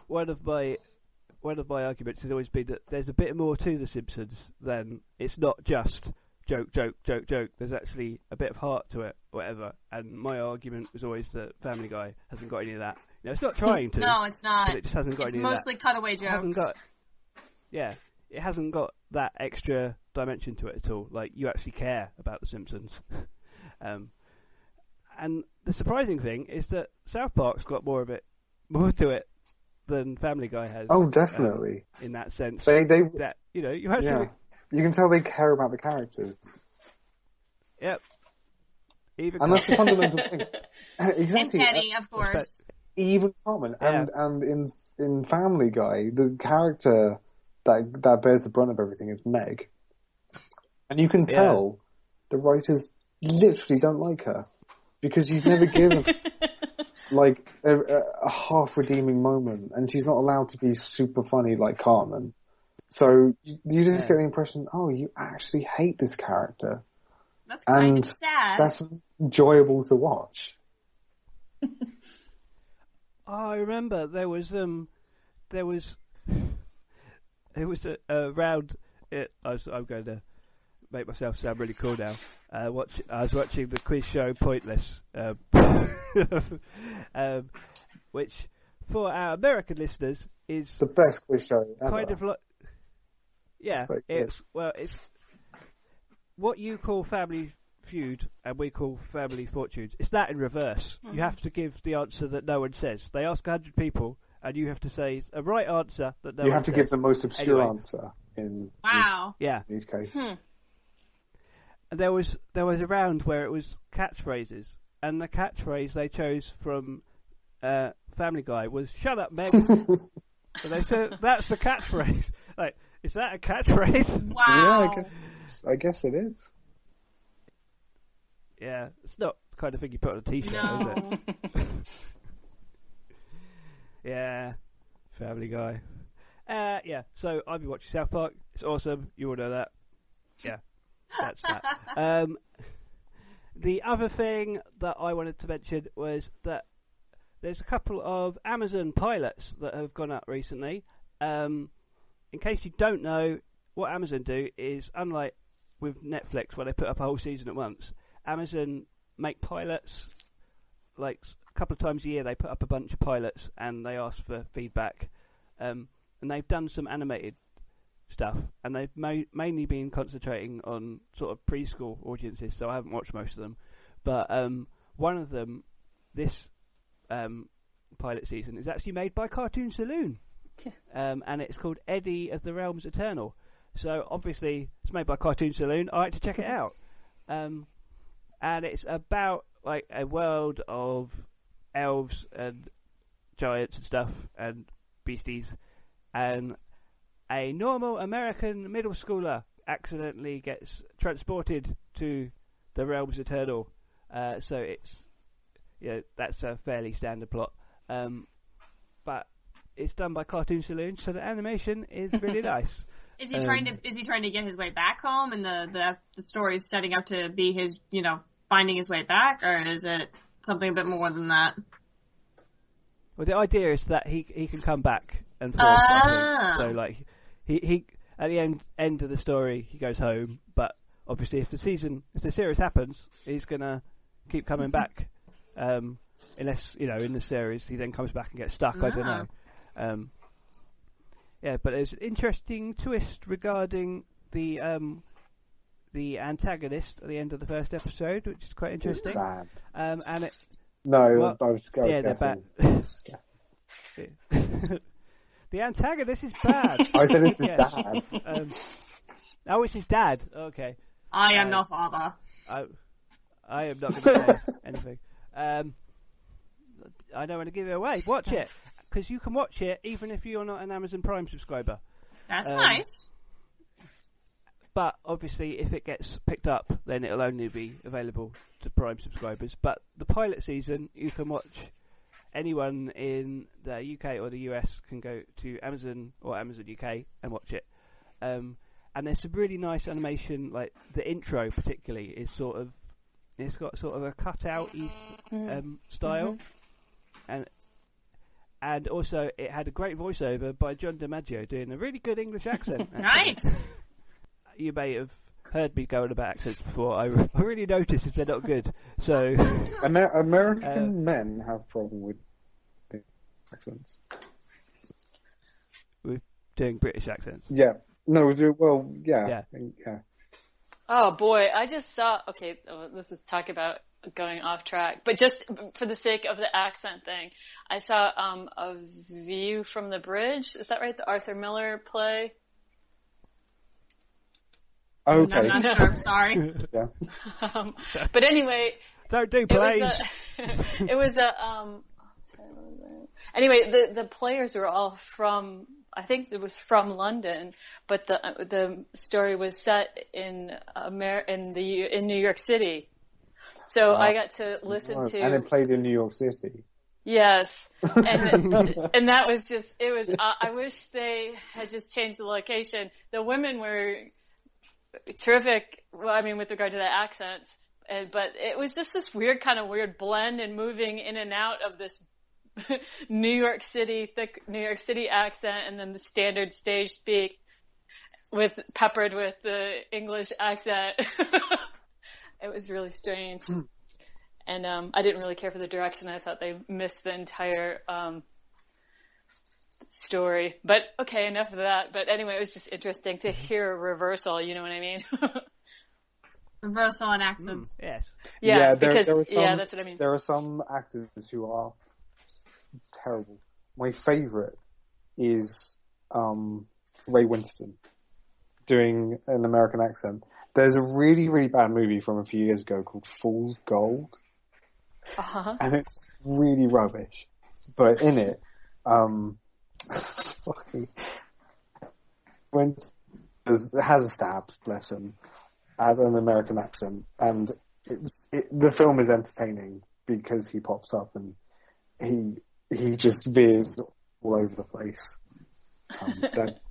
one of my arguments has always been that there's a bit more to The Simpsons than it's not just joke, joke, joke, joke. There's actually a bit of heart to it, whatever. And my argument was always that Family Guy hasn't got any of that. It's not trying to. No, it's not. But it just hasn't got any of that. It's mostly cutaway jokes. It hasn't got that extra dimension to it at all. Like, you actually care about The Simpsons. And the surprising thing is that South Park's got more to it than Family Guy has. Oh, definitely. In that sense, they that you actually you can tell they care about the characters. Yep. And that's the fundamental thing. Exactly. And Kenny, of course. Even Cartman, and in Family Guy, the character that bears the brunt of everything is Meg, and you can tell the writers literally don't like her because she's never given like a half redeeming moment, and she's not allowed to be super funny like Cartman. So you just get the impression, you actually hate this character. That's kind of sad. That's enjoyable to watch. I remember there was a round. I'm going to make myself sound really cool now. I was watching the quiz show Pointless, which for our American listeners is the best quiz show ever. Kind of like, it's what you call Family Feud and we call Family Fortunes. It's that in reverse. Mm-hmm. You have to give the answer that no one says. They ask 100 people, and you have to say a right answer that no one says. You have to give the most obscure answer in these cases. And there was a round where it was catchphrases, and the catchphrase they chose from Family Guy was "Shut up, Meg." So they said that's the catchphrase. Like, is that a catchphrase? Wow. Yeah, I guess it is. Yeah, it's not the kind of thing you put on a t-shirt, no. is it? Yeah, Family Guy. So I've been watching South Park. It's awesome. You all know that. Yeah, that's that. The other thing that I wanted to mention was that there's a couple of Amazon pilots that have gone up recently. In case you don't know, what Amazon do is, unlike with Netflix where they put up a whole season at once, Amazon make pilots like a couple of times a year. They put up a bunch of pilots and they ask for feedback. And they've done some animated stuff, and they've mainly been concentrating on sort of preschool audiences, so I haven't watched most of them. But one of them, this pilot season is actually made by Cartoon Saloon, and it's called Eddie of the Realms Eternal. So obviously it's made by Cartoon Saloon. I like to check it out, and it's about like a world of elves and giants and stuff and beasties, and a normal American middle schooler accidentally gets transported to the Realms Eternal. So it's, that's a fairly standard plot. But it's done by Cartoon Saloon, so the animation is really nice. Is he trying to get his way back home, and the story's setting up to be his, finding his way back, or is it something a bit more than that? Well, the idea is that he can come back and forth. I think. So like he at the end of the story he goes home, but obviously if the series happens, he's gonna keep coming back. Unless in the series he then comes back and gets stuck. I don't know. But there's an interesting twist regarding the antagonist at the end of the first episode, which is quite interesting. And it. No, I was going. Yeah, they're bad. The antagonist is bad. I said it's his dad. It's his dad. Okay. I am no father. I am not going to say anything. I don't want to give it away. Watch it, because you can watch it even if you're not an Amazon Prime subscriber. That's nice. But obviously, if it gets picked up, then it'll only be available to Prime subscribers. But the pilot season, you can watch. Anyone in the UK or the US can go to Amazon or Amazon UK and watch it. And there's some really nice animation, like the intro particularly is it's got sort of a cutout-y style. And also it had a great voiceover by John DiMaggio doing a really good English accent. Nice! You may have heard me going about accents before. I really noticed if they're not good. So American men have problem with accents. With doing British accents. Yeah. No, well, yeah. Oh boy, I just saw. Okay, this is talk about going off track, but just for the sake of the accent thing, I saw A View from the Bridge. Is that right? The Arthur Miller play. Okay. I'm not sure. I'm sorry. Yeah. But anyway, don't do plays. It was anyway, the players were all from. I think it was from London, but the story was set in New York City. So I got to listen to. And it played in New York City. Yes, and that was just. It was. I wish they had just changed the location. The women were terrific. Well, I mean, with regard to the accents, but it was just this weird blend and moving in and out of this New York City accent, and then the standard stage speak peppered with the English accent. It was really strange, and I didn't really care for the direction. I thought they missed the entire story. But okay, enough of that. But anyway, it was just interesting to hear a reversal. You know what I mean? Reversal in accents. Yes. Yeah, there because are some, that's what I mean. There are some actors who are terrible. My favourite is Ray Winston doing an American accent. There's a really, really bad movie from a few years ago called Fool's Gold. Uh-huh. And it's really rubbish. But in it, Winston has a stab, bless him, at an American accent. And the film is entertaining because he pops up and he just veers all over the place.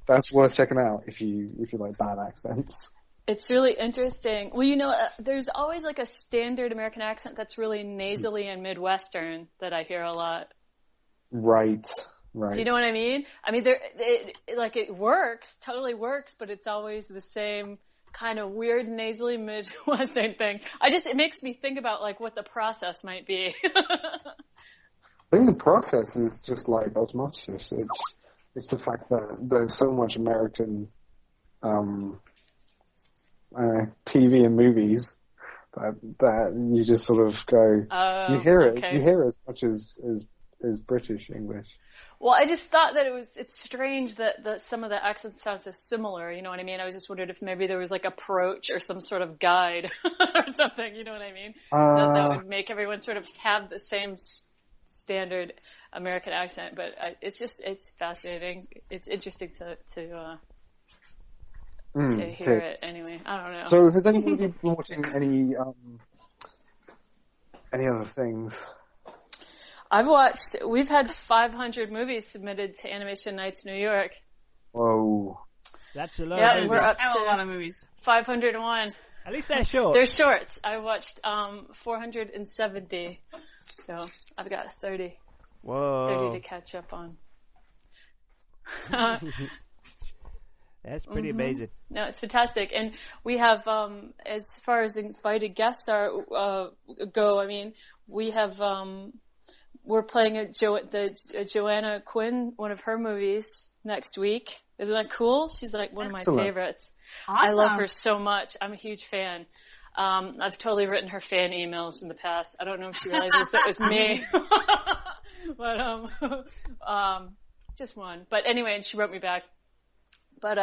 That's worth checking out if you like bad accents. It's really interesting. Well, there's always like a standard American accent that's really nasally and Midwestern that I hear a lot. Right. Do you know what I mean? I mean, it works, totally works, but it's always the same kind of weird nasally Midwestern thing. It makes me think about like what the process might be. I think the process is just like osmosis. It's the fact that there's so much American TV and movies that you just sort of go, you hear it as much as British English. Well, I just thought that it's strange that some of the accents sound so similar, you know what I mean? I was just wondered if maybe there was like approach or some sort of guide or something, you know what I mean? That would make everyone sort of have the same standard American accent, but it's fascinating. It's interesting to hear it anyway. I don't know. So has anybody been watching any other things? We've had 500 movies submitted to Animation Nights New York. Whoa. That's a lot. Yeah, we're up to a lot of movies. 501. At least they're short. They're shorts. I watched 470. So I've got 30. Whoa. 30 to catch up on. That's pretty amazing. No, it's fantastic. And we have, as far as invited guests go, I mean, we have, we're playing Joanna Quinn, one of her movies, next week. Isn't that cool? She's like one of my favorites. Awesome. I love her so much. I'm a huge fan. I've totally written her fan emails in the past. I don't know if she realizes that was me. But, just one. But anyway, and she wrote me back. But,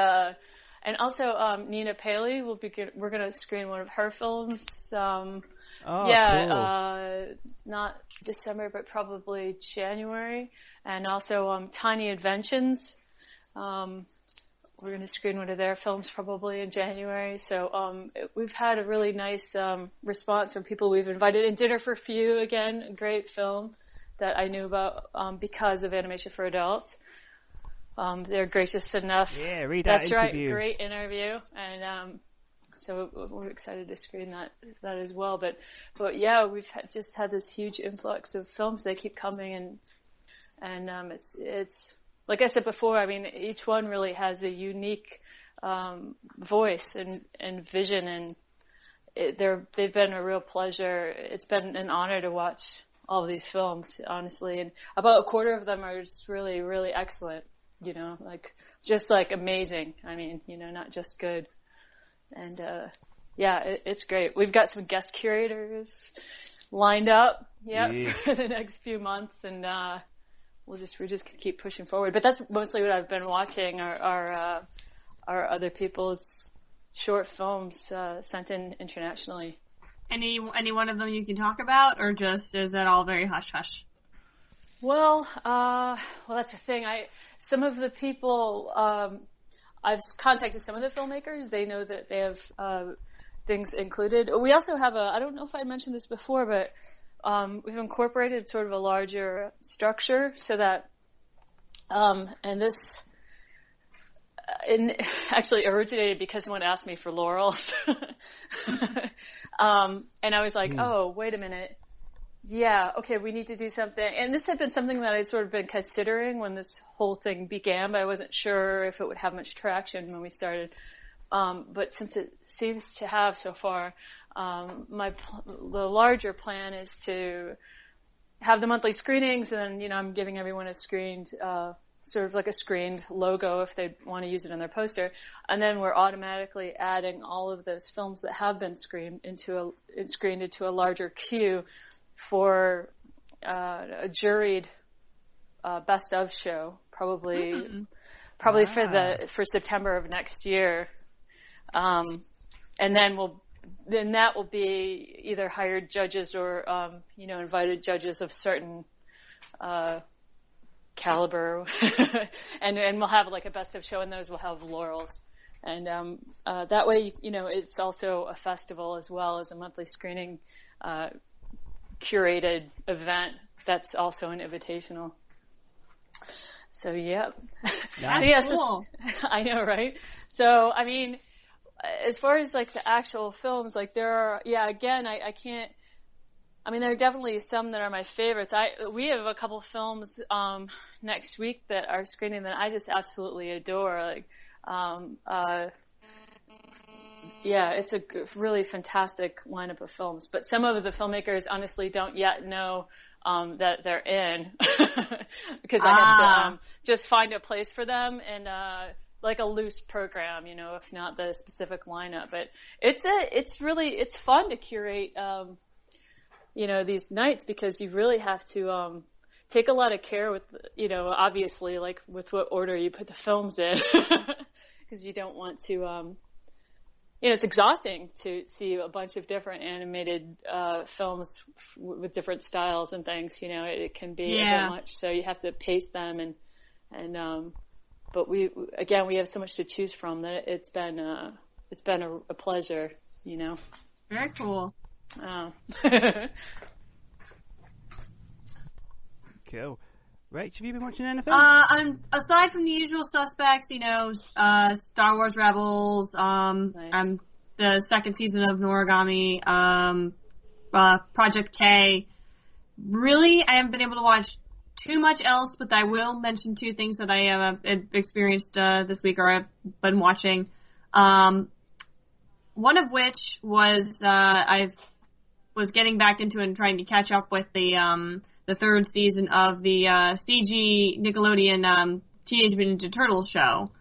and also, Nina Paley we're going to screen one of her films. Cool. Not December, but probably January. And also, Tiny Inventions. We're going to screen one of their films probably in January. So, we've had a really nice, response from people we've invited. And Dinner for Few, again, a great film that I knew about, because of Animation for Adults. They're gracious enough. Yeah, read that interview. That's right, great interview. And, so we're excited to screen that as well. But yeah, we've just had this huge influx of films. They keep coming and it's, like I said before, I mean, each one really has a unique, voice and vision, and they've been a real pleasure. It's been an honor to watch all of these films, honestly. And about a quarter of them are just really, really excellent. You know, just amazing. I mean, you know, not just good. And, yeah, it's great. We've got some guest curators lined up, for the next few months, and, we're just gonna keep pushing forward. But that's mostly what I've been watching are other people's short films, sent in internationally. Any one of them you can talk about, or just, is that all very hush-hush? Well, that's the thing. Some of the people, I've contacted some of the filmmakers. They know that they have, things included. We also have I don't know if I mentioned this before, but, we've incorporated sort of a larger structure so that, and this, actually originated because someone asked me for laurels. And I was like, oh, wait a minute. Yeah, okay, we need to do something. And this had been something that I'd sort of been considering when this whole thing began, but I wasn't sure if it would have much traction when we started. But since it seems to have so far, the larger plan is to have the monthly screenings, and then, you know, I'm giving everyone a screened, sort of like a screened logo if they want to use it on their poster. And then we're automatically adding all of those films that have been screened into a larger queue for a juried best of show, probably for September of next year, and then that will be either hired judges or invited judges of certain caliber, and we'll have like a best of show, and those will have laurels, and that way, you know, it's also a festival as well as a monthly screening. Curated event that's also an invitational. So yeah. That's cool. I know, right? So I mean, as far as like the actual films, like there are, again, I can't. I mean, there are definitely some that are my favorites. We have a couple films next week that are screening that I just absolutely adore. Like, it's a really fantastic lineup of films. But some of the filmmakers honestly don't yet know that they're in because I have to just find a place for them and like a loose program, if not the specific lineup. But it's fun to curate, these nights, because you really have to take a lot of care with, obviously, like with what order you put the films in, because you don't want to, it's exhausting to see a bunch of different animated films with different styles and things. It can be a bit much, so you have to pace them and but we have so much to choose from that it's been a pleasure. Very cool. Cool. Rach, have you been watching anything? Aside from the usual suspects, Star Wars Rebels, Nice. The second season of Noragami, Project K. Really, I haven't been able to watch too much else, but I will mention two things that I have experienced this week, or I've been watching. One of which was I was getting back into and trying to catch up with the third season of the CG Nickelodeon Teenage Mutant Ninja Turtles show,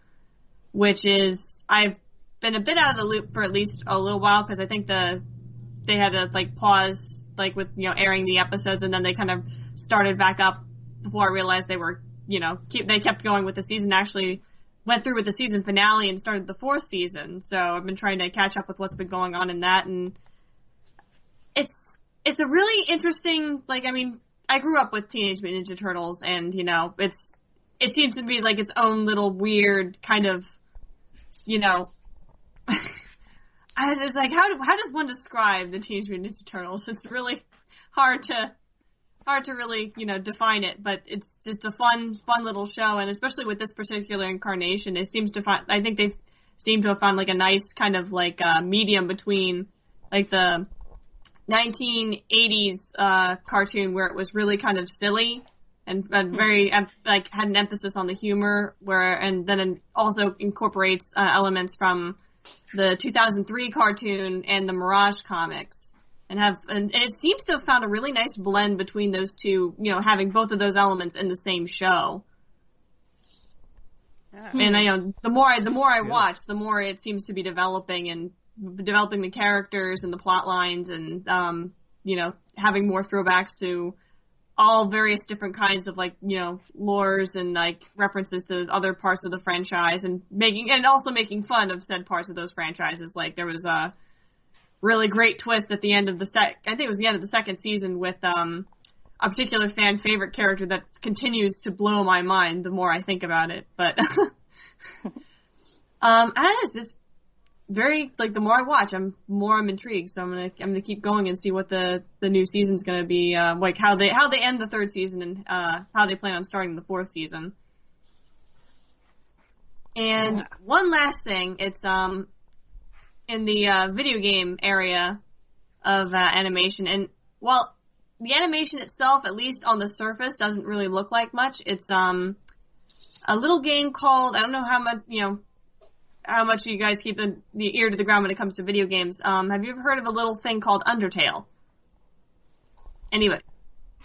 which is, I've been a bit out of the loop for at least a little while, because I think they had to pause with airing the episodes, and then they kind of started back up before I realized they were they kept going with the season. Actually went through with the season finale and started the fourth season, so I've been trying to catch up with what's been going on in that, and it's a really interesting, I grew up with Teenage Mutant Ninja Turtles, and it seems to be its own little weird kind of, I was just how does one describe the Teenage Mutant Ninja Turtles? It's really hard to really, define it, but it's just a fun little show, and especially with this particular incarnation, I think they seem to have found a nice kind of medium between the 1980s cartoon, where it was really kind of silly and very had an emphasis on the humor, and then it also incorporates elements from the 2003 cartoon and the Mirage comics, and it seems to have found a really nice blend between those two, having both of those elements in the same show. And the more I watch, the more it seems to be developing the characters and the plot lines, and having more throwbacks to all various different kinds of lores and references to other parts of the franchise, and also making fun of said parts of those franchises. There was a really great twist at the end of I think it was the end of the second season, with a particular fan favorite character that continues to blow my mind the more I think about it. But and it's just very the more I watch, I'm intrigued. So I'm gonna keep going and see what the new season's gonna be how they end the third season, and how they plan on starting the fourth season. And one last thing, it's in the video game area of animation, and while the animation itself, at least on the surface, doesn't really look like much, it's a little game called, I don't know how much you guys keep the ear to the ground when it comes to video games. Have you ever heard of a little thing called Undertale? Anybody?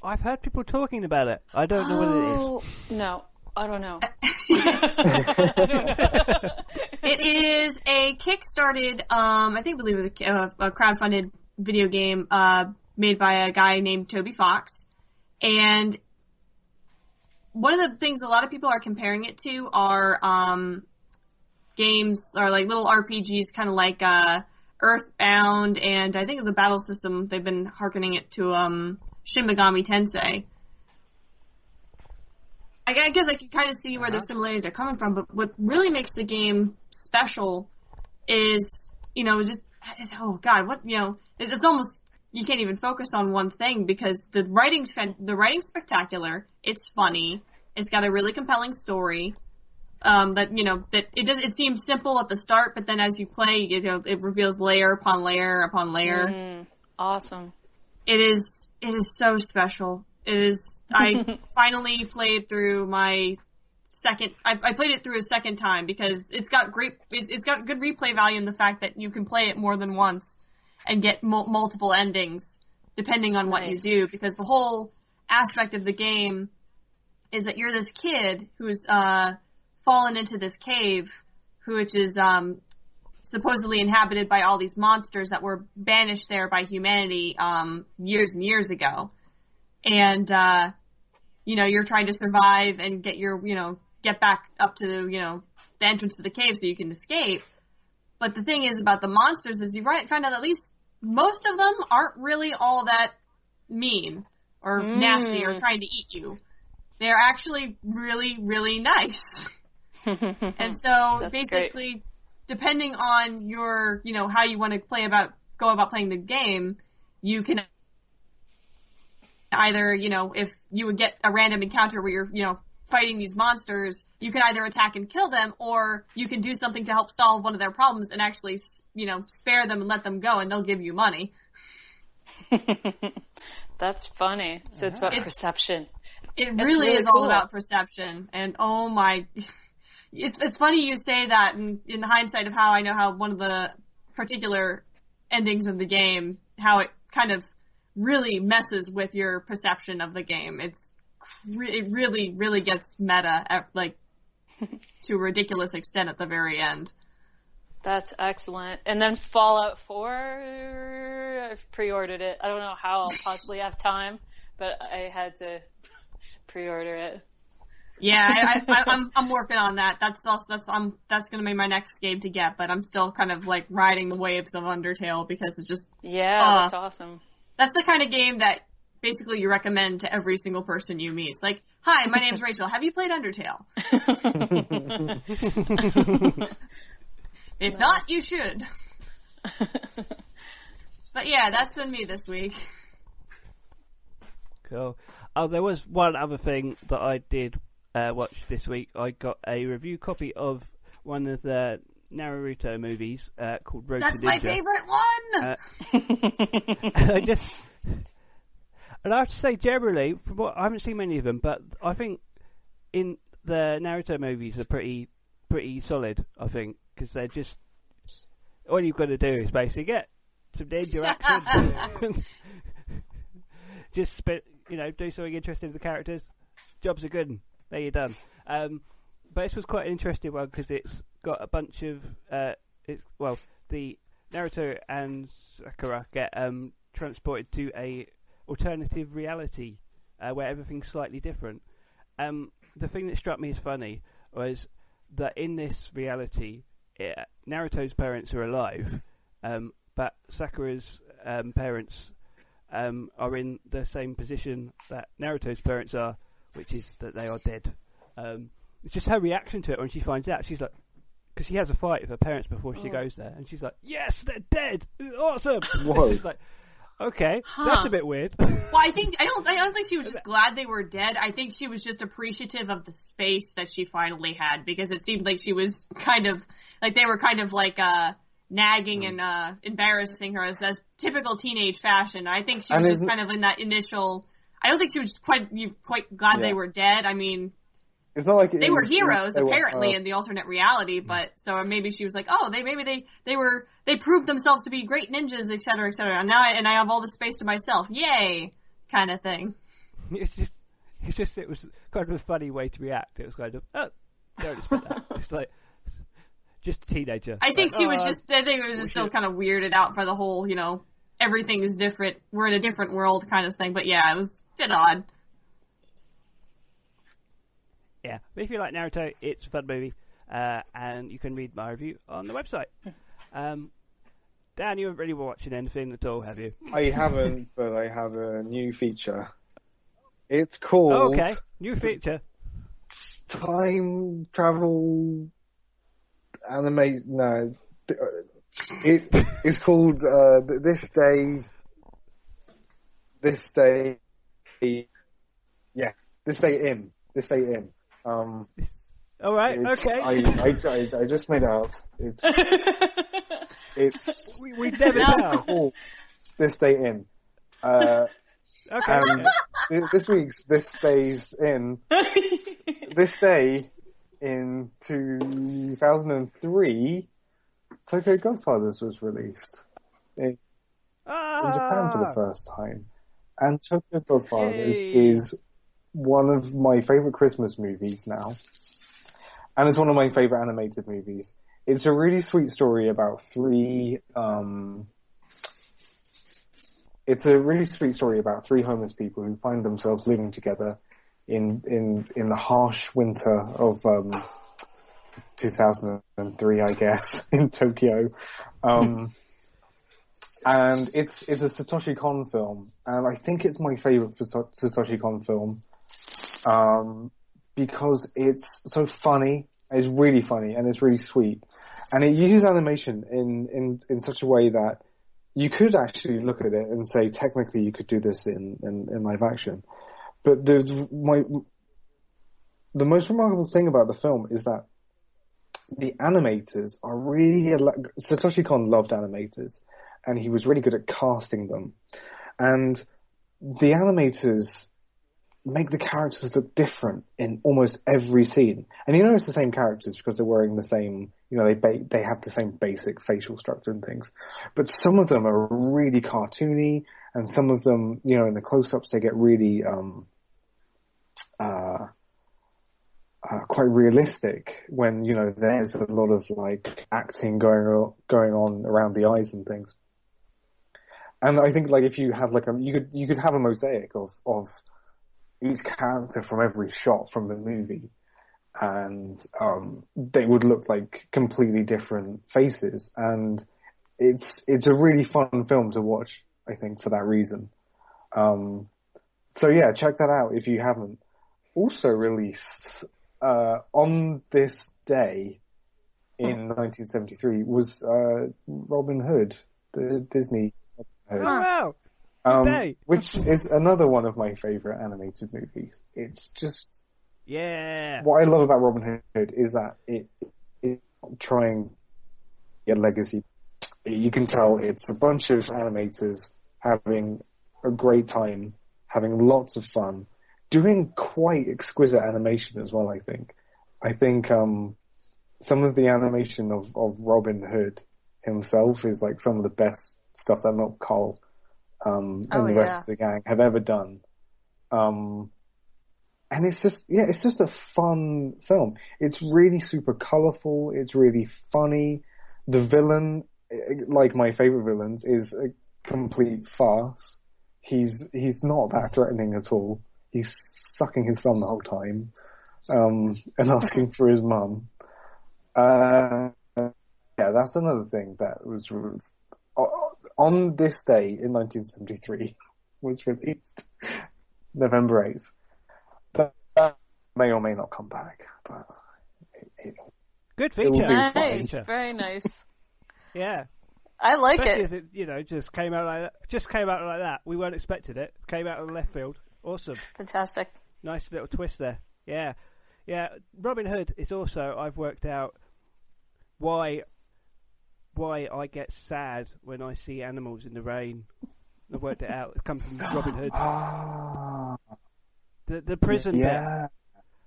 I've heard people talking about it. I don't know what it is. No, I don't know. It is a kickstarted, I believe it was a crowdfunded video game made by a guy named Toby Fox. And one of the things a lot of people are comparing it to are games, or little RPGs, kind of like Earthbound, and I think the battle system, they've been hearkening it to Shin Megami Tensei. I guess I can kind of see where the similarities are coming from, but what really makes the game special is, it's almost, you can't even focus on one thing, because the writing's spectacular, it's funny, it's got a really compelling story, it seems simple at the start, but then as you play, it reveals layer upon layer upon layer. Awesome. It is so special. It is. I finally played through my second. I played it through a second time, because it's got it's got good replay value in the fact that you can play it more than once and get multiple endings depending on what you do. Because the whole aspect of the game is that you're this kid who's fallen into this cave which is supposedly inhabited by all these monsters that were banished there by humanity years and years ago. And you're trying to survive and get back up to the entrance to the cave so you can escape. But the thing is about the monsters is you find out at least most of them aren't really all that mean or nasty or trying to eat you. They're actually really, really nice. And so basically, great. Depending on your, how you want to go about playing the game, you can either, if you would get a random encounter where you're, fighting these monsters, you can either attack and kill them, or you can do something to help solve one of their problems and actually, spare them and let them go, and they'll give you money. That's funny. So it's about perception. It really is all about perception. And oh my, it's funny you say that in the hindsight of how I know how one of the particular endings of the game, how it kind of really messes with your perception of the game. It really, really gets meta to a ridiculous extent at the very end. That's excellent. And then Fallout 4, I've pre-ordered it. I don't know how I'll possibly have time, but I had to pre-order it. Yeah, I'm working on that. That's going to be my next game to get, but I'm still kind of riding the waves of Undertale because it's just that's awesome. That's the kind of game that basically you recommend to every single person you meet. It's like, hi, my name's Rachel. Have you played Undertale? If not, you should. But yeah, that's been me this week. Cool. Oh, there was one other thing that I did watch this week. I got a review copy of one of the Naruto movies called Road to Ninja. That's my favorite one! And I have to say, generally, from what I haven't seen many of them, but I think in the Naruto movies are pretty solid. I think because they're just all you've got to do is basically get some ninja action, just do something interesting with the characters. Jobs are good. And there you're done. But this was quite an interesting one because it's got a bunch of the Naruto and Sakura get transported to a alternative reality where everything's slightly different. The thing that struck me as funny was that in this reality, Naruto's parents are alive, but Sakura's parents are in the same position that Naruto's parents are, which is that they are dead. It's just her reaction to it when she finds out. She's like, because she has a fight with her parents before she goes there, and she's like, yes, they're dead! This is awesome! Whoa. She's like, okay, that's a bit weird. Well, I don't think she was just glad they were dead. I think she was just appreciative of the space that she finally had, because it seemed like she was kind of they were kind of nagging and embarrassing her as typical teenage fashion. I think she was just kind of in that initial. I don't think she was quite glad they were dead. I mean, it's not like they were heroes apparently in the alternate reality, but so maybe she was like, oh, they proved themselves to be great ninjas, et cetera, and now I have all the space to myself, yay, kind of thing. It was kind of a funny way to react. It was kind of, oh, don't expect that. It's like just a teenager. I think she was just. I think it was just still kind of weirded out by the whole, everything is different. We're in a different world kind of thing. But yeah, it was a bit odd. Yeah, but if you like Naruto, it's a fun movie, and you can read my review on the website. Dan, you haven't really watching anything at all, have you? I haven't, but I have a new feature. It's called... okay, new feature. Time travel anime... No. It's called This Day... Yeah, This Day In. This Day In. All right. Okay. I just made it up. It's we've never called This Day In. Okay. This week's This Day's In. This day in 2003, Tokyo Godfathers was released in Japan for the first time, and Tokyo Godfathers is one of my favourite Christmas movies now. And it's one of my favourite animated movies. it's a really sweet story about three homeless people who find themselves living together in the harsh winter of 2003, I guess, in Tokyo. And it's a Satoshi Kon film, and I think it's my favorite Satoshi Kon film, because it's so funny. It's really funny and it's really sweet, and it uses animation in such a way that you could actually look at it and say technically you could do this in live action. But the most remarkable thing about the film is that the animators are really Satoshi Kon loved animators, and he was really good at casting them. And the animators make the characters look different in almost every scene. And you know it's the same characters because they're wearing the same, they have the same basic facial structure and things. But some of them are really cartoony, and some of them, in the close-ups they get really quite realistic when, there's a lot of like acting going on around the eyes and things. And I think like if you have like you could have a mosaic of each character from every shot from the movie, and they would look like completely different faces, and it's a really fun film to watch, I think, for that reason. So yeah, check that out if you haven't. Also released on this day in 1973 was Robin Hood, the Disney Hood. Oh wow! Which is another one of my favorite animated movies. It's just what I love about Robin Hood is that it's trying to get legacy. You can tell it's a bunch of animators having a great time, having lots of fun, doing quite exquisite animation as well. I think some of the animation of Robin Hood himself is like some of the best stuff that Michael Collin and the rest of the gang have ever done. And it's just a fun film. It's really super colorful. It's really funny. The villain, like my favorite villains, is a complete farce. He's not that threatening at all. He's sucking his thumb the whole time, and asking for his mum. That's another thing that was on this day in 1973 was released, November 8th. That may or may not come back, but good feature. Nice, very nice. Yeah. I like especially it. As it, just came out like that. Just came out like that. We weren't expecting it. Came out of left field. Awesome. Fantastic. Nice little twist there. Yeah. Yeah. Robin Hood is also, I've worked out why I get sad when I see animals in the rain. I've worked it out. It comes from Robin Hood. The prison bit.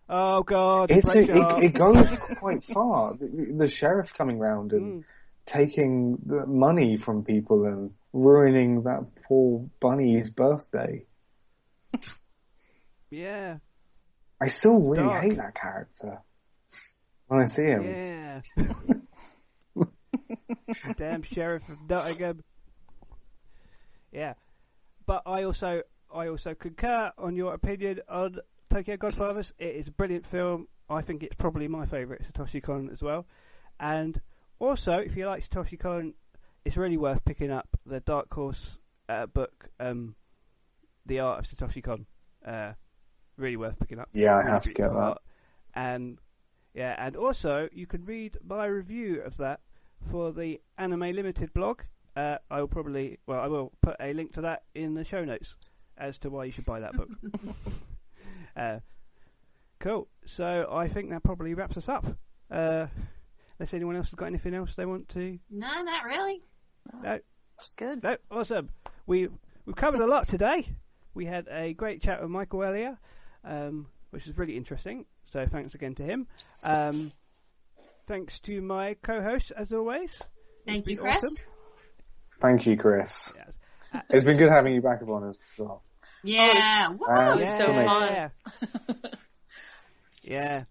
Oh God. It goes quite far. The sheriff coming round and taking the money from people and ruining that poor bunny's birthday. Yeah. I still really hate that character when I see him. Yeah. Damn Sheriff of Nottingham. Yeah. But I also concur on your opinion on Tokyo Godfathers. It is a brilliant film. I think it's probably my favourite Satoshi Kon as well. And also, if you like Satoshi Kon, it's really worth picking up the Dark Horse book, The Art of Satoshi Kon. Really worth picking up. Yeah, really I have to get that. And also you can read my review of that for the Anime Limited blog. I will put a link to that in the show notes as to why you should buy that book. Cool. So I think that probably wraps us up. Unless anyone else has got anything else they want to? No, not really. No. Good. No, awesome. We've covered a lot today. We had a great chat with Michael earlier, which was really interesting. So thanks again to him. Thanks to my co-host as always. Thank you, Chris. Awesome. Thank you, Chris. Yes. It's been good having you back, Yvonne, as well. Yeah. It was so fun. Yeah.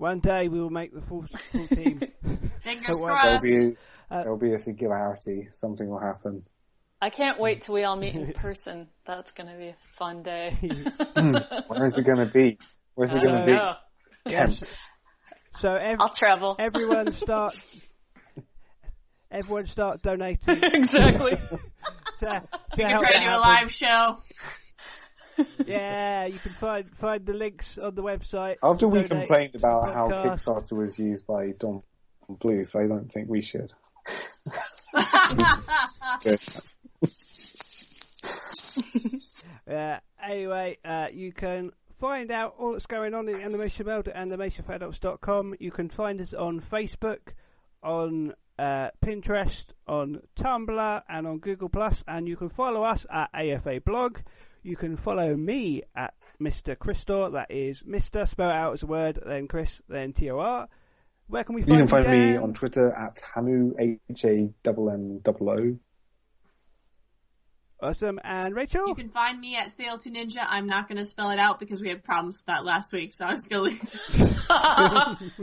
One day we will make the full team. Fingers Well, crossed. There'll be a singularity. Something will happen. I can't wait till we all meet in person. That's going to be a fun day. Where is it going to be? Where's it going to be? know. Kent. So I'll travel. Everyone start donating. Exactly. to We can help try to that do a happen. live show. Yeah, you can find the links on the website. After we Donate complained about to the how podcast. Kickstarter was used by Don Bluth, I don't think we should. Anyway, you can find out all that's going on in the animation world at animationforadults.com. You can find us on Facebook, on Pinterest, on Tumblr, and on Google+, and you can follow us at AFA Blog. You can follow me at Mr. Christor, that is Mr. spell it out as a word, then Chris, then Tor. Where can we find you? You can find me Dan? on Twitter at Hamu, HAMMO. Awesome. And Rachel? You can find me at Fail to Ninja. I'm not going to spell it out because we had problems with that last week, so I was going to leave.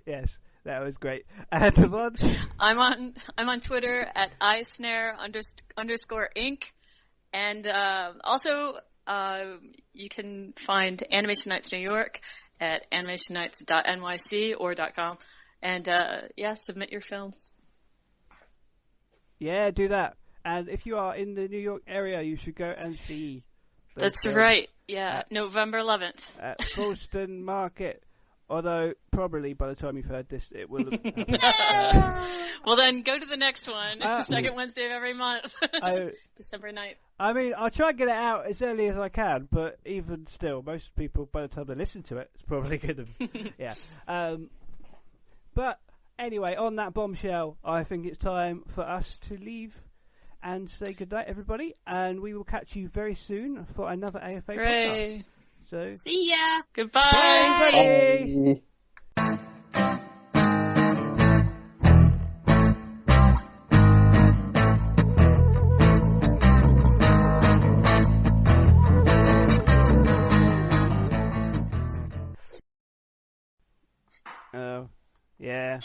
Yes, that was great. And Yvonne? I'm on Twitter at @isnare_inc, and also you can find Animation Nights New York at animationnights.nyc or .com, and submit your films. Yeah, do that. And if you are in the New York area, you should go and see. That's right. Yeah, November 11th. At Boston Market. Although, probably by the time you've heard this, it will have happened. Well, then go to the next one. Second Wednesday of every month. December 9th. I mean, I'll try and get it out as early as I can, but even still, most people, by the time they listen to it, it's probably going to... Yeah. But anyway, on that bombshell, I think it's time for us to leave and say goodnight, everybody. And we will catch you very soon for another AFA podcast. So, See ya! Goodbye! bye, everybody! Oh, yeah.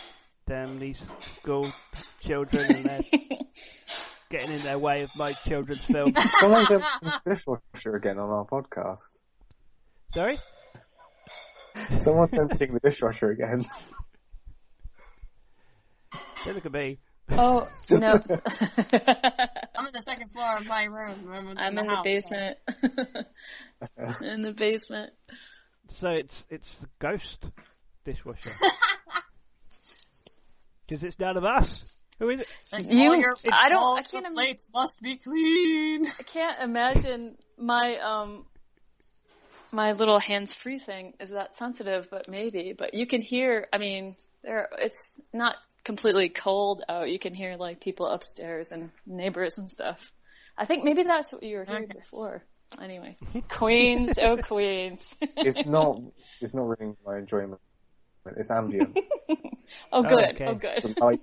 Damn these school children and they're getting in their way of my children's film. Someone's emptying the dishwasher again on our podcast. Sorry? Someone's emptying the dishwasher again. Don't look at me. Oh, no. I'm in the second floor of my room. I'm in the basement. In the basement. So it's the ghost dishwasher. Because it's none of us. Who is it? I can't plates must be clean. I can't imagine my little hands-free thing is that sensitive, but maybe. But you can hear, I mean, it's not completely cold out. You can hear like people upstairs and neighbors and stuff. I think maybe that's what you were hearing before. Anyway, Queens, oh Queens. It's not ruining my enjoyment. It's ambient. Oh good, okay. oh good. So, like,